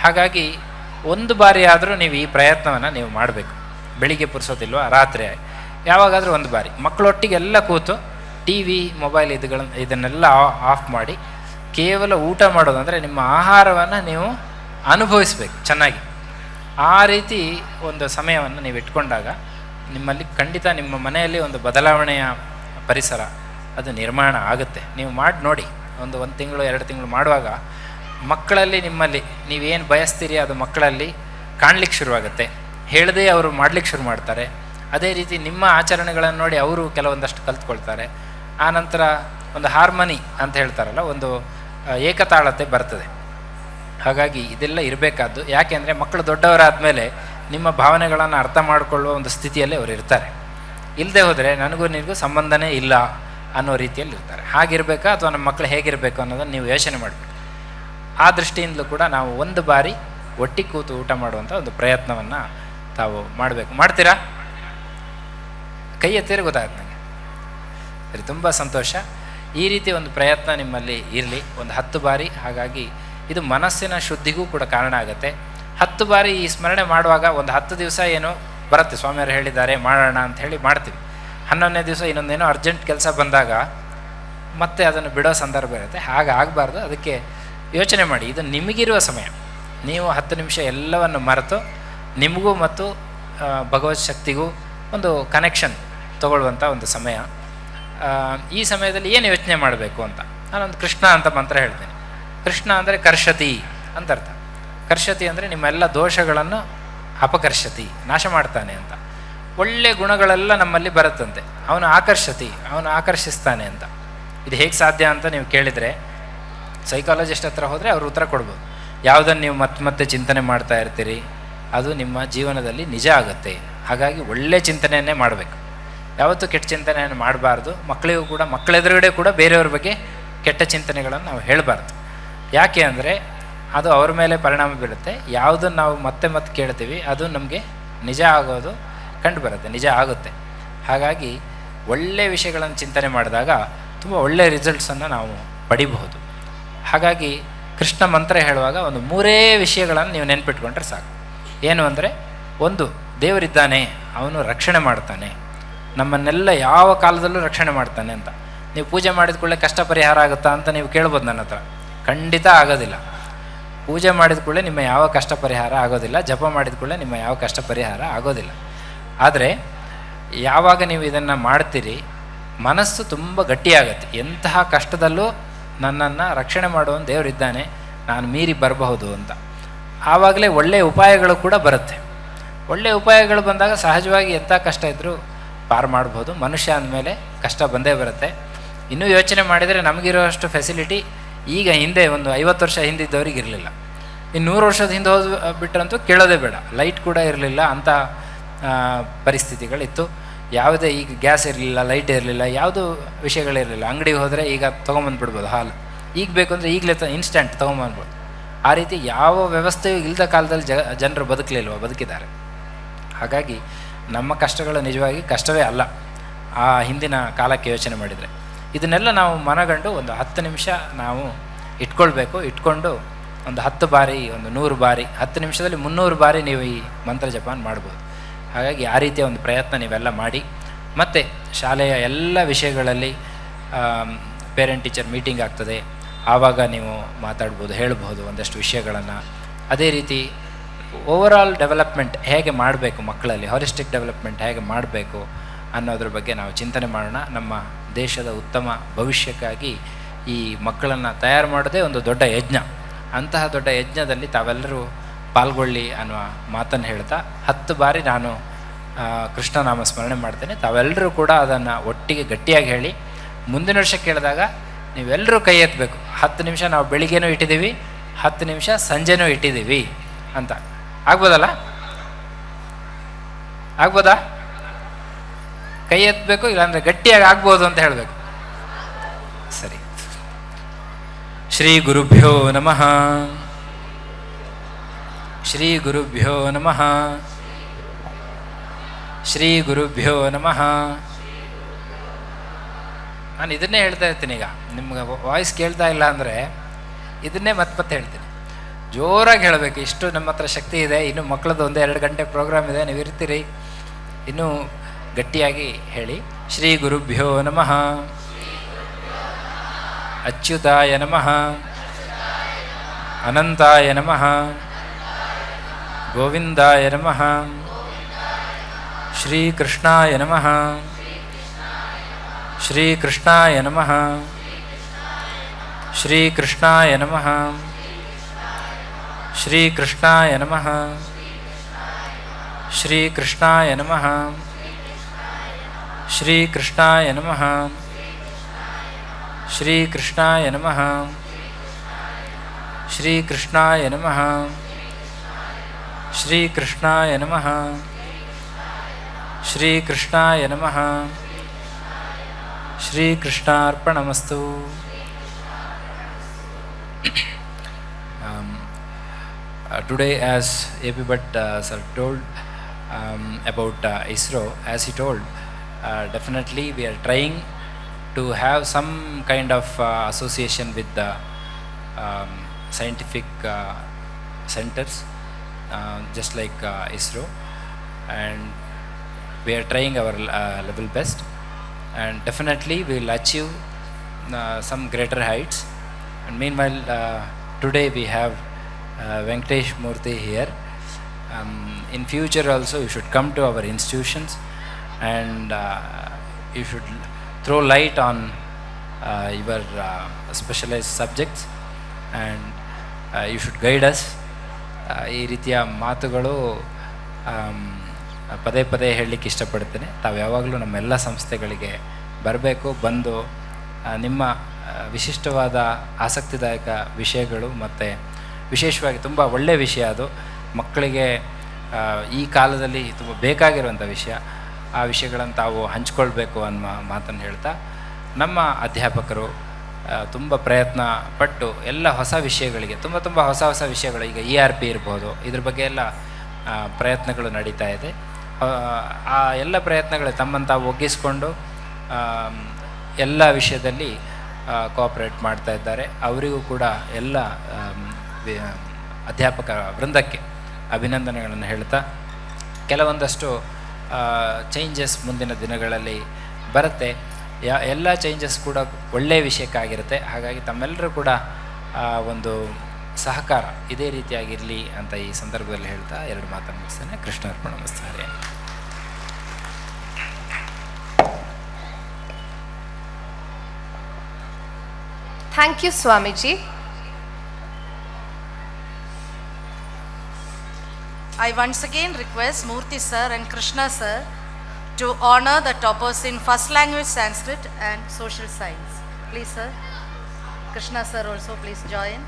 ಹಾಗಾಗಿ ಒಂದು ಬಾರಿ ಆದರೂ ನೀವು ಈ ಪ್ರಯತ್ನವನ್ನು ನೀವು ಮಾಡಬೇಕು. ಬೆಳಿಗ್ಗೆ ಪುರ್ಸೋದಿಲ್ವ, ರಾತ್ರಿ ಯಾವಾಗಾದರೂ ಒಂದು ಬಾರಿ ಮಕ್ಕಳೊಟ್ಟಿಗೆಲ್ಲ ಕೂತು TV, ಮೊಬೈಲ್ ಇದನ್ನೆಲ್ಲ ಆಫ್ ಮಾಡಿ ಕೇವಲ ಊಟ ಮಾಡೋದು ಅಂದರೆ ನಿಮ್ಮ ಆಹಾರವನ್ನು ನೀವು ಅನುಭವಿಸ್ಬೇಕು ಚೆನ್ನಾಗಿ. ಆ ರೀತಿ ಒಂದು ಸಮಯವನ್ನು ನೀವು ಇಟ್ಕೊಂಡಾಗ ನಿಮ್ಮಲ್ಲಿ ಖಂಡಿತ ನಿಮ್ಮ ಮನೆಯಲ್ಲಿ ಒಂದು ಬದಲಾವಣೆಯ ಪರಿಸರ ಅದು ನಿರ್ಮಾಣ ಆಗುತ್ತೆ. ನೀವು ಮಾಡಿ ನೋಡಿ, ಒಂದು ತಿಂಗಳು 2 ತಿಂಗಳು ಮಾಡುವಾಗ ಮಕ್ಕಳಲ್ಲಿ ನಿಮ್ಮಲ್ಲಿ ನೀವೇನು ಬಯಸ್ತೀರಿ ಅದು ಮಕ್ಕಳಲ್ಲಿ ಕಾಣಲಿಕ್ಕೆ ಶುರುವಾಗುತ್ತೆ. ಹೇಳದೇ ಅವರು ಮಾಡಲಿಕ್ಕೆ ಶುರು ಮಾಡ್ತಾರೆ. ಅದೇ ರೀತಿ ನಿಮ್ಮ ಆಚರಣೆಗಳನ್ನು ನೋಡಿ ಅವರು ಕೆಲವೊಂದಷ್ಟು ಕಲ್ತ್ಕೊಳ್ತಾರೆ. ಆನಂತರ ಒಂದು ಹಾರ್ಮನಿ ಅಂತ ಹೇಳ್ತಾರಲ್ಲ, ಒಂದು ಏಕತಾಳತೆ ಬರ್ತದೆ. ಹಾಗಾಗಿ ಇದೆಲ್ಲ ಇರಬೇಕಾದ್ದು. ಯಾಕೆಂದರೆ ಮಕ್ಕಳು ದೊಡ್ಡವರಾದ ಮೇಲೆ ನಿಮ್ಮ ಭಾವನೆಗಳನ್ನು ಅರ್ಥ ಮಾಡಿಕೊಳ್ಳುವ ಒಂದು ಸ್ಥಿತಿಯಲ್ಲಿ ಅವರು ಇರ್ತಾರೆ. ಇಲ್ಲದೆ ಹೋದರೆ ನನಗೂ ನಿನಗೂ ಸಂಬಂಧನೇ ಇಲ್ಲ ಅನ್ನೋ ರೀತಿಯಲ್ಲಿ ಇರ್ತಾರೆ. ಹಾಗಿರಬೇಕಾ ಅಥವಾ ನಮ್ಮ ಮಕ್ಕಳು ಹೇಗಿರಬೇಕು ಅನ್ನೋದನ್ನು ನೀವು ಯೋಚನೆ ಮಾಡಬೇಕು. ಆ ದೃಷ್ಟಿಯಿಂದಲೂ ಕೂಡ ನಾವು ಒಂದು ಬಾರಿ ಒಟ್ಟಿಗೆ ಕೂತು ಊಟ ಮಾಡುವಂಥ ಒಂದು ಪ್ರಯತ್ನವನ್ನು ತಾವು ಮಾಡಬೇಕು. ಮಾಡ್ತೀರಾ? ಕೈ ಎತ್ತಿದ್ರೆ ಗೊತ್ತಾಗುತ್ತೆ ನನಗೆ. ಸರಿ, ತುಂಬ ಸಂತೋಷ. ಈ ರೀತಿ ಒಂದು ಪ್ರಯತ್ನ ನಿಮ್ಮಲ್ಲಿ ಇರಲಿ, ಒಂದು 10 ಬಾರಿ. ಹಾಗಾಗಿ ಇದು ಮನಸ್ಸಿನ ಶುದ್ಧಿಗೂ ಕೂಡ ಕಾರಣ ಆಗುತ್ತೆ. 10 ಬಾರಿ ಈ ಸ್ಮರಣೆ ಮಾಡುವಾಗ ಒಂದು 10 ದಿವಸ ಏನೋ ಬರುತ್ತೆ, ಸ್ವಾಮಿಯವರು ಹೇಳಿದ್ದಾರೆ ಮಾಡೋಣ ಅಂತ ಹೇಳಿ ಮಾಡ್ತೀವಿ. 11ನೇ ದಿವಸ ಇನ್ನೊಂದೇನೋ ಅರ್ಜೆಂಟ್ ಕೆಲಸ ಬಂದಾಗ ಮತ್ತೆ ಅದನ್ನು ಬಿಡೋ ಸಂದರ್ಭ ಇರುತ್ತೆ. ಹಾಗೆ ಆಗಬಾರ್ದು. ಅದಕ್ಕೆ ಯೋಚನೆ ಮಾಡಿ, ಇದು ನಿಮಗಿರುವ ಸಮಯ. ನೀವು 10 ನಿಮಿಷ ಎಲ್ಲವನ್ನು ಮರೆತು ನಿಮಗೂ ಮತ್ತು ಭಗವತ್ ಶಕ್ತಿಗೂ ಒಂದು ಕನೆಕ್ಷನ್ ತಗೊಳ್ಳುವಂಥ ಒಂದು ಸಮಯ. ಈ ಸಮಯದಲ್ಲಿ ಏನು ಯೋಚನೆ ಮಾಡಬೇಕು ಅಂತ ನಾನೊಂದು ಕೃಷ್ಣ ಅಂತ ಮಂತ್ರ ಹೇಳ್ತೇನೆ. ಕೃಷ್ಣ ಅಂದರೆ ಕರ್ಷತಿ ಅಂತ ಅರ್ಥ. ಕರ್ಷತಿ ಅಂದರೆ ನಿಮ್ಮೆಲ್ಲ ದೋಷಗಳನ್ನು ಅಪಕರ್ಷತಿ, ನಾಶ ಮಾಡ್ತಾನೆ ಅಂತ. ಒಳ್ಳೆಯ ಗುಣಗಳೆಲ್ಲ ನಮ್ಮಲ್ಲಿ ಬರುತ್ತಂತೆ. ಅವನು ಆಕರ್ಷಿಸ್ತಾನೆ ಅಂತ. ಇದು ಹೇಗೆ ಸಾಧ್ಯ ಅಂತ ನೀವು ಕೇಳಿದರೆ ಸೈಕಾಲಜಿಸ್ಟ್ ಹತ್ರ ಹೋದರೆ ಅವರು ಉತ್ತರ ಕೊಡ್ಬೋದು. ಯಾವುದನ್ನು ನೀವು ಮತ್ತೆ ಚಿಂತನೆ ಮಾಡ್ತಾ ಇರ್ತೀರಿ ಅದು ನಿಮ್ಮ ಜೀವನದಲ್ಲಿ ನಿಜ ಆಗುತ್ತೆ. ಹಾಗಾಗಿ ಒಳ್ಳೆಯ ಚಿಂತನೆಯನ್ನೇ ಮಾಡಬೇಕು. ಯಾವತ್ತೂ ಕೆಟ್ಟ ಚಿಂತನೆಯನ್ನು ಮಾಡಬಾರ್ದು. ಮಕ್ಕಳಿಗೂ ಕೂಡ, ಮಕ್ಕಳೆದುರುಗಡೆ ಕೂಡ ಬೇರೆಯವ್ರ ಬಗ್ಗೆ ಕೆಟ್ಟ ಚಿಂತನೆಗಳನ್ನು ನಾವು ಹೇಳಬಾರ್ದು. ಯಾಕೆ ಅಂದರೆ ಅದು ಅವ್ರ ಮೇಲೆ ಪರಿಣಾಮ ಬೀಳುತ್ತೆ. ಯಾವುದನ್ನು ನಾವು ಮತ್ತೆ ಕೇಳ್ತೀವಿ ಅದು ನಮಗೆ ನಿಜ ಆಗೋದು ಕಂಡು ಬರುತ್ತೆ, ನಿಜ ಆಗುತ್ತೆ. ಹಾಗಾಗಿ ಒಳ್ಳೆಯ ವಿಷಯಗಳನ್ನು ಚಿಂತನೆ ಮಾಡಿದಾಗ ತುಂಬ ಒಳ್ಳೆಯ ರಿಸಲ್ಟ್ಸನ್ನು ನಾವು ಪಡಿಬಹುದು. ಹಾಗಾಗಿ ಕೃಷ್ಣ ಮಂತ್ರ ಹೇಳುವಾಗ ಒಂದು 3 ವಿಷಯಗಳನ್ನು ನೀವು ನೆನ್ಪಿಟ್ಕೊಂಡ್ರೆ ಸಾಕು. ಏನು ಅಂದರೆ, ಒಂದು, ದೇವರಿದ್ದಾನೆ, ಅವನು ರಕ್ಷಣೆ ಮಾಡ್ತಾನೆ, ನಮ್ಮನ್ನೆಲ್ಲ ಯಾವ ಕಾಲದಲ್ಲೂ ರಕ್ಷಣೆ ಮಾಡ್ತಾನೆ ಅಂತ. ನೀವು ಪೂಜೆ ಮಾಡಿದ ಕೂಡಲೇ ಕಷ್ಟ ಪರಿಹಾರ ಆಗುತ್ತಾ ಅಂತ ನೀವು ಕೇಳ್ಬೋದು ನನ್ನ ಹತ್ರ. ಖಂಡಿತ ಆಗೋದಿಲ್ಲ. ಪೂಜೆ ಮಾಡಿದ ಕೂಡಲೇ ನಿಮ್ಮ ಯಾವ ಕಷ್ಟ ಪರಿಹಾರ ಆಗೋದಿಲ್ಲ. ಜಪ ಮಾಡಿದ ಕೂಡಲೇ ನಿಮ್ಮ ಯಾವ ಕಷ್ಟ ಪರಿಹಾರ ಆಗೋದಿಲ್ಲ. ಆದರೆ ಯಾವಾಗ ನೀವು ಇದನ್ನು ಮಾಡ್ತೀರಿ ಮನಸ್ಸು ತುಂಬ ಗಟ್ಟಿಯಾಗತ್ತೆ. ಎಂತಹ ಕಷ್ಟದಲ್ಲೂ ನನ್ನನ್ನು ರಕ್ಷಣೆ ಮಾಡುವ ದೇವರಿದ್ದಾನೆ, ನಾನು ಮೀರಿ ಬರಬಹುದು ಅಂತ. ಆವಾಗಲೇ ಒಳ್ಳೆಯ ಉಪಾಯಗಳು ಕೂಡ ಬರುತ್ತೆ. ಒಳ್ಳೆಯ ಉಪಾಯಗಳು ಬಂದಾಗ ಸಹಜವಾಗಿ ಎಂಥ ಕಷ್ಟ ಇದ್ದರೂ ಪಾರು ಮಾಡ್ಬೋದು. ಮನುಷ್ಯ ಅಂದಮೇಲೆ ಕಷ್ಟ ಬಂದೇ ಬರುತ್ತೆ. ಇನ್ನೂ ಯೋಚನೆ ಮಾಡಿದರೆ ನಮಗಿರೋಷ್ಟು ಫೆಸಿಲಿಟಿ ಈಗ ಹಿಂದೆ ಒಂದು 50 ವರ್ಷ ಹಿಂದಿದ್ದವ್ರಿಗೆ ಇರಲಿಲ್ಲ. ಇನ್ನು 100 ವರ್ಷದ ಹಿಂದೆ ಬಿಟ್ಟರಂತೂ ಕೇಳೋದೇ ಬೇಡ. ಲೈಟ್ ಕೂಡ ಇರಲಿಲ್ಲ, ಅಂಥ ಪರಿಸ್ಥಿತಿಗಳಿತ್ತು. ಯಾವುದೇ ಈಗ ಗ್ಯಾಸ್ ಇರಲಿಲ್ಲ, ಲೈಟ್ ಇರಲಿಲ್ಲ, ಯಾವುದೂ ವಿಷಯಗಳಿರಲಿಲ್ಲ. ಅಂಗಡಿಗೆ ಹೋದರೆ ಈಗ ತೊಗೊಂಬಂದುಬಿಡ್ಬೋದು ಹಾಲು. ಈಗ ಬೇಕು ಅಂದರೆ ಈಗಲೇ ಇನ್ಸ್ಟೆಂಟ್ ತೊಗೊಂಬಂದ್ಬೋದು. ಆ ರೀತಿ ಯಾವ ವ್ಯವಸ್ಥೆಯೂ ಇಲ್ಲದ ಕಾಲದಲ್ಲಿ ಜನರು ಬದುಕಿದ್ದಾರೆ. ಹಾಗಾಗಿ ನಮ್ಮ ಕಷ್ಟಗಳು ನಿಜವಾಗಿ ಕಷ್ಟವೇ ಅಲ್ಲ ಆ ಹಿಂದಿನ ಕಾಲಕ್ಕೆ ಯೋಚನೆ ಮಾಡಿದರೆ. ಇದನ್ನೆಲ್ಲ ನಾವು ಮನಗಂಡು ಒಂದು 10 ನಿಮಿಷ ನಾವು ಇಟ್ಕೊಳ್ಬೇಕು. ಇಟ್ಕೊಂಡು ಒಂದು 10 ಬಾರಿ, ಒಂದು 100 ಬಾರಿ, 10 ನಿಮಿಷದಲ್ಲಿ 300 ಬಾರಿ ನೀವು ಈ ಮಂತ್ರ ಜಪಾನ ಮಾಡ್ಬೋದು. ಹಾಗಾಗಿ ಆ ರೀತಿಯ ಒಂದು ಪ್ರಯತ್ನ ನೀವೆಲ್ಲ ಮಾಡಿ. ಮತ್ತು ಶಾಲೆಯ ಎಲ್ಲ ವಿಷಯಗಳಲ್ಲಿ ಪೇರೆಂಟ್ ಟೀಚರ್ ಮೀಟಿಂಗ್ ಆಗ್ತದೆ, ಆವಾಗ ನೀವು ಮಾತಾಡ್ಬೋದು, ಹೇಳ್ಬೋದು ಒಂದಷ್ಟು ವಿಷಯಗಳನ್ನು. ಅದೇ ರೀತಿ ಓವರಾಲ್ ಡೆವಲಪ್ಮೆಂಟ್ ಹೇಗೆ ಮಾಡಬೇಕು ಮಕ್ಕಳಲ್ಲಿ, ಹಾಲಿಸ್ಟಿಕ್ ಡೆವಲಪ್ಮೆಂಟ್ ಹೇಗೆ ಮಾಡಬೇಕು ಅನ್ನೋದ್ರ ಬಗ್ಗೆ ನಾವು ಚಿಂತನೆ ಮಾಡೋಣ. ನಮ್ಮ ದೇಶದ ಉತ್ತಮ ಭವಿಷ್ಯಕ್ಕಾಗಿ ಈ ಮಕ್ಕಳನ್ನು ತಯಾರು ಮಾಡೋದೇ ಒಂದು ದೊಡ್ಡ ಯಜ್ಞ. ಅಂತಹ ದೊಡ್ಡ ಯಜ್ಞದಲ್ಲಿ ತಾವೆಲ್ಲರೂ ಪಾಲ್ಗೊಳ್ಳಿ ಅನ್ನುವ ಮಾತನ್ನು ಹೇಳ್ತಾ 10 ಬಾರಿ ನಾನು ಕೃಷ್ಣನಾಮ ಸ್ಮರಣೆ ಮಾಡ್ತೇನೆ. ತಾವೆಲ್ಲರೂ ಕೂಡ ಅದನ್ನು ಒಟ್ಟಿಗೆ ಗಟ್ಟಿಯಾಗಿ ಹೇಳಿ. ಮುಂದಿನ ವರ್ಷ ಕೇಳಿದಾಗ ನೀವೆಲ್ಲರೂ ಕೈ ಎತ್ತಬೇಕು. 10 ನಿಮಿಷ ನಾವು ಬೆಳಿಗ್ಗೆನೂ ಇಟ್ಟಿದ್ದೀವಿ, 10 ನಿಮಿಷ ಸಂಜೆನೂ ಇಟ್ಟಿದ್ದೀವಿ ಅಂತ. ಆಗ್ಬೋದಲ್ಲ? ಆಗ್ಬೋದಾ? ಕೈ ಎತ್ತಬೇಕು, ಇಲ್ಲಾಂದರೆ ಗಟ್ಟಿಯಾಗಿ ಆಗ್ಬೋದು ಅಂತ ಹೇಳಬೇಕು. ಸರಿ. ಶ್ರೀ ಗುರುಭ್ಯೋ ನಮಃ. ಶ್ರೀ ಗುರುಭ್ಯೋ ನಮಃ. ಶ್ರೀ ಗುರುಭ್ಯೋ ನಮಃ. ನಾನು ಇದನ್ನೇ ಹೇಳ್ತಾ ಇರ್ತೀನಿ. ಈಗ ನಿಮ್ಗೆ ವಾಯ್ಸ್ ಕೇಳ್ತಾ ಇಲ್ಲ ಅಂದರೆ ಇದನ್ನೇ ಮತ್ತೆ ಹೇಳ್ತೀನಿ. ಜೋರಾಗಿ ಹೇಳಬೇಕು. ಇಷ್ಟು ನಮ್ಮ ಹತ್ರ ಶಕ್ತಿ ಇದೆ. ಇನ್ನು ಮಕ್ಕಳದ್ದು 1-2 ಗಂಟೆ ಪ್ರೋಗ್ರಾಮ್ ಇದೆ, ನೀವು ಇರ್ತೀರಿ. ಇನ್ನೂ ಗಟ್ಟಿಯಾಗಿ ಹೇಳಿ. ಶ್ರೀ ಗುರುಭ್ಯೋ ನಮಃ. ಅಚ್ಯುತಾಯ ನಮಃ ಅನಂತಾಯ ನಮಃ ಗೋವಿಂದಾಯ ನಮಃ ಶ್ರೀಕೃಷ್ಣಾಯ ನಮಃ ಶ್ರೀಕೃಷ್ಣಾಯ ನಮಃ ಶ್ರೀಕೃಷ್ಣಾಯ ನಮಃ ಶ್ರೀಕೃಷ್ಣಾಯ ನಮಃ ಶ್ರೀಕೃಷ್ಣಾಯ ನಮಃ ಶ್ರೀಕೃಷ್ಣಾಯ ನಮಃ ಶ್ರೀಕೃಷ್ಣಾಯ ನಮಃ ಶ್ರೀಕೃಷ್ಣಾಯ ನಮಃ ಶ್ರೀಕೃಷ್ಣಾಯ ನಮಃ ಶ್ರೀಕೃಷ್ಣಾಯ ನಮಃ ಶ್ರೀಕೃಷ್ಣಾರ್ಪಣಮಸ್ತು. Today, as A.P. Bhatt sir told about ISRO, as he told, definitely we are trying to have some kind of association with the scientific centers, just like ISRO, and we are trying our level best, and definitely we will achieve some greater heights. And meanwhile, today we have Venkatesh Murthy here. In future also you should come to our institutions, and you should throw light on your specialized subjects, and you should guide us. ಈ ರೀತಿಯ ಮಾತುಗಳು ಪದೇ ಪದೇ ಹೇಳಲಿಕ್ಕೆ ಇಷ್ಟಪಡ್ತೇನೆ. ತಾವು ಯಾವಾಗಲೂ ನಮ್ಮೆಲ್ಲ ಸಂಸ್ಥೆಗಳಿಗೆ ಬರಬೇಕು, ಬಂದು ನಿಮ್ಮ ವಿಶಿಷ್ಟವಾದ ಆಸಕ್ತಿದಾಯಕ ವಿಷಯಗಳು ಮತ್ತು ವಿಶೇಷವಾಗಿ ತುಂಬ ಒಳ್ಳೆಯ ವಿಷಯ, ಅದು ಮಕ್ಕಳಿಗೆ ಈ ಕಾಲದಲ್ಲಿ ತುಂಬ ಬೇಕಾಗಿರುವಂಥ ವಿಷಯ, ಆ ವಿಷಯಗಳನ್ನು ತಾವು ಹಂಚ್ಕೊಳ್ಬೇಕು ಅನ್ನೋ ಮಾತನ್ನು ಹೇಳ್ತಾ, ನಮ್ಮ ಅಧ್ಯಾಪಕರು ತುಂಬ ಪ್ರಯತ್ನ ಪಟ್ಟು ಎಲ್ಲ ಹೊಸ ವಿಷಯಗಳಿಗೆ ತುಂಬ ಹೊಸ ವಿಷಯಗಳು, ಈಗ ERP ಇರ್ಬೋದು, ಇದ್ರ ಬಗ್ಗೆ ಎಲ್ಲ ಪ್ರಯತ್ನಗಳು ನಡೀತಾ ಇದೆ. ಆ ಎಲ್ಲ ಪ್ರಯತ್ನಗಳು ತಮ್ಮನ್ನು ತಾವು ಒಗ್ಗಿಸ್ಕೊಂಡು ಎಲ್ಲ ವಿಷಯದಲ್ಲಿ ಕೋಆಪ್ರೇಟ್ ಮಾಡ್ತಾ ಇದ್ದಾರೆ. ಅವರಿಗೂ ಕೂಡ ಎಲ್ಲ ಅಧ್ಯಾಪಕ ವೃಂದಕ್ಕೆ ಅಭಿನಂದನೆಗಳನ್ನು ಹೇಳ್ತಾ, ಕೆಲವೊಂದಷ್ಟು ಚೇಂಜಸ್ ಮುಂದಿನ ದಿನಗಳಲ್ಲಿ ಬರುತ್ತೆ. ಎಲ್ಲ ಚೇಂಜಸ್ ಕೂಡ ಒಳ್ಳೆಯ ವಿಷಯಕ್ಕಾಗಿರುತ್ತೆ. ಹಾಗಾಗಿ ತಮ್ಮೆಲ್ಲರೂ ಕೂಡ ಒಂದು ಸಹಕಾರ ಇದೇ ರೀತಿಯಾಗಿರಲಿ ಅಂತ ಈ ಸಂದರ್ಭದಲ್ಲಿ ಹೇಳ್ತಾ ಎರಡು ಮಾತನ್ನು ಮುಗಿಸ್ತೇನೆ. ಕೃಷ್ಣಾರ್ಪಣಮಸ್ತು. ಹರೇ. Thank you, Swamiji. I once again request Murthy sir and Krishna sir to honor the toppers in first language Sanskrit and social science. Please sir. Krishna sir also please join.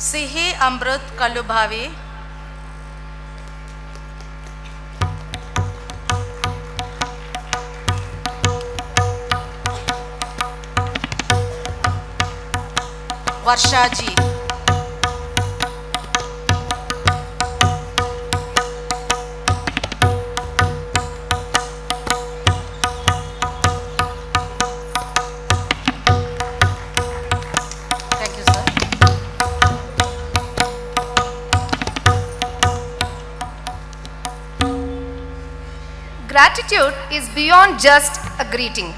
Sihi Amrut Kalubhavi. Varshaji. Thank you, sir. Gratitude is beyond just a greeting.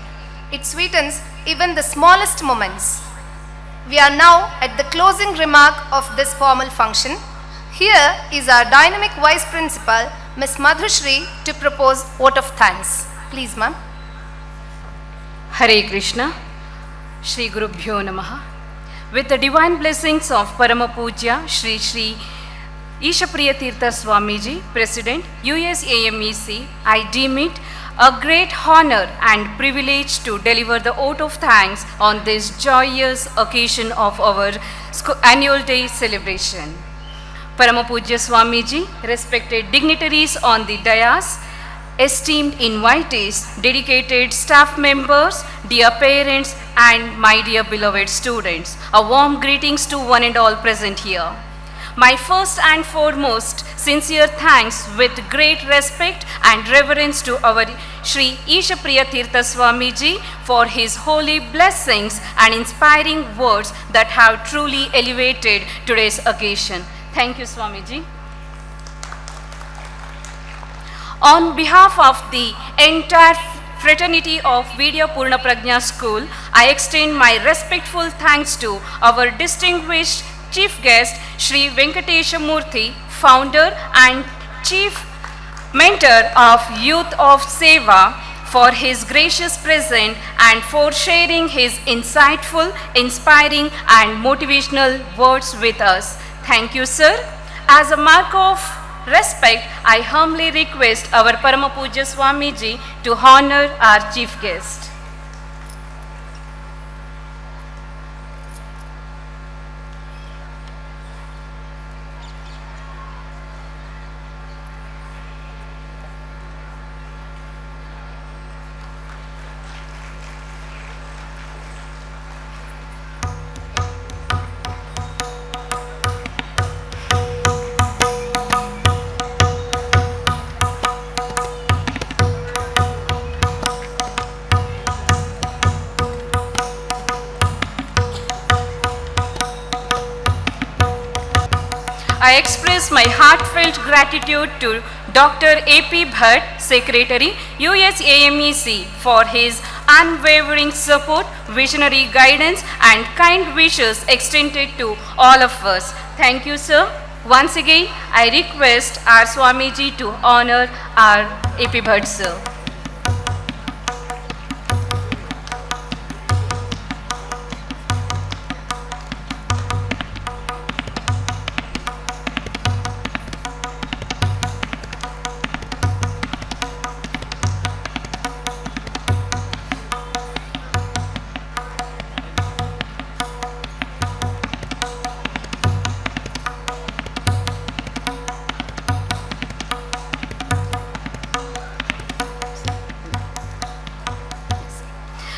It sweetens even the smallest moments. We are now at the closing remark of this formal function. Here is our dynamic Vice Principal, Ms. Madhushri, to propose vote of thanks. Please, ma'am. Hare Krishna, Shri Gurubhyo Namaha. With the divine blessings of Parama Pujya Shri Shri Ishapriya Tirtha Swamiji, President, USAMEC, I deem it a great honor and privilege to deliver the vote of thanks on this joyous occasion of our annual day celebration. Parama Pujya Swamiji, respected dignitaries on the dais, esteemed invitees, dedicated staff members, dear parents and my dear beloved students, a warm greetings to one and all present here. My first and foremost sincere thanks with great respect and reverence to our Shri Ishapriya Tirtha Swamiji for his holy blessings and inspiring words that have truly elevated today's occasion. Thank you, Swamiji. On behalf of the entire fraternity of Vidya Purna Prajna School, I extend my respectful thanks to our distinguished chief guest, Shri Venkatesha Murthy, founder and chief mentor of Youth of Seva, for his gracious presence and for sharing his insightful, inspiring and motivational words with us. Thank you, sir. As a mark of respect, I humbly request our Parama Pujya Swamiji to honor our chief guest. I express my heartfelt gratitude to Dr. A.P. Bhatt, Secretary, USAMEC, for his unwavering support, visionary guidance, and kind wishes extended to all of us. Thank you, sir. Once again, I request our Swamiji to honor our A.P. Bhatt, sir.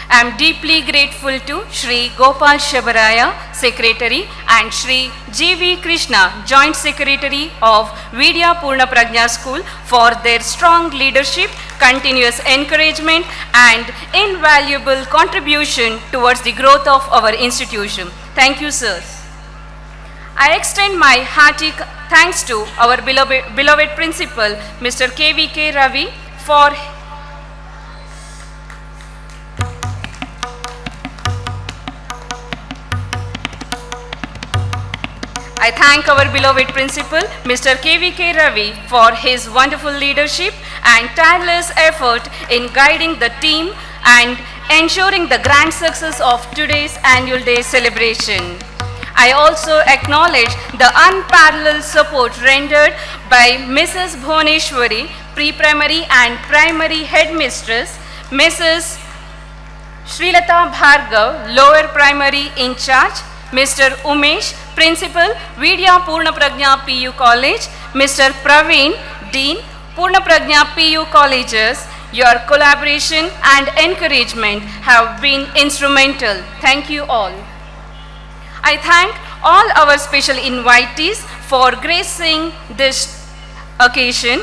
I am deeply grateful to Shri Gopal Shabaraya, Secretary, and Shri G.V. Krishna, Joint Secretary of Vidya Purna Prajna School, for their strong leadership, continuous encouragement, and invaluable contribution towards the growth of our institution. Thank you, sirs. I extend my hearty thanks to our beloved principal, Mr. K.V.K. Ravi, for I thank our beloved principal, Mr. K.V.K. Ravi, for his wonderful leadership and tireless effort in guiding the team and ensuring the grand success of today's annual day celebration. I also acknowledge the unparalleled support rendered by Mrs. Bhuvaneshwari, pre-primary and primary headmistress, Mrs. Srilata Bhargav, lower primary in charge, Mr. Umesh, Principal, Vidya Purna Prajna PU College, Mr. Praveen, Dean, Purna Prajna PU Colleges. Your collaboration and encouragement have been instrumental. Thank you all. I thank all our special invitees for gracing this occasion.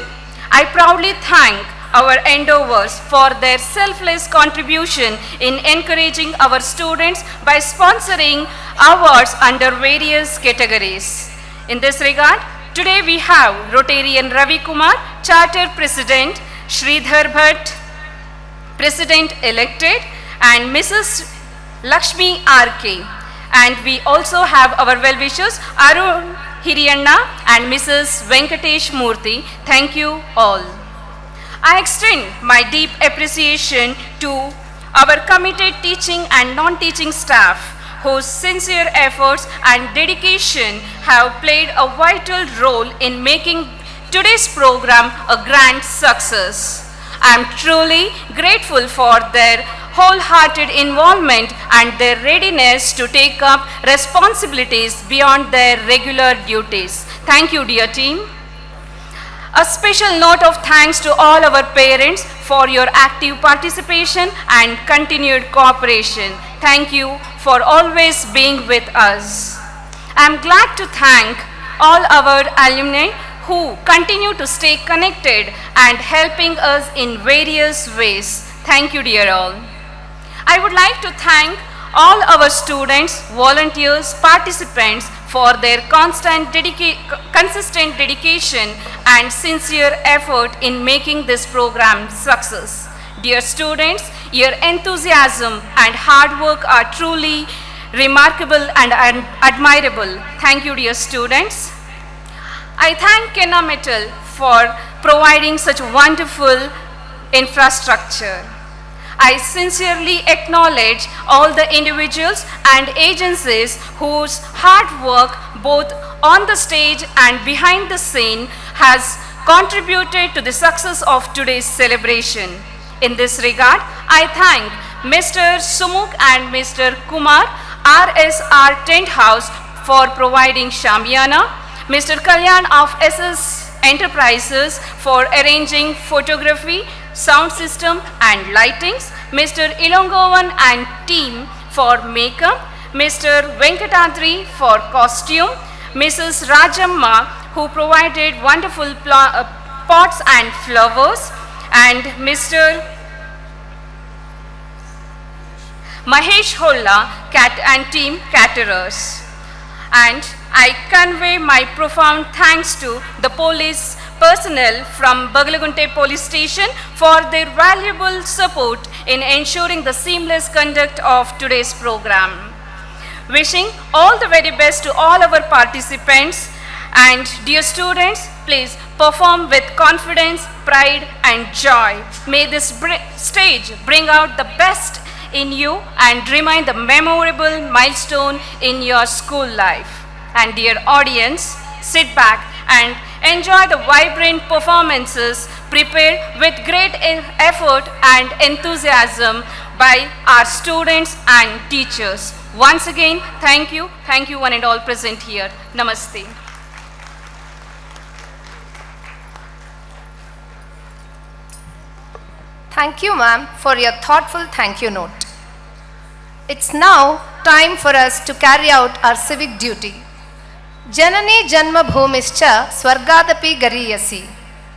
I proudly thank our endeavors for their selfless contribution in encouraging our students by sponsoring awards under various categories. In this regard, today we have Rotarian Ravi Kumar, Charter President, Sridhar Bhatt, President elected, and Mrs. Lakshmi R.K. And we also have our well-wishers Arun Hiriyanna and Mrs. Venkatesh Murthy. Thank you all. I extend my deep appreciation to our committed teaching and non-teaching staff whose sincere efforts and dedication have played a vital role in making today's program a grand success. I am truly grateful for their wholehearted involvement and their readiness to take up responsibilities beyond their regular duties. Thank you, dear team. A special note of thanks to all our parents for your active participation and continued cooperation. Thank you for always being with us. I am glad to thank all our alumni who continue to stay connected and helping us in various ways. Thank you, dear all. I would like to thank all our students, volunteers, participants for their consistent dedication and sincere effort in making this program success. Dear students, your enthusiasm and hard work are truly remarkable and admirable. Thank you, dear students. I thank Kenna Metal for providing such wonderful infrastructure. I sincerely acknowledge all the individuals and agencies whose hard work both on the stage and behind the scene has contributed to the success of today's celebration. In this regard, I thank Mr. Sumuk and Mr. Kumar, RSR Tent House, for providing Shamiana, Mr. Kalyan of SS Enterprises for arranging photography, sound system and lightings, Mr. Ilongovan and team for makeup, Mr. Venkatadri for costume, Mrs. Rajamma who provided wonderful pots and flowers, and Mr. Mahesh Holla and team caterers. And I convey my profound thanks to the police personnel from Bagalagunte Police Station for their valuable support in ensuring the seamless conduct of today's program. Wishing all the very best to all our participants, and dear students, please perform with confidence, pride and joy. May this stage bring out the best in you and remain the memorable milestone in your school life. And dear audience, sit back and enjoy the vibrant performances prepared with great effort and enthusiasm by our students and teachers. Once again, thank you one and all present here. Namaste. Thank you, ma'am, for your thoughtful thank you note. It's now time for us to carry out our civic duty. Janani Janma Bhumischa Swargadapi Gariyasi.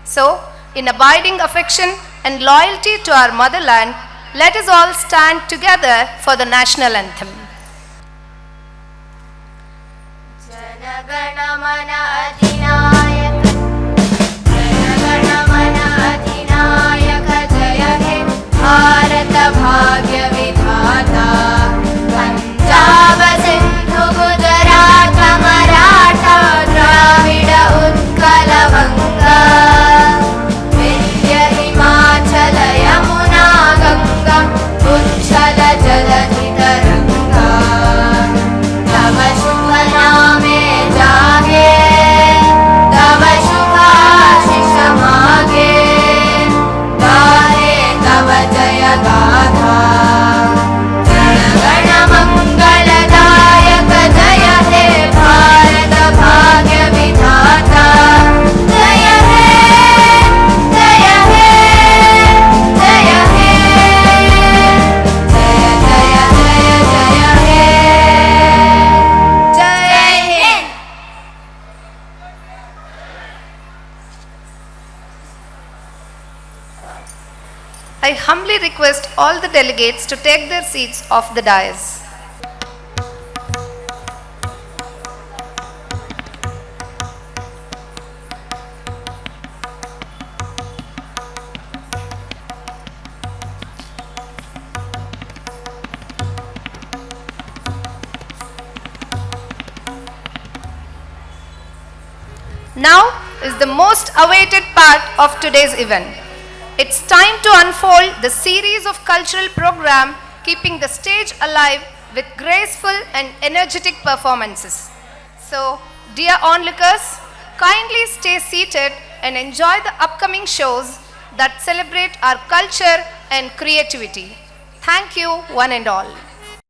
So, in abiding affection and loyalty to our motherland, let us all stand together for the national anthem. Bharat भाग्य विधाता पंजाब सिंधु गुजरात मराठा द्राविड उत्कल बंगा विंध्य हिमाचल यमुना गंगा उच्छल जलधि तरंगा तव शुभ नामे जागे तव शुभाशिष मागे तव जय गाथा गण मंगलदायक जय हे भारत भाग्य विधाता जय हे जय हे जय हे जय जय जय जय हे जय Hind. I humbly request all the delegates to take their seats off the dais. Now is the most awaited part of today's event. It's time to unfold the series of cultural program keeping the stage alive with graceful and energetic performances. So, dear onlookers, kindly stay seated and enjoy the upcoming shows that celebrate our culture and creativity. Thank you, one and all.